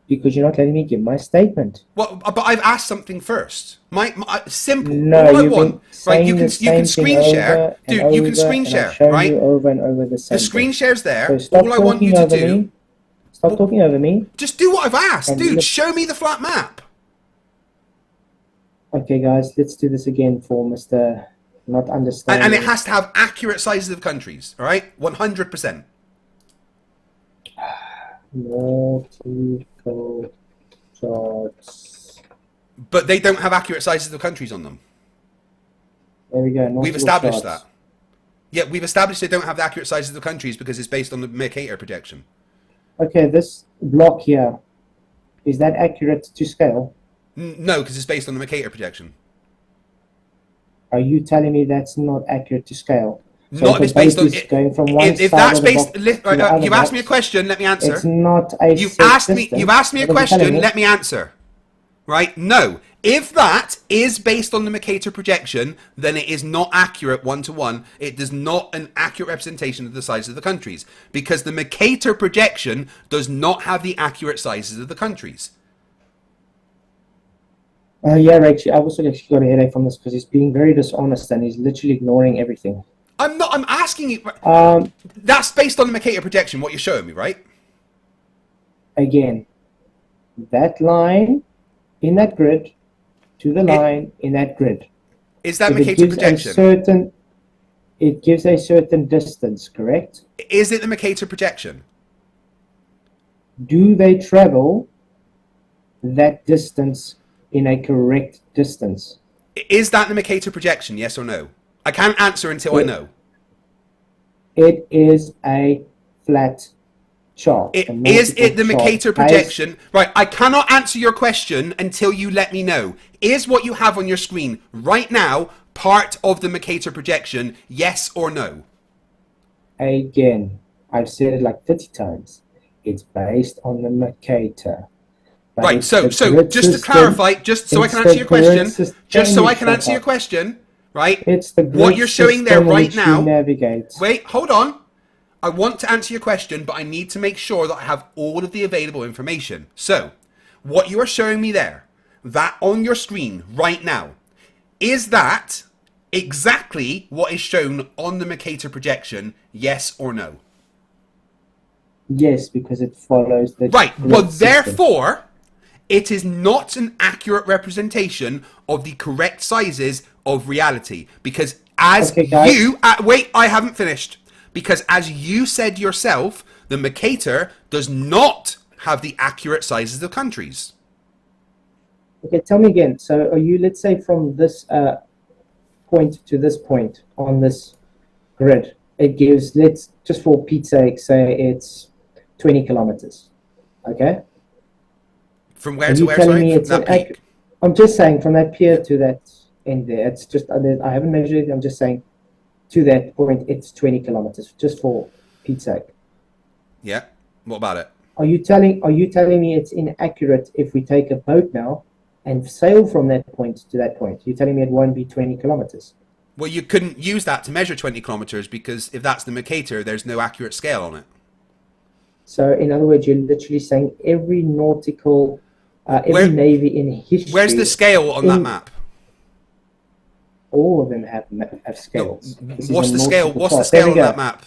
Because you're not letting me give my statement. Well, but I've asked something first. My simple. No, all I you've want, been right? saying You the can same screen thing share, over and dude. You can over, screen and I've share, shown right? you over and over the same The screen thing. share's there. So stop All I want you talking to over do, me. Stop talking over me. just do what I've asked, And dude. look- Show me the flat map. Okay, guys, let's do this again for Mr. Not Understanding. And it has to have accurate sizes of countries. All right, 100%. Nautical charts. But they don't have accurate sizes of countries on them. There we go. Nautical We've established charts. that. Yeah, we've established they don't have the accurate sizes of countries because it's based on the Mercator projection. Okay, this block here, is that accurate to scale? No, because it's based on the Mercator projection. Are you telling me that's not accurate to scale? So Not if it's based on. going from one If side that's of the based, box to the other you've asked me a box, question. Let me answer. It's not a You've set asked me. distance. You've asked me a What are you telling question. me? Let me answer. Right? No. If that is based on the Mercator projection, then it is not accurate one-to-one. It is not an accurate representation of the size of the countries because the Mercator projection does not have the accurate sizes of the countries. Yeah, Rachel, I also actually got a headache from this because he's being very dishonest and he's literally ignoring everything. I'm not. I'm asking you. Um, That's based on the Mercator projection. What you're showing me, right? Again, that line in that grid to the line in that grid. Is that If it Mercator gives projection? it gives a certain distance, correct? Is it the Mercator projection? Do they travel that distance in a correct distance? Is that the Mercator projection? Yes or no? I can't answer until I know. It is a flat chart. Is it the Mercator projection? Right, I cannot answer your question until you let me know. Is what you have on your screen right now part of the Mercator projection? Yes or no? Again, I've said it like 30 times. It's based on the Mercator. But Right, it's so the just grid to system- clarify, just so I it's can answer the your question, grid system- just so I you can shut answer your up. question, right? It's the grid What you're showing there system in right which you now. navigate. Wait, hold on. I want to answer your question, but I need to make sure that I have all of the available information. So, what you are showing me there, that on your screen right now, is that exactly what is shown on the Mercator projection, yes or no? Yes, because it follows the Right, grid well, system. therefore, it is not an accurate representation of the correct sizes of reality. Because as Okay, guys. you... wait, I haven't finished. Because as you said yourself, the Mercator does not have the accurate sizes of countries. Okay, tell me again. So are you, let's say, from this point to this point on this grid, it gives, let's just for Pete's sake, say it's 20 kilometers. Okay? From Are where to you where, telling sorry? me From it's that an peak. I'm just saying from that pier to that end there. It's just, I haven't measured it. I'm just saying to that point, it's 20 kilometers, just for Pete's sake. Yeah, what about it? Are you telling me it's inaccurate if we take a boat now and sail from that point to that point? You're telling me it won't be 20 kilometers? Well, you couldn't use that to measure 20 kilometers because if that's the Mercator, there's no accurate scale on it. So, in other words, you're literally saying every nautical, Where- every navy in history. Where's the scale on that in- map? All of them have scales. No, This is what's a the scale? nautical What's the chart. There scale we on go. that map?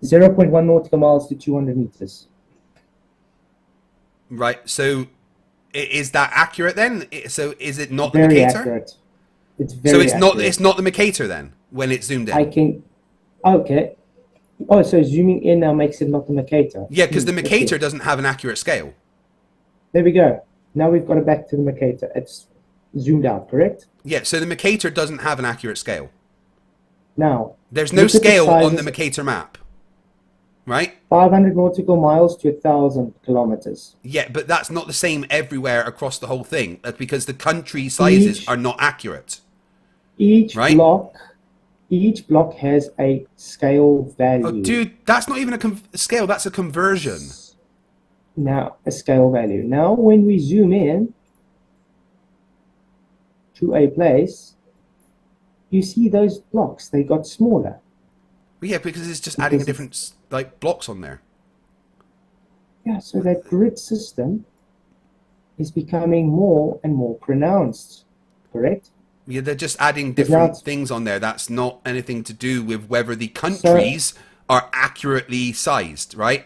0.1 nautical miles to 200 meters. Right. So, is that accurate then? So, is it not the Very Mercator? accurate. It's very So it's not. accurate. It's not the Mercator then when it's zoomed in. I can. Okay. Oh, so zooming in now makes it not the Mercator. Yeah, because the Okay. Mercator doesn't have an accurate scale. There we go. Now we've got it back to the Mercator. It's zoomed out, correct? Yeah. So the Mercator doesn't have an accurate scale. Now There's no look at the scale on the sizes- Mercator map. right? 500 nautical miles to 1,000 kilometers. Yeah, but that's not the same everywhere across the whole thing. That's because the country sizes Each are not accurate, each right? block has a scale value. Oh, dude, that's not even a scale. That's a conversion. Now, a scale value. Now, when we zoom in to a place, you see those blocks, they got smaller. Well, yeah, because it's just adding a Because different like blocks on there. Yeah, so that grid system is becoming more and more pronounced, correct? Yeah, they're just adding Because now different it's, things on there. That's not anything to do with whether the countries are accurately sized, right?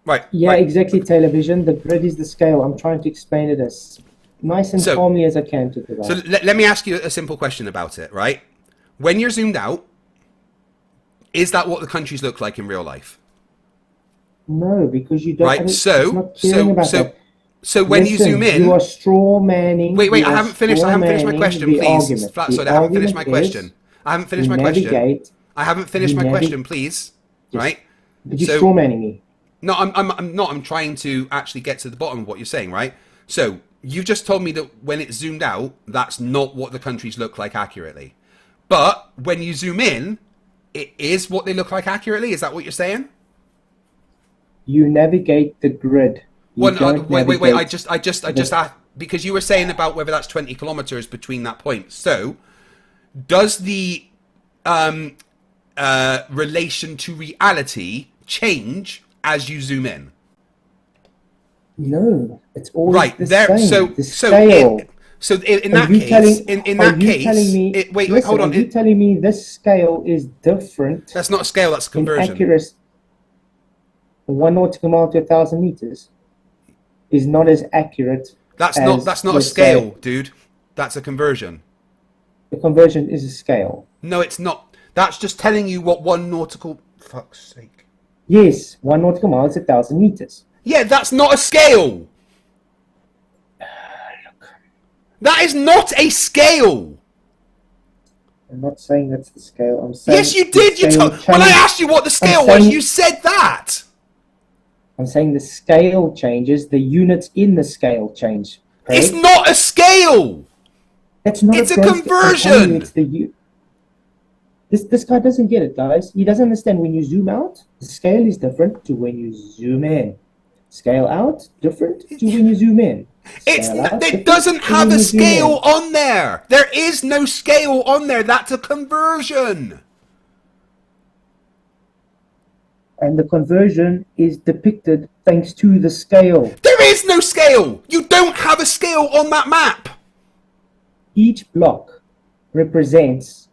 Right. yeah, Right. exactly, television. The grid is the scale. I'm trying to explain it as nice and So- calmly as I can to the So guys. let me ask you a simple question about it, right? When you're zoomed out, is that what the countries look like in real life? No, because you don't. Right. It's not caring about that. So when you Listen, zoom in, you are straw manning. wait, you I are haven't finished my strawmanning question, the please. argument. Flatzoid, The I haven't finished my argument is question. I haven't finished you my question. navigate, I haven't finished you my navi- question, please. Yes. Right? but you're So- straw manning me. No, I'm not. I'm trying to actually get to the bottom of what you're saying, right? So you just told me that when it's zoomed out, that's not what the countries look like accurately. But when you zoom in, it is what they look like accurately. Is that what you're saying? You navigate the grid. You Well, no, don't wait. navigate I just asked because you were saying about whether that's 20 kilometers between that point. So, does the relation to reality change as you zoom in? No, it's always Right the there. same. The So scale. in Are that you case, telling- in are that you case, telling me? wait, Listen, hold on. Are you telling me this scale is different That's not a scale. That's a in conversion. accuracy? 1 nautical mile to 1,000 meters is not as accurate. That's as, not a let's scale, say, dude. That's a conversion. the conversion is a scale. No, it's not. That's just telling you what 1 nautical. Fuck's sake. Yes, 1 nautical mile is 1,000 meters. Yeah, that's not a scale. That is not a scale. I'm not saying that's the scale. I'm saying Yes, you the did. You scale when I change- asked you what the scale saying- was, you said that. I'm saying the scale changes. The units in the scale change. Correct? It's not a scale. That's not It's a gross- I'm telling conversion. you, it's the This guy doesn't get it, guys. He doesn't understand. When you zoom out, the scale is different to when you zoom in. Scale out, different to when you zoom in. Scale out, It different doesn't to have when a you zoom in. scale on there. There is no scale on there. That's a conversion. And the conversion is depicted thanks to the scale. There is no scale. You don't have a scale on that map. Each block represents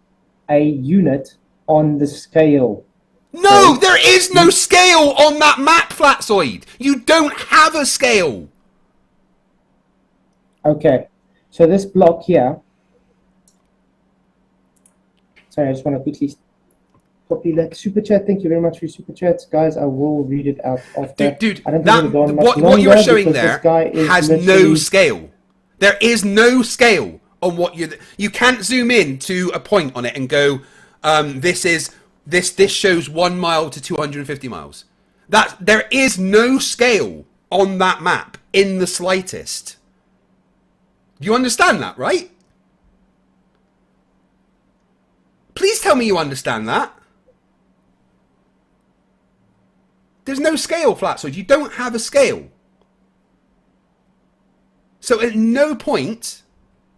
a unit on the scale. No, So- there is no scale on that map, Flatzoid. You don't have a scale. Okay, so this block here. Sorry, I just want to quickly copy that super chat. Thank you very much for your super chats, guys. I will read it out after. Dude, I don't that, think it'll go on much what you're longer showing because there this guy is has no literally- scale. There is no scale on what you can't zoom in to a point on it and go, this shows 1 mile to 250 miles. There is no scale on that map in the slightest. You understand that, right? Please tell me you understand that. There's no scale, Flatzoid. You don't have a scale. So at no point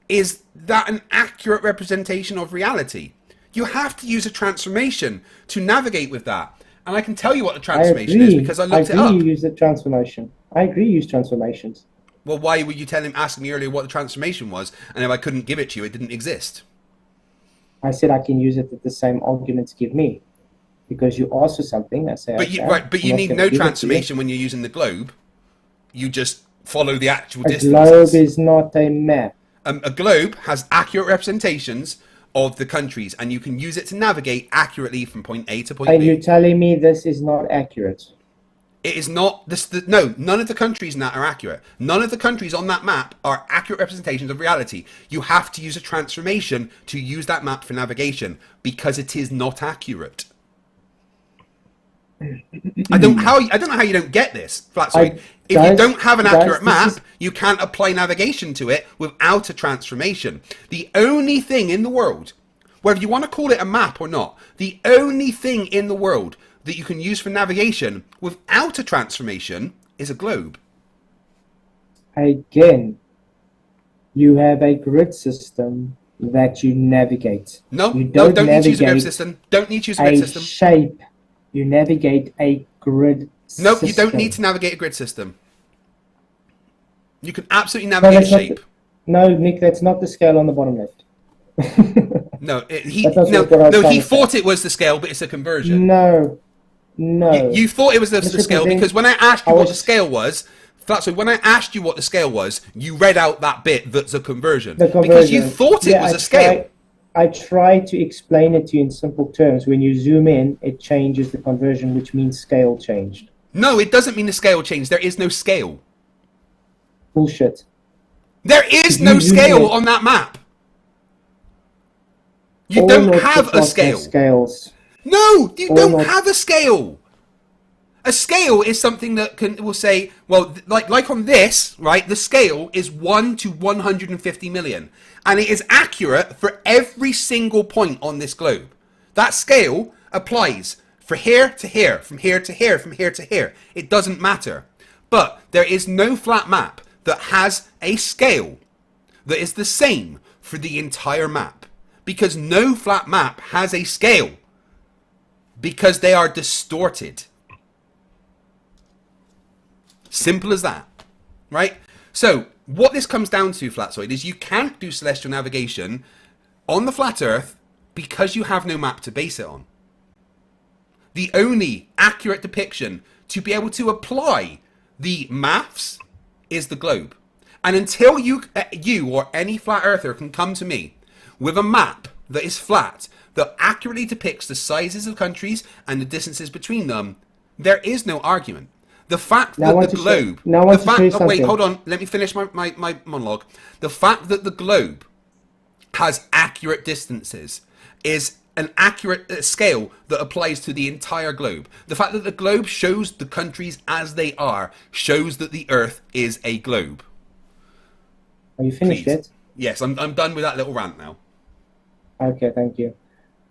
is that an accurate representation of reality. You have to use a transformation to navigate with that. And I can tell you what the transformation is because I looked it agree up. you use the transformation. I agree you use transformations. Well, why were you asking me earlier what the transformation was? And if I couldn't give it to you, it didn't exist. I said I can use it if the same arguments give me. Because you asked for something, I say But okay, but I'm you not need gonna no give it to you. transformation when you're using the globe. You just follow the actual A distances. globe is not a map. A globe has accurate representations of the countries, and you can use it to navigate accurately from point A to point Are B. you telling me this is not accurate? It is not no, none of the countries in that are accurate. None of the countries on that map are accurate representations of reality. You have to use a transformation to use that map for navigation because it is not accurate. I don't know how you don't get this, Flatzoid. If you Guys, don't have an guys, accurate this map, is- you can't apply navigation to it without a transformation. The only thing in the world, whether you want to call it a map or not, the only thing in the world that you can use for navigation without a transformation is a globe. Again, you have a grid system that you navigate. No, you don't need to use a grid navigate system. Don't need to use a grid a system. shape. You navigate a grid No, system. you don't need to navigate a grid system. You can absolutely navigate a shape. No, Nick, that's not the scale on the bottom left. No, he That's not what I was trying to say. thought it was the scale, but it's a conversion. No. You thought it was the scale Misrepresent- because when I asked you I what was- the scale was, so when I asked you what the scale was, you read out that bit that's a conversion. The conversion. Because you thought it was a scale. I try to explain it to you in simple terms. When you zoom in, it changes the conversion, which means scale changed. No, it doesn't mean the scale changed. There is no scale. Bullshit. There is You no zoom scale in. on that map. You All don't North have a Plots scale. have Scales. No, you All don't North- have a scale. A scale is something that will say, well, like on this, right? The scale is 1 to 150 million, and it is accurate for every single point on this globe. That scale applies for here to here, from here to here, from here to here. It doesn't matter. But there is no flat map that has a scale that is the same for the entire map, because no flat map has a scale, because they are distorted. Simple as that, right? So what this comes down to, Flatzoid, is you can't do celestial navigation on the flat Earth because you have no map to base it on. The only accurate depiction to be able to apply the maths is the globe. And until you or any flat earther can come to me with a map that is flat, that accurately depicts the sizes of countries and the distances between them, there is no argument. The fact Now I that want the to show- globe... now I want the to show you fact, wait, something. hold on. Let me finish my monologue. The fact that the globe has accurate distances is an accurate scale that applies to the entire globe. The fact that the globe shows the countries as they are shows that the Earth is a globe. Are you finished Please. yet? Yes, I'm done with that little rant now. Okay, thank you.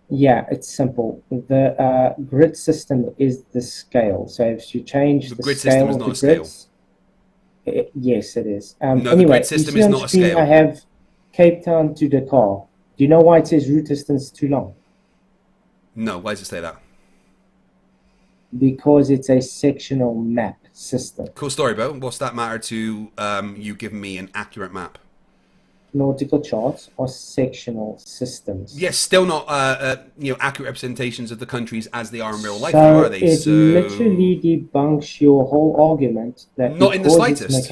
Yeah, it's simple. The grid system is the scale. So if you change The the grid scale system is of not the a scale. grids, yes, it is. No, the Anyway, grid system you see is on not a screen scale. I have Cape Town to Dakar. Do you know why it says route distance too long? No, why does it say that? Because it's a sectional map system. Cool story, Bo. What's that matter to you giving me an accurate map? Nautical charts are sectional systems. Yes, still not accurate representations of the countries as they are in real life, So though, are they? it literally debunks your whole argument that Not in the because it's slightest.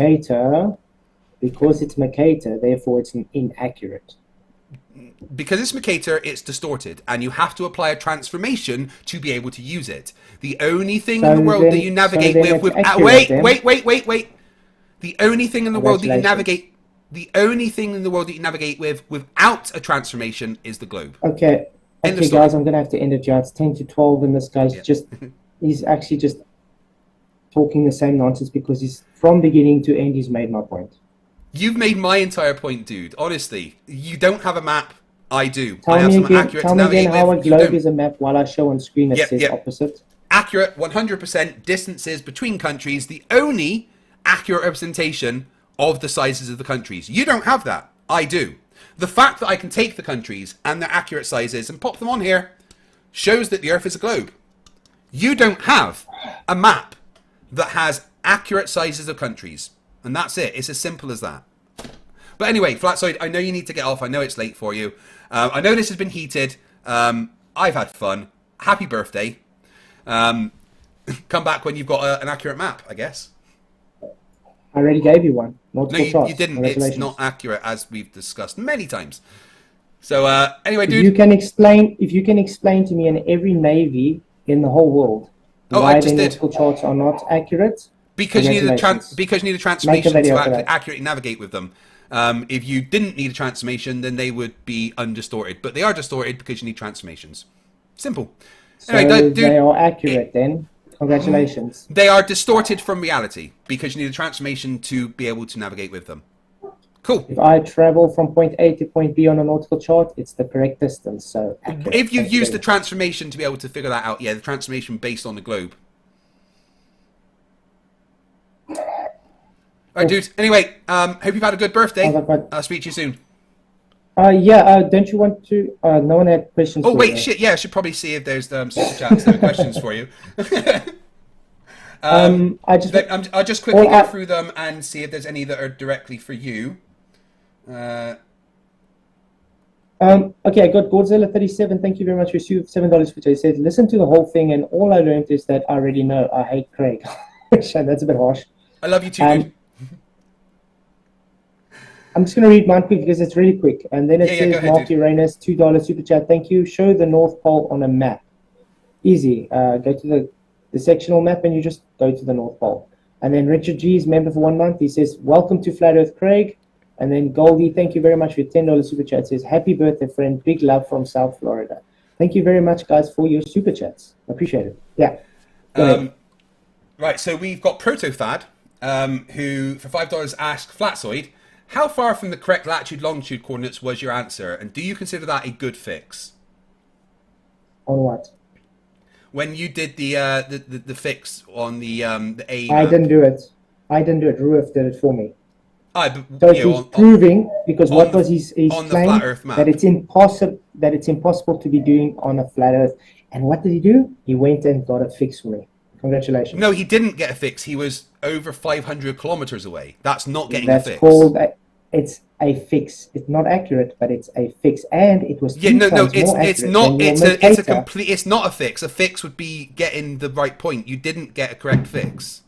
Mercator, therefore it's inaccurate. Because it's Mercator, it's distorted, and you have to apply a transformation to be able to use it. The only thing in the world that you navigate so then with it's accurate then. wait. The only thing in the world that you Congratulations. navigate with without a transformation is the globe. Okay, End of okay, story. guys, I'm gonna have to end it. Yeah, it's 10 to 12, and this guy's he's actually just talking the same nonsense because he's from beginning to end. He's made my point. You've made my entire point, dude. Honestly, you don't have a map. I do. I Tell have me some again. accurate Tell to me navigate again how a with. You globe don't. is a map while I show on screen it Yep, says yep. opposite. Accurate 100% distances between countries, the only accurate representation of the sizes of the countries. You don't have that. I do. The fact that I can take the countries and their accurate sizes and pop them on here shows that the Earth is a globe. You don't have a map that has accurate sizes of countries. And that's it. It's as simple as that. But anyway, Flatzoid, I know you need to get off. I know it's late for you. I know this has been heated. I've had fun. Happy birthday. Come back when you've got an accurate map, I guess. I already gave you one. No, Multiple you shots. didn't. It's Congratulations. not accurate, as we've discussed many times. So anyway, If dude. you can explain to me in every navy in the whole world Oh, I why just the did. nautical charts are not accurate. Because you need a Congratulations. transformation Make a video to for that. accurately navigate with them. If you didn't need a transformation, then they would be undistorted. But they are distorted because you need transformations. Simple. So Anyway, dude, they are accurate then. Congratulations. They are distorted from reality because you need a transformation to be able to navigate with them. Cool. If I travel from point A to point B on a nautical chart, it's the correct distance. So accurate. If you've Thank you used the very much. transformation to be able to figure that out, yeah, the transformation based on the globe. All right, dude. Anyway, hope you've had a good birthday. I'll speak to you soon. Don't you want to? No one had questions. Oh, for wait, you. shit. Yeah, I should probably see if there's super chats and questions for you. I just I'll just quickly go through them and see if there's any that are directly for you. okay. I got Godzilla 37. Thank you very much for $7 which I said. Listen to the whole thing, and all I learned is that I already know I hate Craig. That's a bit harsh. I love you too, dude. I'm just going to read mine quick because it's really quick. And then it go says, ahead, Mark dude. Uranus, $2 super chat. Thank you. Show the North Pole on a map. Easy. Go to the sectional map and you just go to the North Pole. And then Richard G is member for 1 month. He says, welcome to Flat Earth, Craig. And then Goldie, thank you very much for your $10 super chat. Says, happy birthday, friend. Big love from South Florida. Thank you very much, guys, for your super chats. I appreciate it. Yeah. Go ahead. Right, so we've got ProtoFad, who for $5 asked Flatzoid, how far from the correct latitude longitude coordinates was your answer, and do you consider that a good fix? On what? When you did the fix on the A I map. didn't do it. Ruef did it for me. But, So you know, he's proving, because what was his on the claim? flat Earth map. That it's impossible to be doing on a flat Earth. And what did he do? He went and got it fixed for me. Congratulations. No, he didn't get a fix. He was over 500 kilometers away. That's not getting That's a fix. called it's a fix. It's not accurate, but it's a fix, and it was Yeah, no, times it's more it's accurate not. than It's your a Mercator. complete. It's not a fix. A fix would be getting the right point. You didn't get a correct fix.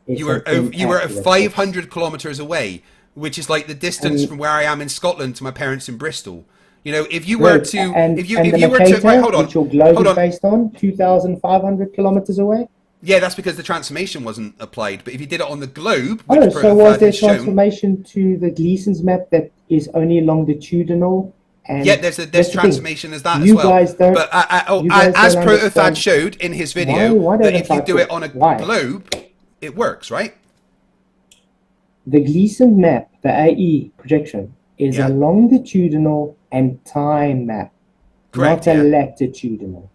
It's You were an you were inaccurate 500 kilometers away, which is like the distance from where I am in Scotland to my parents in Bristol. You know, if you were fix. to, and if you the were to, Mercator, right, hold on, which your globe hold is on. based on, 2,500 kilometers away. Yeah, that's because the transformation wasn't applied. But if you did it on the globe, which Oh, so was ProtoFad there has shown, transformation to the Gleason's map that is only longitudinal? And yeah, there's that's the thing. transformation as that You as well. guys don't- But you guys as don't ProtoFad understand- showed in his video, Why that don't if you I do it talk? on a Why? globe, it works, right? The Gleason map, the AE projection, is Yeah. a longitudinal and time map, Correct, not a yeah. latitudinal.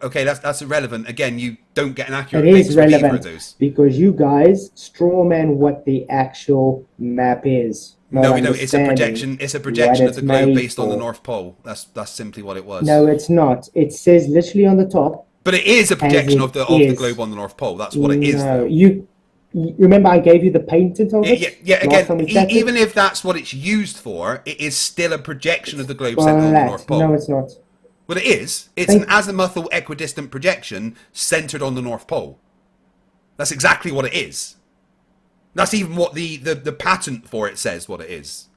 Okay, that's irrelevant. Again, you don't get an It accurate fix is with either of relevant those. because you guys strawman what the actual map is. not No, it's a understanding projection. It's a projection what of the it's globe made based on the for. North Pole. That's simply what it was. No, it's not. It says literally on the top. But it is a projection it of the is. globe on the North Pole. That's what it is, No, though. you remember I gave you the patent of it? Yeah. Last time Again, we chatted? even if that's what it's used for, it is still a projection of the globe centered on the North Pole. No, it's not. Well, it is. It's an azimuthal equidistant projection centered on the North Pole. That's exactly what it is. That's even what the patent for it says what it is.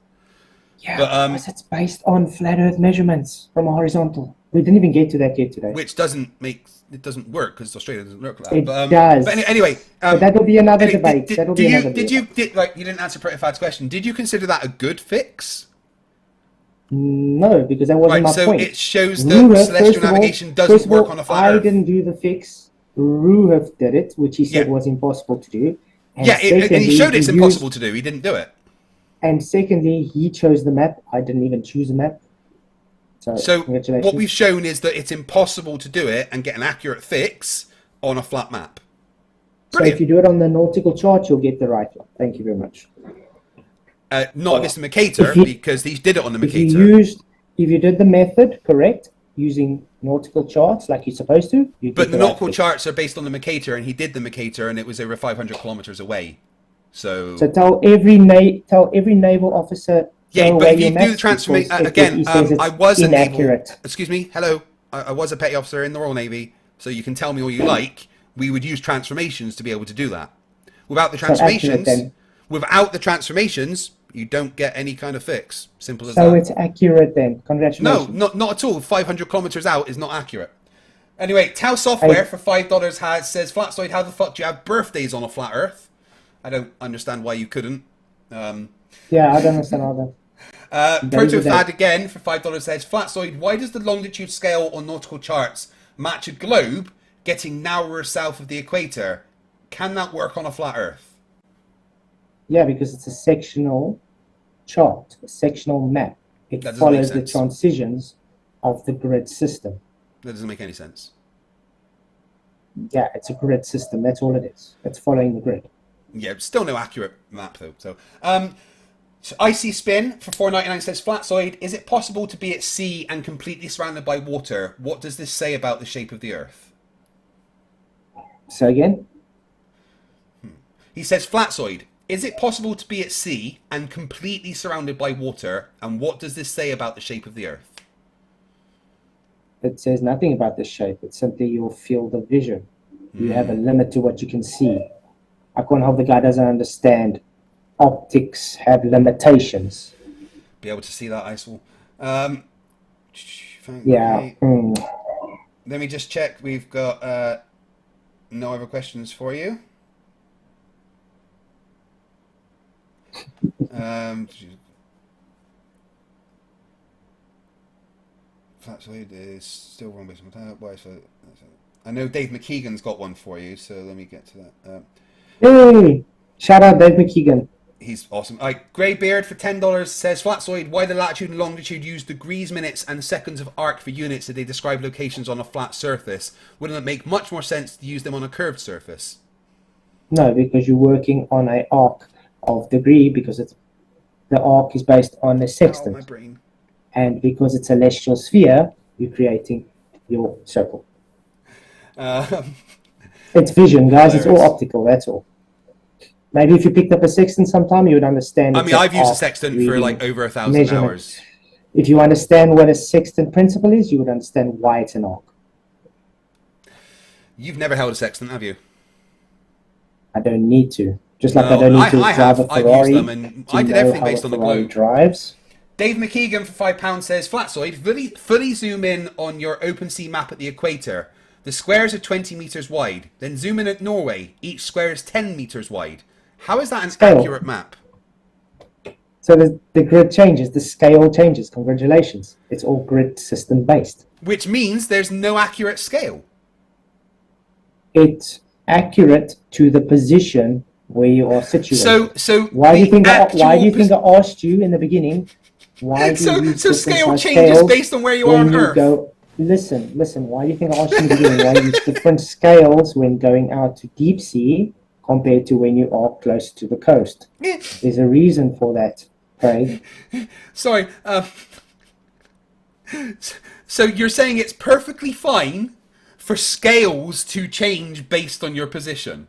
Yeah, But, because it's based on flat Earth measurements from a horizontal. We didn't even get to that yet today. Which doesn't work because Australia doesn't work like that. It But, does. But anyway, But that'll be another debate. Did That'll be another debate. you didn't answer Pretty Fad's question? Did you consider that a good fix? No, because that wasn't Right, my so point. it shows that Ruhef, celestial first of all- navigation first doesn't of all, work on a flat I Earth. didn't do the fix. Ruhef did it, which he said Yeah. was impossible to do. And Yeah, and he secondly, showed it's he impossible to do. He didn't do it. And secondly, he chose the map. I didn't even choose a map. So congratulations. what we've shown is that it's impossible to do it and get an accurate fix on a flat map. So Brilliant. if you do it on the nautical chart, you'll get the right one. Thank you very much. Not if it's the Mercator, If you- because he did it on the If you Mercator. if you did the method correct, using nautical charts like you're supposed to, you But get the the right nautical fix. charts are based on the Mercator, and he did the Mercator, and it was over 500 kilometers away. So So tell every naval officer. yeah, throw but away if your you do the maps transformation because again, he says it's I was a naval. inaccurate. Excuse me, hello. I was a petty officer in the Royal Navy, so you can tell me all you like. We would use transformations to be able to do that. Without the So accurate transformations, you don't get any kind of fix. Simple as So that. it's accurate then. No, Congratulations. not at all. 500 kilometers out is not accurate. Anyway, Tau Software for $5 says, Flatzoid, how the fuck do you have birthdays on a flat Earth? I don't understand why you couldn't. Yeah, I don't understand all that. ProtoFad again for $5 says, Flatzoid, why does the longitude scale on nautical charts match a globe getting narrower south of the equator. Can that work on a flat Earth? Yeah, because it's a sectional chart, a sectional map. It That doesn't make follows the sense. transitions of the grid system. That doesn't make any sense. Yeah, it's a grid system. That's all it is. It's following the grid. Yeah, still no accurate map though. So, so Icy Spin for $4.99 says, Flatzoid, is it possible to be at sea and completely surrounded by water? What does this say about the shape of the Earth? So again, He says, Flatzoid, is it possible to be at sea and completely surrounded by water? And what does this say about the shape of the Earth? it says nothing about the shape. It's simply your field of vision. You have a limit to what you can see. I can't help the guy doesn't understand. Optics have limitations. Be able to see that, Icewall. Yeah. Let me just check. We've got no other questions for you. Flatzoid is still wrong based on why. So I know Dave McKeegan's got one for you, so let me get to that. Hey, shout out Dave McKeegan. He's awesome. Greybeard for $10 says, Flatzoid, why the latitude and longitude use degrees, minutes, and seconds of arc for units if they describe locations on a flat surface? Wouldn't it make much more sense to use them on a curved surface? No, because you're working on an arc of degree, because the arc is based on a sextant. Oh, my brain. And because it's a celestial sphere, you're creating your circle. It's vision, guys. It's all optical. That's all. Maybe if you picked up a sextant sometime, you would understand. I mean, I've used a sextant for like over 1,000 hours. If you understand what a sextant principle is, you would understand why it's an arc. You've never held a sextant, have you? I don't need to. Just like I don't need to drive a Ferrari. I've used them, and I did everything based on the globe. Drives. Dave McKeegan for £5 says, Flatzoid, fully zoom in on your OpenSea map at the equator. The squares are 20 meters wide. Then zoom in at Norway. Each square is 10 meters wide. How is that an accurate map? So the grid changes, the scale changes. Congratulations. It's all grid system based. Which means there's no accurate scale. It's accurate to the position where you are situated. So why do you think I asked you in the beginning? Why do you use scale changes based on where you are on Earth? Listen. Why do you think I asked you in the beginning? Why you use different scales when going out to deep sea compared to when you are close to the coast? There's a reason for that, Craig. Sorry. So you're saying it's perfectly fine for scales to change based on your position,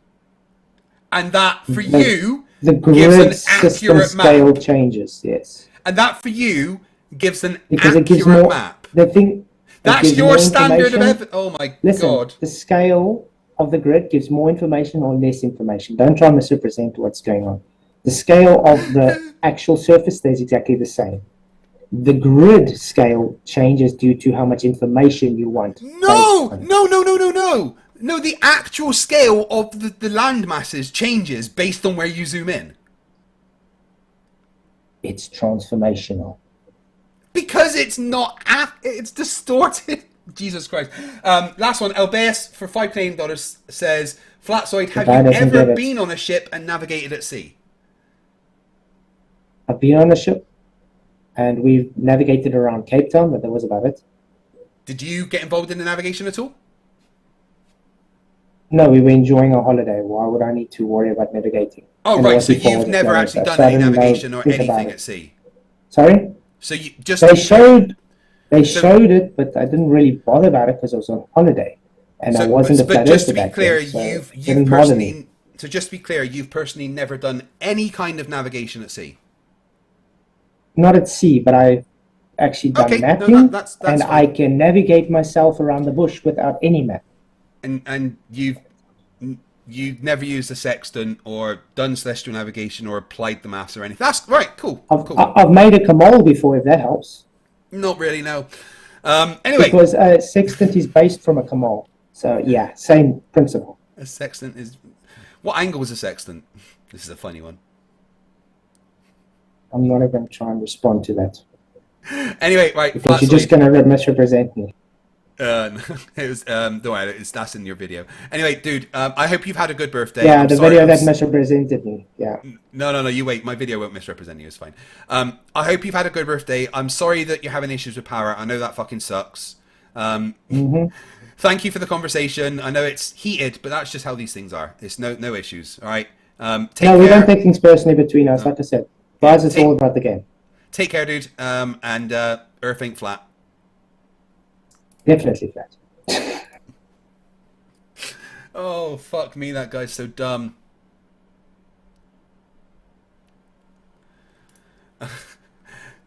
and that for you the grid system scale changes, yes. And that for you gives an because accurate it gives more, map. The thing that's your standard of evidence. Oh my God! The scale of the grid gives more information or less information. Don't try and misrepresent what's going on. The scale of the actual surface stays exactly the same. The grid scale changes due to how much information you want. No, the actual scale of the land masses changes based on where you zoom in. It's transformational. Because it's not, it's distorted. Jesus Christ. Last one, Elbeus for $5 says, Flatzoid, have you ever been on a ship and navigated at sea? I've been on a ship and we've navigated around Cape Town, but that was about it. Did you get involved in the navigation at all? No, we were enjoying our holiday. Why would I need to worry about navigating? Oh, right, so you've never actually done any navigation or anything at sea? Sorry? So you just... They showed it, but I didn't really bother about it because I was on holiday. And I wasn't a flat earther. Just to be clear, you've personally never done any kind of navigation at sea? Not at sea, but I've actually done mapping, and fine. I can navigate myself around the bush without any map. And you've never used a sextant or done celestial navigation or applied the maths or anything. That's right. Cool. I've made a camole before, if that helps. Not really, no. Anyway, because a sextant is based from a camole, so yeah, same principle. A sextant is what angle is a sextant? This is a funny one. I'm not even trying to respond to that. Anyway, right. Because you're just going to misrepresent me. It was don't worry, that's in your video. Anyway, dude, I hope you've had a good birthday. Yeah, I'm the sorry, video that misrepresented me. Yeah. No, you wait. My video won't misrepresent you. It's fine. I hope you've had a good birthday. I'm sorry that you're having issues with power. I know that fucking sucks. Thank you for the conversation. I know it's heated, but that's just how these things are. It's no issues. All right. Take No, we care. don't take things personally between us. Like I said, guys, it's all about the game. Take care, dude. And Earth ain't flat. Definitely flat. Oh, fuck me. That guy's so dumb.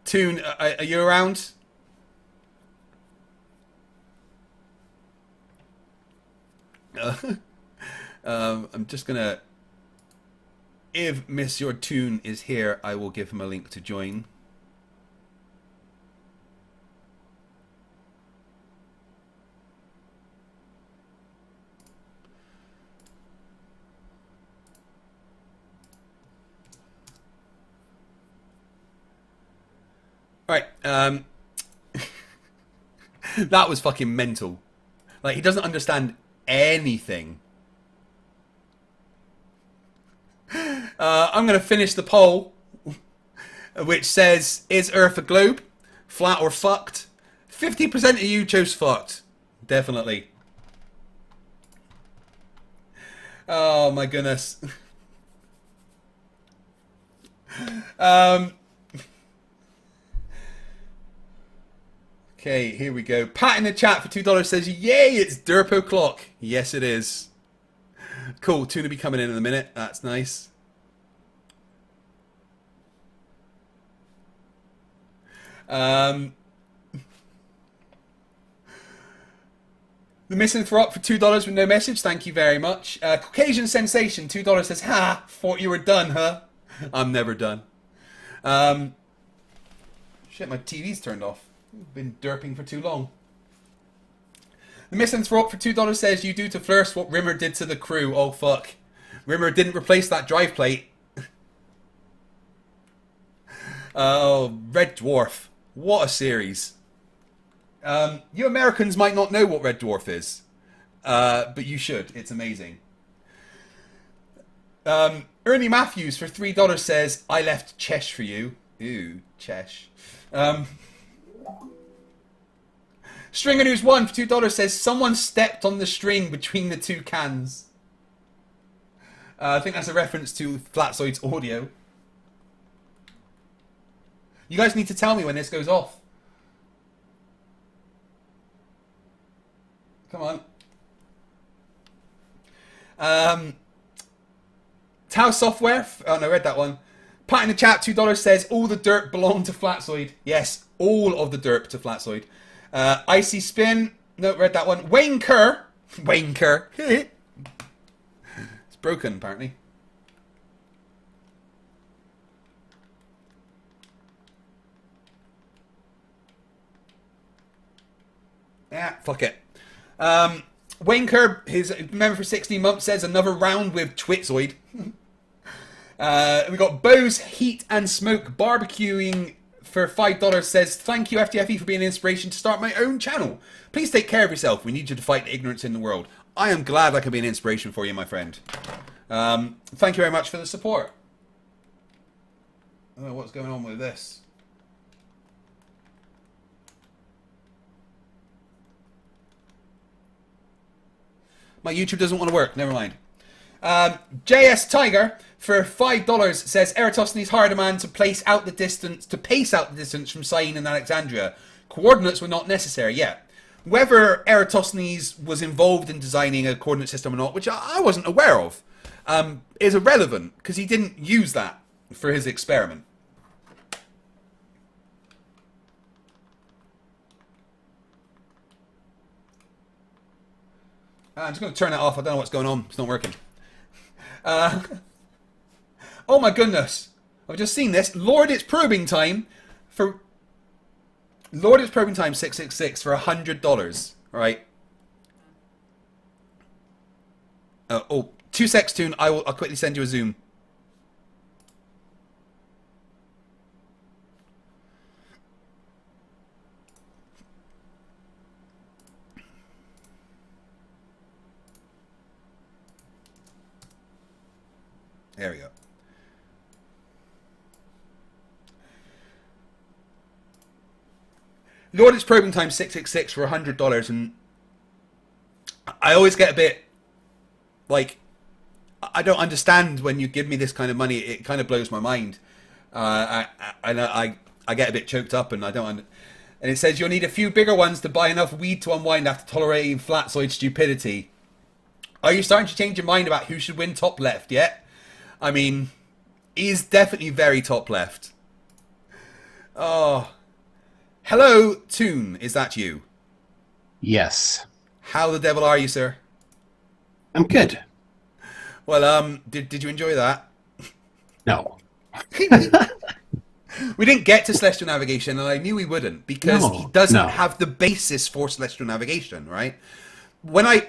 Toon, are you around? I'm just gonna. If Monsieur Toon is here, I will give him a link to join. Right. That was fucking mental. Like, he doesn't understand anything. I'm going to finish the poll, which says, is Earth a globe? Flat or fucked? 50% of you chose fucked. Definitely. Oh, my goodness. Okay, here we go. Pat in the chat for $2 says, yay, it's Derp O'Clock. Yes, it is. Cool, Tuna be coming in a minute. That's nice. The Misanthrope for $2 with no message. Thank you very much. Caucasian Sensation, $2 says, ha, thought you were done, huh? I'm never done. Shit, my TV's turned off. Been derping for too long. The Misanthrope for $2 says, you do to Flerfs what Rimmer did to the crew. Oh, fuck. Rimmer didn't replace that drive plate. Oh, Red Dwarf. What a series. You Americans might not know what Red Dwarf is. But you should. It's amazing. Ernie Matthews for $3 says, I left Chesh for you. Ooh, Chesh. Stringer News 1 for $2 says, someone stepped on the string between the two cans. I think that's a reference to Flatzoid's audio. You guys need to tell me when this goes off. Come on. Tau Software. Oh, no, I read that one. Pat in the chat, $2 says, all the dirt belonged to Flatzoid. Yes, all of the dirt to Flatzoid. Icy Spin. No, read that one. Wayne Kerr. Wayne Kerr. It's broken, apparently. Yeah, fuck it. Wayne Kerr, his member for 16 months, says another round with Twitzoid. We got Bose Heat and Smoke Barbecuing for $5 says, thank you FTFE for being an inspiration to start my own channel. Please take care of yourself. We need you to fight ignorance in the world. I am glad I can be an inspiration for you, my friend. Thank you very much for the support. I don't know what's going on with this. My YouTube doesn't want to work. Never mind. JS Tiger for $5 says Eratosthenes hired a man to pace out the distance from Syene and Alexandria. Coordinates were not necessary yet. Whether Eratosthenes was involved in designing a coordinate system or not, which I wasn't aware of, is irrelevant because he didn't use that for his experiment. I'm just going to turn that off. I don't know what's going on. It's not working. Oh my goodness. I've just seen this. Lord, it's probing time 666 for $100. Right. Oh, 2 secs, Toon. I'll quickly send you a zoom. There we go. Lord, it's probing time 666 for $100, and I always get a bit like, I don't understand when you give me this kind of money. It kind of blows my mind. I get a bit choked up, and I don't. And it says you'll need a few bigger ones to buy enough weed to unwind after tolerating Flatzoid stupidity. Are you starting to change your mind about who should win top left yet? I mean, he's definitely very top left. Oh, hello, Toon. Is that you? Yes. How the devil are you, sir? I'm good. Well, did you enjoy that? No. We didn't get to celestial navigation, and I knew we wouldn't, because he doesn't have the basis for celestial navigation, right? When I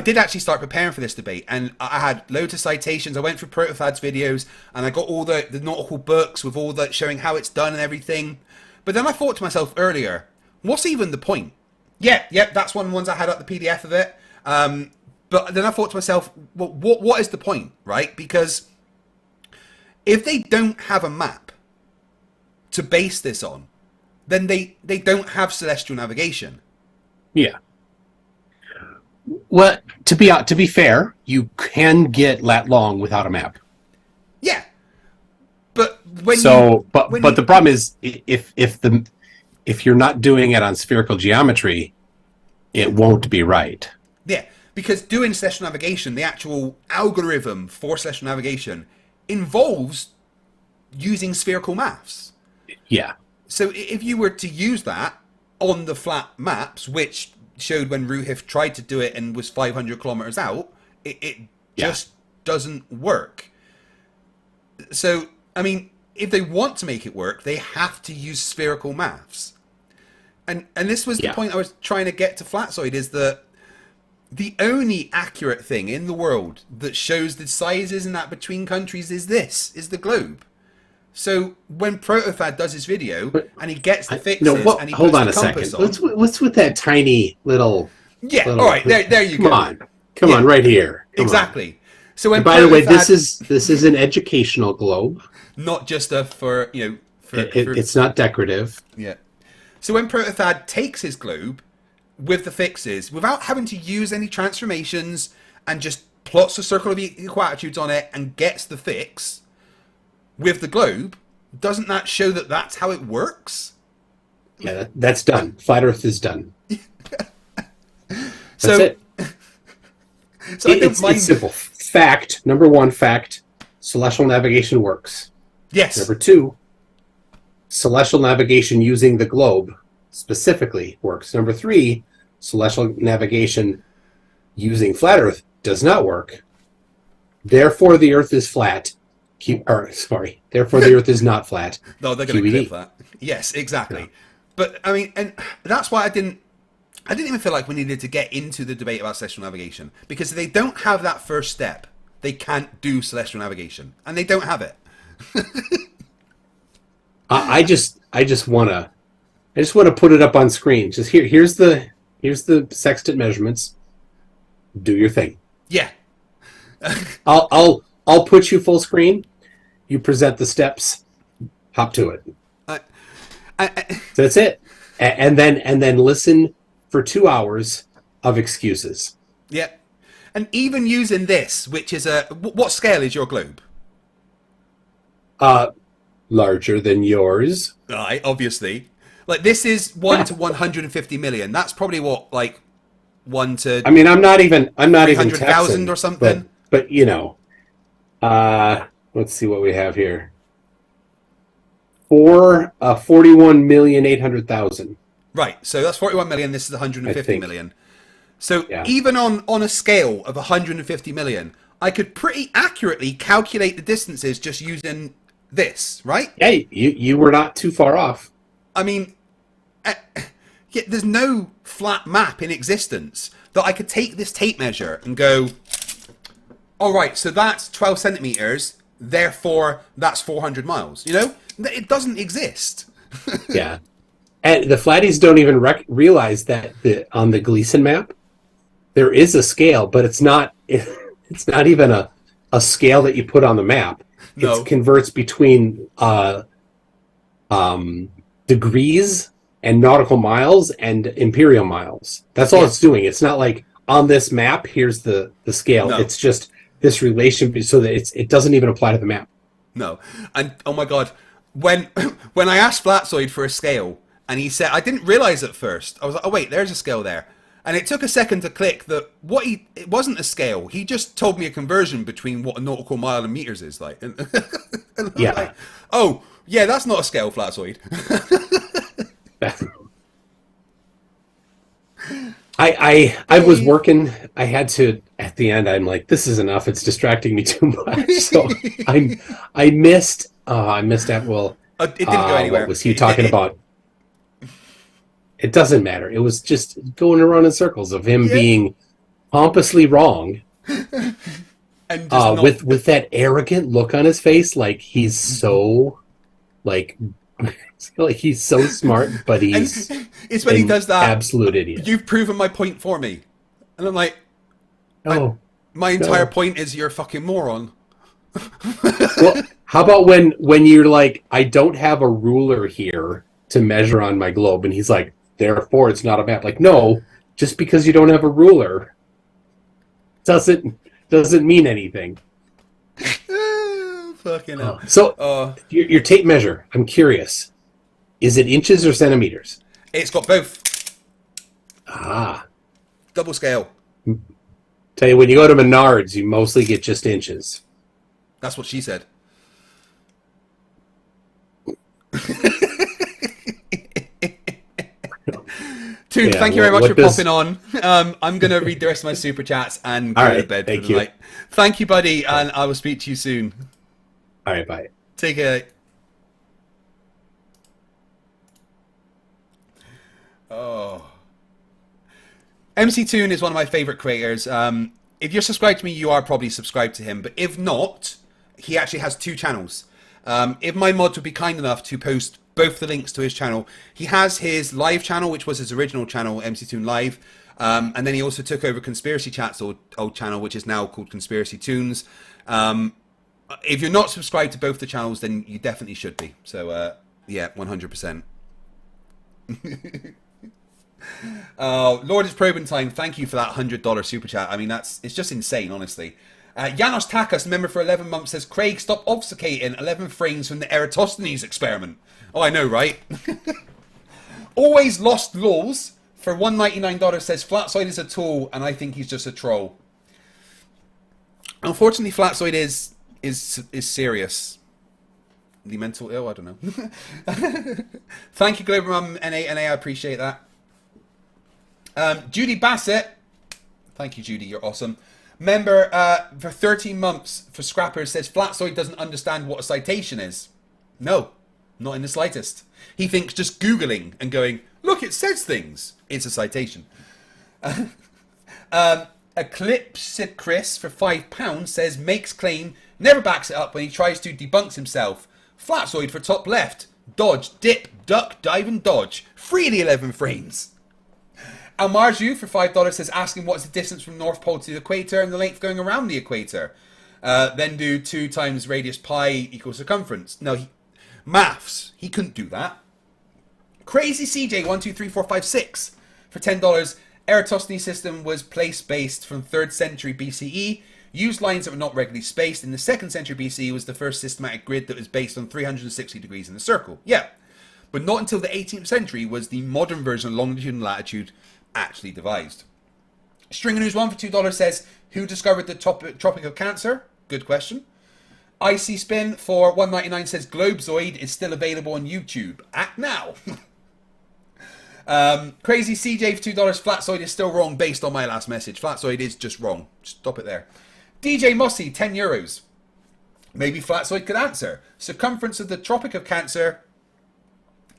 did actually start preparing for this debate, and I had loads of citations. I went through Protofad's videos, and I got all the nautical books with all that showing how it's done and everything. But then I thought to myself earlier, what's even the point? Yeah, that's one of the ones I had up the PDF of it. But then I thought to myself, well, what is the point, right? Because if they don't have a map to base this on, then they don't have celestial navigation. Yeah. Well, to be fair, you can get lat long without a map. Yeah, but when but the problem is if you're not doing it on spherical geometry, it won't be right. Yeah, because doing celestial navigation, the actual algorithm for celestial navigation involves using spherical maths. Yeah. So if you were to use that on the flat maps, which showed when Ruhif tried to do it and was 500 kilometers out, it just doesn't work. So, I mean, if they want to make it work, they have to use spherical maths. And this was the point I was trying to get to Flatzoid, is that the only accurate thing in the world that shows the sizes and that between countries is the globe. So when Protofad does his video and he gets the fixes and he hold puts on the a second. compass on. What's with that tiny little? All right, there you go. Come on, right here. Exactly. On. So when By the way, this is an educational globe, not just for it's not decorative. Yeah. So when Protofad takes his globe with the fixes without having to use any transformations and just plots a circle of equal attitudes on it and gets the fix with the globe, doesn't that show that that's how it works? Yeah, that's done. Flat Earth is done. So it. So it's simple. Fact, number one, celestial navigation works. Yes. Number two, celestial navigation using the globe specifically works. Number three, celestial navigation using flat Earth does not work. Therefore, the Earth is flat. Therefore, the Earth is not flat. No, they're going to clip that. Yes, exactly. Yeah. But I mean, and that's why I didn't even feel like we needed to get into the debate about celestial navigation, because if they don't have that first step, they can't do celestial navigation, and they don't have it. I just want to put it up on screen. Just here's the sextant measurements. Do your thing. Yeah. I'll put you full screen. You present the steps. Hop to it. So that's it. And then listen for 2 hours of excuses. Yeah. And even using this, which is what scale is your globe? Larger than yours. Right, obviously. Like, this is 1 to 150 million. That's probably what, like, 1 to... I mean, I'm not even 300,000 or something. But you know, let's see what we have here. 41,800,000. Right, so that's 41 million. This is 150 million. So even on a scale of 150 million, I could pretty accurately calculate the distances just using this, right? Yeah, you were not too far off. I mean, there's no flat map in existence that I could take this tape measure and go, all right, so that's 12 centimeters, therefore that's 400 miles. You know, it doesn't exist. Yeah. And the flatties don't even realize that on the Gleason map, there is a scale, but it's not even a a scale that you put on the map. No. It converts between degrees and nautical miles and imperial miles. That's all Yeah. it's doing. It's not like on this map, here's the scale. No. It's just this relation so that it doesn't even apply to the map. No. And oh my god, when when I asked Flatzoid for a scale and he said, I didn't realize at first. I was like, oh wait, there's a scale there. And it took a second to click that it wasn't a scale. He just told me a conversion between what a nautical mile and meters is like. And I'm Yeah. like, oh, yeah, that's not a scale, Flatzoid. I was working. I had to at the end. I'm like, this is enough. It's distracting me too much. So I missed. I missed that. Well, It didn't go anywhere. What was he talking about? It doesn't matter. It was just going around in circles of him being pompously wrong, And just with that arrogant look on his face, like he's so like he's so smart, but he's it's when he does that absolute idiot. You've proven my point for me. And I'm like, Oh, my entire point is you're a fucking moron. well, how about when you're like, I don't have a ruler here to measure on my globe, and he's like, therefore it's not a map. Like, no, just because you don't have a ruler doesn't mean anything. Fucking hell. So your tape measure, I'm curious. Is it inches or centimeters? It's got both. Ah. Double scale. Tell you, when you go to Menards, you mostly get just inches. That's what she said. Toon, thank you very much for popping on. I'm going to read the rest of my super chats and go to bed for the night. Thank you, buddy, and I will speak to you soon. All right, bye. Take care. Oh. MC Toon is one of my favorite creators. If you're subscribed to me, you are probably subscribed to him. But if not, he actually has two channels. If my mods would be kind enough to post both the links to his channel, he has his live channel, which was his original channel, MC Toon Live. And then he also took over Conspiracy Chat's old channel, which is now called Conspiracy Toons. If you're not subscribed to both the channels, then you definitely should be. So, yeah, 100%. Lord is probing time. Thank you for that $100 super chat. I mean, it's just insane, honestly. Janos Takas, member for 11 months, says, Craig, stop obfuscating 11 frames from the Eratosthenes experiment. Oh, I know, right? Always lost laws for $199 says, Flatzoid is a tool, and I think he's just a troll. Unfortunately, Flatzoid is serious. The mental ill, I don't know. Thank you, Global Mum NA, I appreciate that. Judy Bassett, thank you, Judy, you're awesome. Member for 13 months for Scrappers says Flatzoid doesn't understand what a citation is. No, not in the slightest. He thinks just Googling and going, look, it says things. It's a citation. Eclipse Chris for £5 says makes claim, never backs it up when he tries to debunk himself. Flatzoid for top left. Dodge, dip, duck, dive and dodge. 3 of the 11 frames. Almarju for $5 says asking what's the distance from North Pole to the equator and the length going around the equator. Then do 2 times radius pi equals circumference. No, maths. He couldn't do that. Crazy CJ 123456 for $10. Eratosthenes system was place-based from 3rd century BCE. Used lines that were not regularly spaced. In the 2nd century BCE was the first systematic grid that was based on 360 degrees in a circle. Yeah. But not until the 18th century was the modern version of longitude and latitude actually devised. Stringer News 1 for $2 says, who discovered the Tropic of Cancer? Good question. Icy Spin for $1.99 says, Globezoid is still available on YouTube. Act now. Crazy CJ for $2, Flatzoid is still wrong based on my last message. Flatzoid is just wrong. Stop it there. DJ Mossy, €10. Maybe Flatzoid could answer. Circumference of the Tropic of Cancer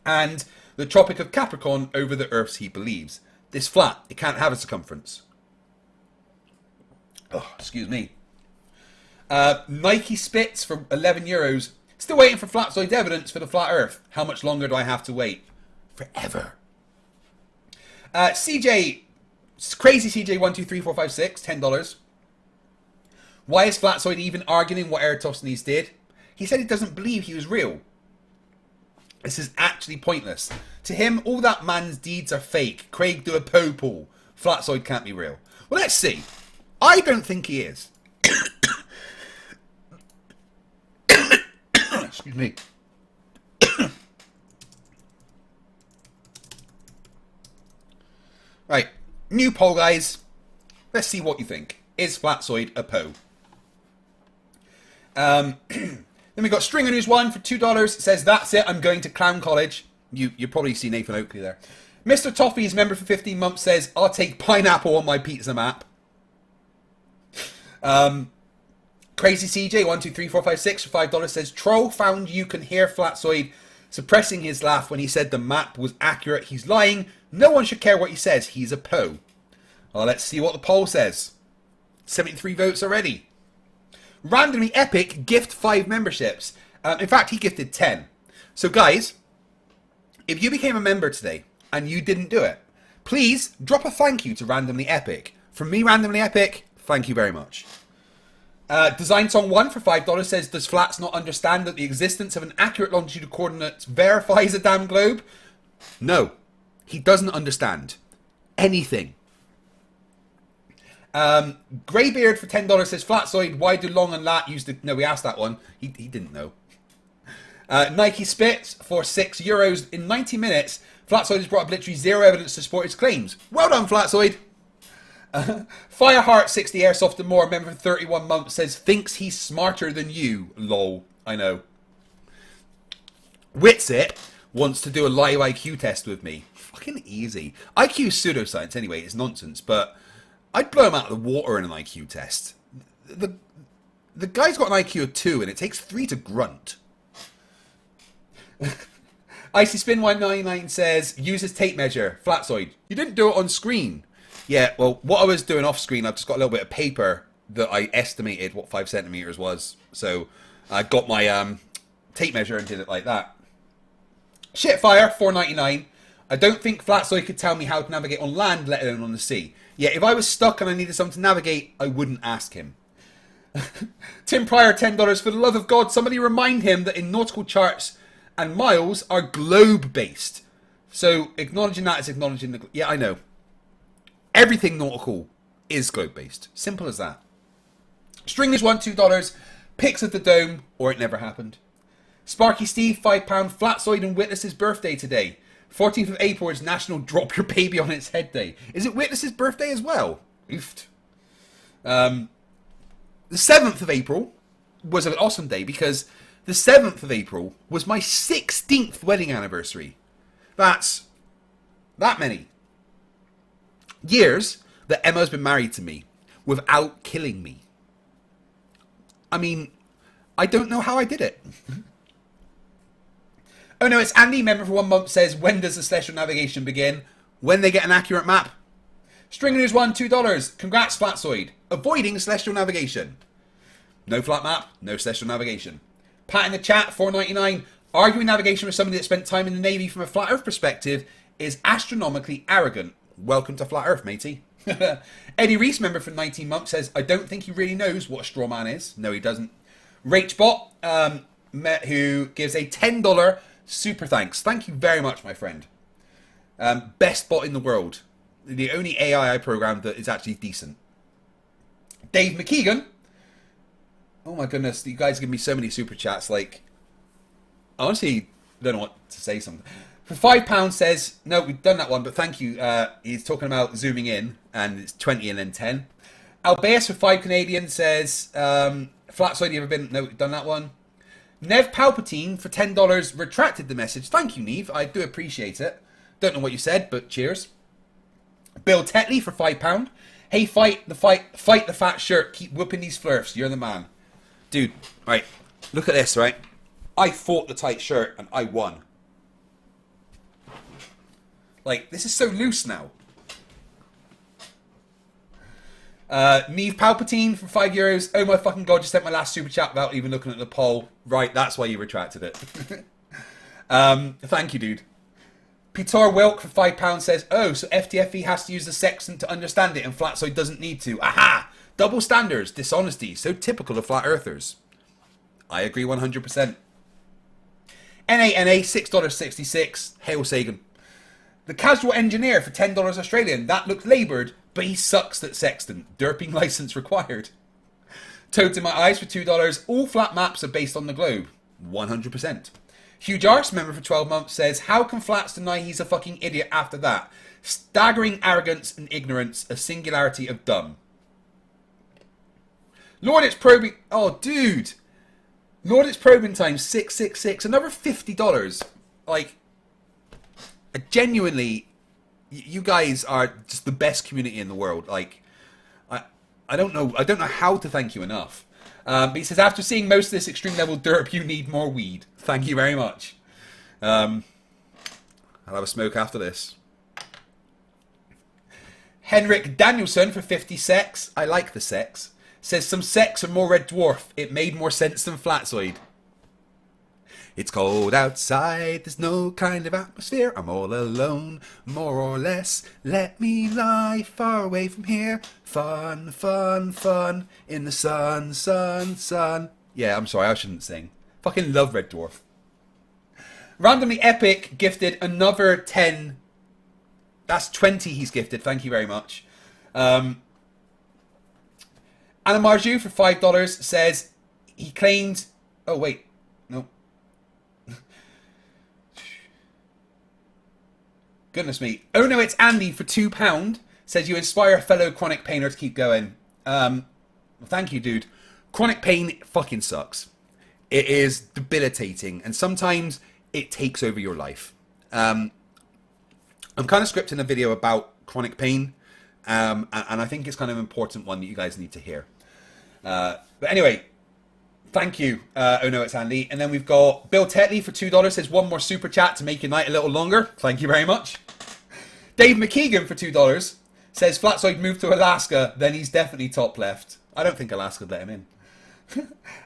and the Tropic of Capricorn over the Earths he believes. This flat, it can't have a circumference. Oh, excuse me. Nike Spitz for €11. Still waiting for Flatzoid evidence for the flat Earth. How much longer do I have to wait? Forever. CJ, Crazy CJ 123456, $10. Why is Flatzoid even arguing what Eratosthenes did? He said he doesn't believe he was real. This is actually pointless. To him, all that man's deeds are fake. Craig do a po-pool. Flatzoid can't be real. Well, let's see. I don't think he is. Excuse me. Right. New poll, guys. Let's see what you think. Is Flatzoid a po? Then we got Stringer News 1 for $2. It says, that's it, I'm going to Clown College. You probably see Nathan Oakley there. Mr. Toffee is member for 15 months, says, I'll take pineapple on my pizza map. Crazy CJ 123456 for $5 says, Troll found you can hear Flatzoid suppressing his laugh when he said the map was accurate. He's lying. No one should care what he says. He's a po. Well, let's see what the poll says. 73 votes already. Randomly Epic gift 5 memberships. In fact, he gifted 10. So guys, if you became a member today and you didn't do it, please drop a thank you to Randomly Epic. From me, Randomly Epic, thank you very much. Design Song 1 for $5 says, does Flats not understand that the existence of an accurate longitude coordinates verifies a damn globe? No, he doesn't understand anything. Greybeard for $10 says, Flatzoid, why do Long and Lat use the... No, we asked that one. He didn't know. Nike Spits for €6. In 90 minutes, Flatzoid has brought up literally zero evidence to support his claims. Well done, Flatzoid. Fireheart 60 Airsoft and More, member for 31 months, says, thinks he's smarter than you. Lol. I know. Witsit wants to do a live IQ test with me. Fucking easy. IQ is pseudoscience anyway. It's nonsense, but... I'd blow him out of the water in an IQ test. The guy's got an IQ of 2 and it takes 3 to grunt. Icy Spin 199 says, use his tape measure. Flatzoid, you didn't do it on screen. Yeah, well, what I was doing off screen, I've just got a little bit of paper that I estimated what 5 centimeters was. So I got my tape measure and did it like that. Shitfire 499. I don't think Flatzoid could tell me how to navigate on land, let alone on the sea. Yeah, if I was stuck and I needed someone to navigate, I wouldn't ask him. Tim Pryor, $10. For the love of God, somebody remind him that in nautical charts and miles are globe-based. So acknowledging that is acknowledging the... Yeah, I know. Everything nautical is globe-based. Simple as that. Stringers want $2. Pics of the dome, or it never happened. Sparky Steve, £5. Flatzoid and Witness's birthday today. 14th of April is National Drop Your Baby on Its Head Day. Is it Witness's birthday as well? Oofed. The 7th of April was an awesome day because the 7th of April was my 16th wedding anniversary. That's that many years that Emma's been married to me without killing me. I mean, I don't know how I did it. Oh no, it's Andy, member for 1 month, says, when does the celestial navigation begin? When they get an accurate map. Stringer News 1, $2. Congrats, Flatzoid. Avoiding celestial navigation. No flat map, no celestial navigation. Pat in the chat, $4.99. Arguing navigation with somebody that spent time in the Navy from a flat Earth perspective is astronomically arrogant. Welcome to Flat Earth, matey. Eddie Reese, member for 19 months, says, I don't think he really knows what a straw man is. No, he doesn't. Rachbot, who gives a $10 super thanks. Thank you very much, my friend. Best bot in the world. The only AI I programmed that is actually decent. Dave McKeegan. Oh my goodness, you guys give me so many super chats. Like, I honestly don't know what to say. Something for £5 says, no, we've done that one, but thank you. He's talking about zooming in, and it's 20 and then 10. Albeus for 5 Canadian says, Flatzoid, you ever been? No, we've done that one. Nev Palpatine for $10 retracted the message. Thank you, Neve. I do appreciate it. Don't know what you said, but cheers. Bill Tetley for £5. Hey, fight the fat shirt. Keep whooping these Flerfs. You're the man. Dude, right. Look at this, right? I fought the tight shirt and I won. Like, this is so loose now. Neve Palpatine for €5. Oh my fucking god, just sent my last super chat without even looking at the poll. Right, that's why you retracted it. Thank you, dude. Peter Wilk for £5 says, oh, so FTFE has to use the sextant to understand it and Flatzoid doesn't need to. Aha! Double standards, dishonesty, so typical of flat earthers. I agree 100%. NA, $6.66. Hail Sagan. The casual engineer for $10 Australian. That looked laboured, but he sucks at sextant. Derping license required. Toads in my eyes for $2. All flat maps are based on the globe. 100%. Huge Arts member for 12 months says, how can Flats deny he's a fucking idiot after that? Staggering arrogance and ignorance, a singularity of dumb. Lord, it's probing. Oh, dude. Lord, it's probing time 666. Another $50. Like, genuinely, you guys are just the best community in the world. Like, I don't know how to thank you enough. But he says, after seeing most of this extreme level derp, you need more weed. Thank you very much. I'll have a smoke after this. Henrik Danielson for 50 sex. I like the sex. Says some sex or more red dwarf. It made more sense than Flatzoid. It's cold outside, there's no kind of atmosphere. I'm all alone, more or less. Let me lie far away from here. Fun, fun, fun. In the sun, sun, sun. Yeah, I'm sorry, I shouldn't sing. Fucking love Red Dwarf. Randomly Epic gifted another 10. That's 20 he's gifted, thank you very much. Anna Marju for $5 says he claimed... Oh, wait. No. Goodness me. Oh no, it's Andy for £2. Says you inspire a fellow chronic painer to keep going. Well, thank you, dude. Chronic pain fucking sucks. It is debilitating, and sometimes it takes over your life. I'm kind of scripting a video about chronic pain, and I think it's kind of an important one that you guys need to hear. But anyway, thank you. Oh no, it's Andy. And then we've got Bill Tetley for $2. Says one more super chat to make your night a little longer. Thank you very much. Dave McKeegan for $2 says Flatzoid moved to Alaska, then he's definitely top left. I don't think Alaska let him in.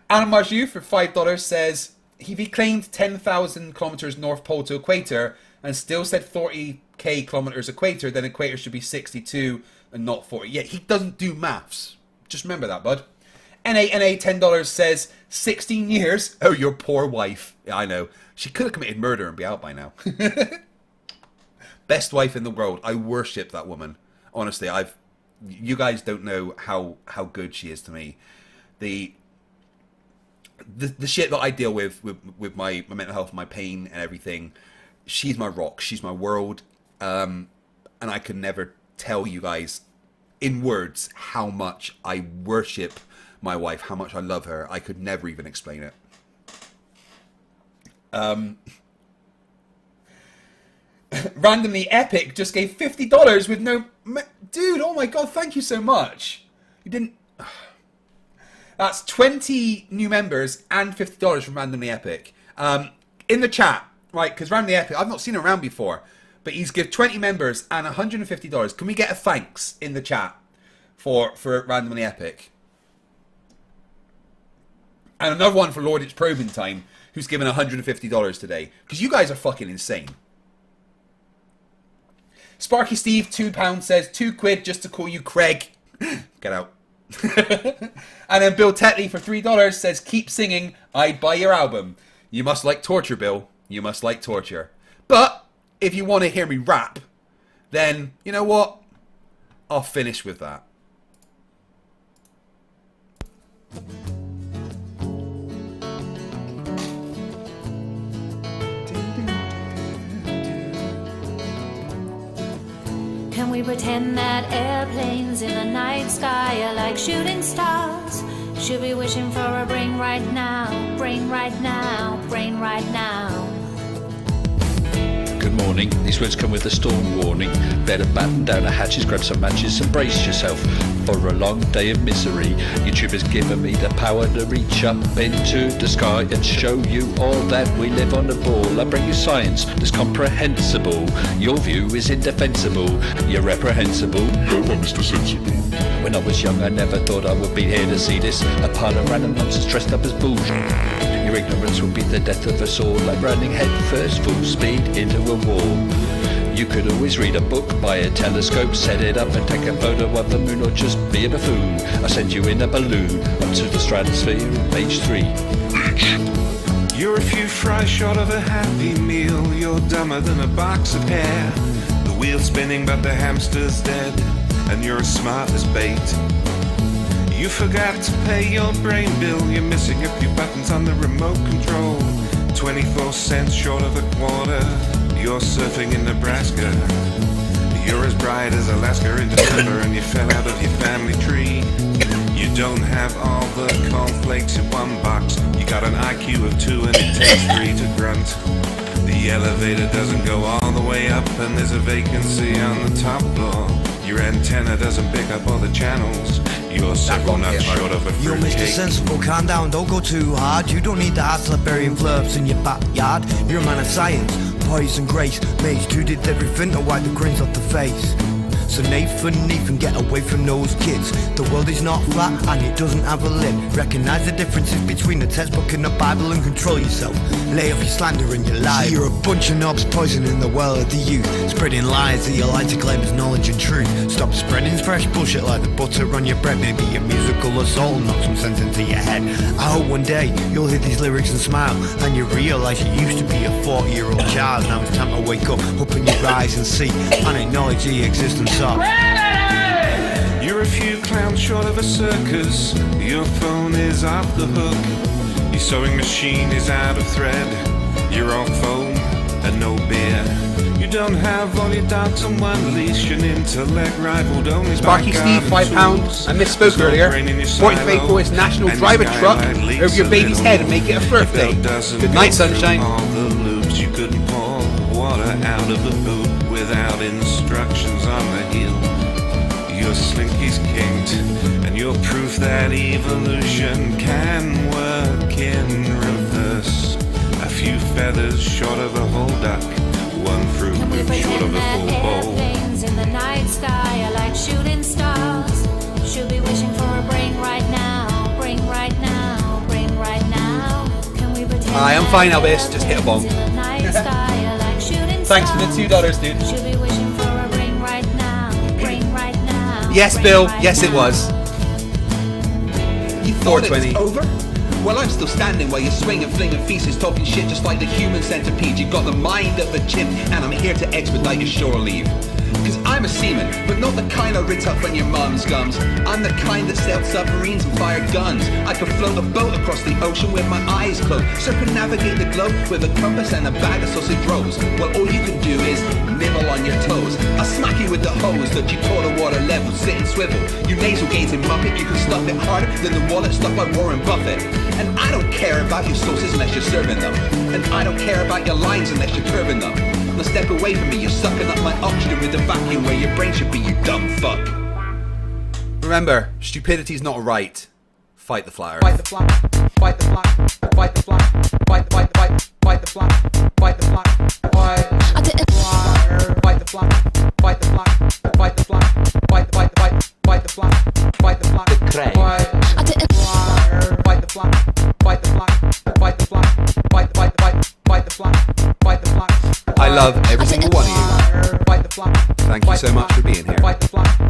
Anna Marju for $5 says he claimed 10,000 kilometers North Pole to equator and still said 40k kilometers equator, then equator should be 62 and not 40. Yeah, he doesn't do maths. Just remember that, bud. NA $10 says 16 years. Oh, your poor wife. Yeah, I know. She could have committed murder and be out by now. Best wife in the world. I worship that woman. Honestly, you guys don't know how good she is to me. The shit that I deal with my mental health, my pain and everything, she's my rock. She's my world. And I can never tell you guys in words how much I worship my wife, how much I love her. I could never even explain it. Randomly Epic just gave $50 with no... Dude, oh my god, thank you so much. You didn't... That's 20 new members and $50 from Randomly Epic. In the chat, right, because Randomly Epic, I've not seen him around before, but he's give 20 members and $150. Can we get a thanks in the chat for Randomly Epic? And another one for Lord It's Probing Time, who's given $150 today. Because you guys are fucking insane. Sparky Steve, £2, says £2 just to call you Craig. Get out. And then Bill Tetley for $3 says keep singing, I'd buy your album. You must like torture, Bill. You must like torture. But if you want to hear me rap, then you know what? I'll finish with that. Can we pretend that airplanes in the night sky are like shooting stars? Should be wishing for a brain right now, brain right now, brain right now. Good morning. These words come with a storm warning. Better batten down the hatches, grab some matches and brace yourself for a long day of misery. YouTube has given me the power to reach up into the sky and show you all that we live on the ball. I bring you science that's comprehensible. Your view is indefensible. You're reprehensible. Go on, Mr. Sensible. When I was young, I never thought I would be here to see this. A pile of random nonsense dressed up as bullshit. Your ignorance will be the death of us all, like running head first, full speed into a wall. You could always read a book, buy a telescope, set it up and take a photo of the moon, or just be a buffoon. I send you in a balloon up to the stratosphere in page 3. You're a few fries short of a happy meal. You're dumber than a box of hair. The wheel's spinning but the hamster's dead, and you're as smart as bait. You forgot to pay your brain bill. You're missing a few buttons on the remote control. 24 cents short of a quarter. You're surfing in Nebraska. You're as bright as Alaska in December, and you fell out of your family tree. You don't have all the cornflakes in one box. You got an IQ of 2 and it takes 3 to grunt. The elevator doesn't go all the way up, and there's a vacancy on the top floor. Your antenna doesn't pick up all the channels. You're several nuts short of a You're Mr. fruitcake. Sensible, calm down, don't go too hard. You don't need the hard slap burying Flerfs in your backyard. You're a man of science, poise and grace. Mage 2 did everything to wipe the grins off the face. So Nathan, get away from those kids. The world is not flat and it doesn't have a lid. Recognise the differences between the textbook and the Bible and control yourself. Lay off your slander and your lies. You're a bunch of knobs poisoning the world of the youth, spreading lies that you like to claim as knowledge and truth. Stop spreading fresh bullshit like the butter on your bread. Maybe a musical assault and knock some sense into your head. I hope one day you'll hear these lyrics and smile, and you realise you used to be a 40-year-old child. Now it's time to wake up, open your eyes and see, and acknowledge the existence of. You're a few clowns short of a circus. Your phone is off the hook. Your sewing machine is out of thread. You're all foam and no beer. You don't have all your dogs on one leash. An intellect rivaled only Sparky by Steve, garden £5. tools. I misspoke earlier. 45 for his national driver truck over your baby's head and make it a birthday. Good night, sunshine. All the loops you couldn't pour water out of the boot without instructions on the heel. Your slinky's kinked, and you're proof that evolution can work in reverse. A few feathers short of a whole duck, one fruit Can we loop short pretend of a that full bowl. airplanes in the night sky are like shooting stars? Should be wishing for a brain right now, brain right now, brain right now. Can we pretend Aye, I'm that fine, Elvis. Just hit a bomb. airplanes in the night sky are like shooting Thanks for the stars? $2, dude. Should be wishing for a brain right now, brain right now. Yes, brain Bill. right Yes, it now. was. You thought it was 420. over? Well, I'm still standing while you're swinging, flinging feces, talking shit just like the human centipede. You've got the mind of a chimp, and I'm here to expedite your shore leave. Cause I'm a seaman, but not the kind I rit up on your mum's gums. I'm the kind that sailed submarines and fired guns. I could float a boat across the ocean with my eyes closed, circumnavigate the globe with a compass and a bag of sausage rolls. Well, all you can do is nibble on your toes. I'll smack you with the hose that you call a water level, sit and swivel. You nasal gazing muppet, you can stuff it harder than the wallet stuffed by Warren Buffett. And I don't care about your sauces unless you're serving them. And I don't care about your lines unless you're curving them. Now step away from me, you're sucking up my oxygen with the vacuum where your brain should be, you dumb fuck. Remember, stupidity's not right. Fight the flat earth. Fight the flat, fight the flat, fight the flat, fight the flat, fight the flat, fight the flat, fight the flat, fight the flat, fight the flat, fight the flat, fight the flat, fight the flat, fight the flat, fight the flat, fight the flat, fight the flat, fight the flat, fight the flat, fight the flat. I love every single one of you. Fight the flat. Thank you so much for being here. Fight the flat.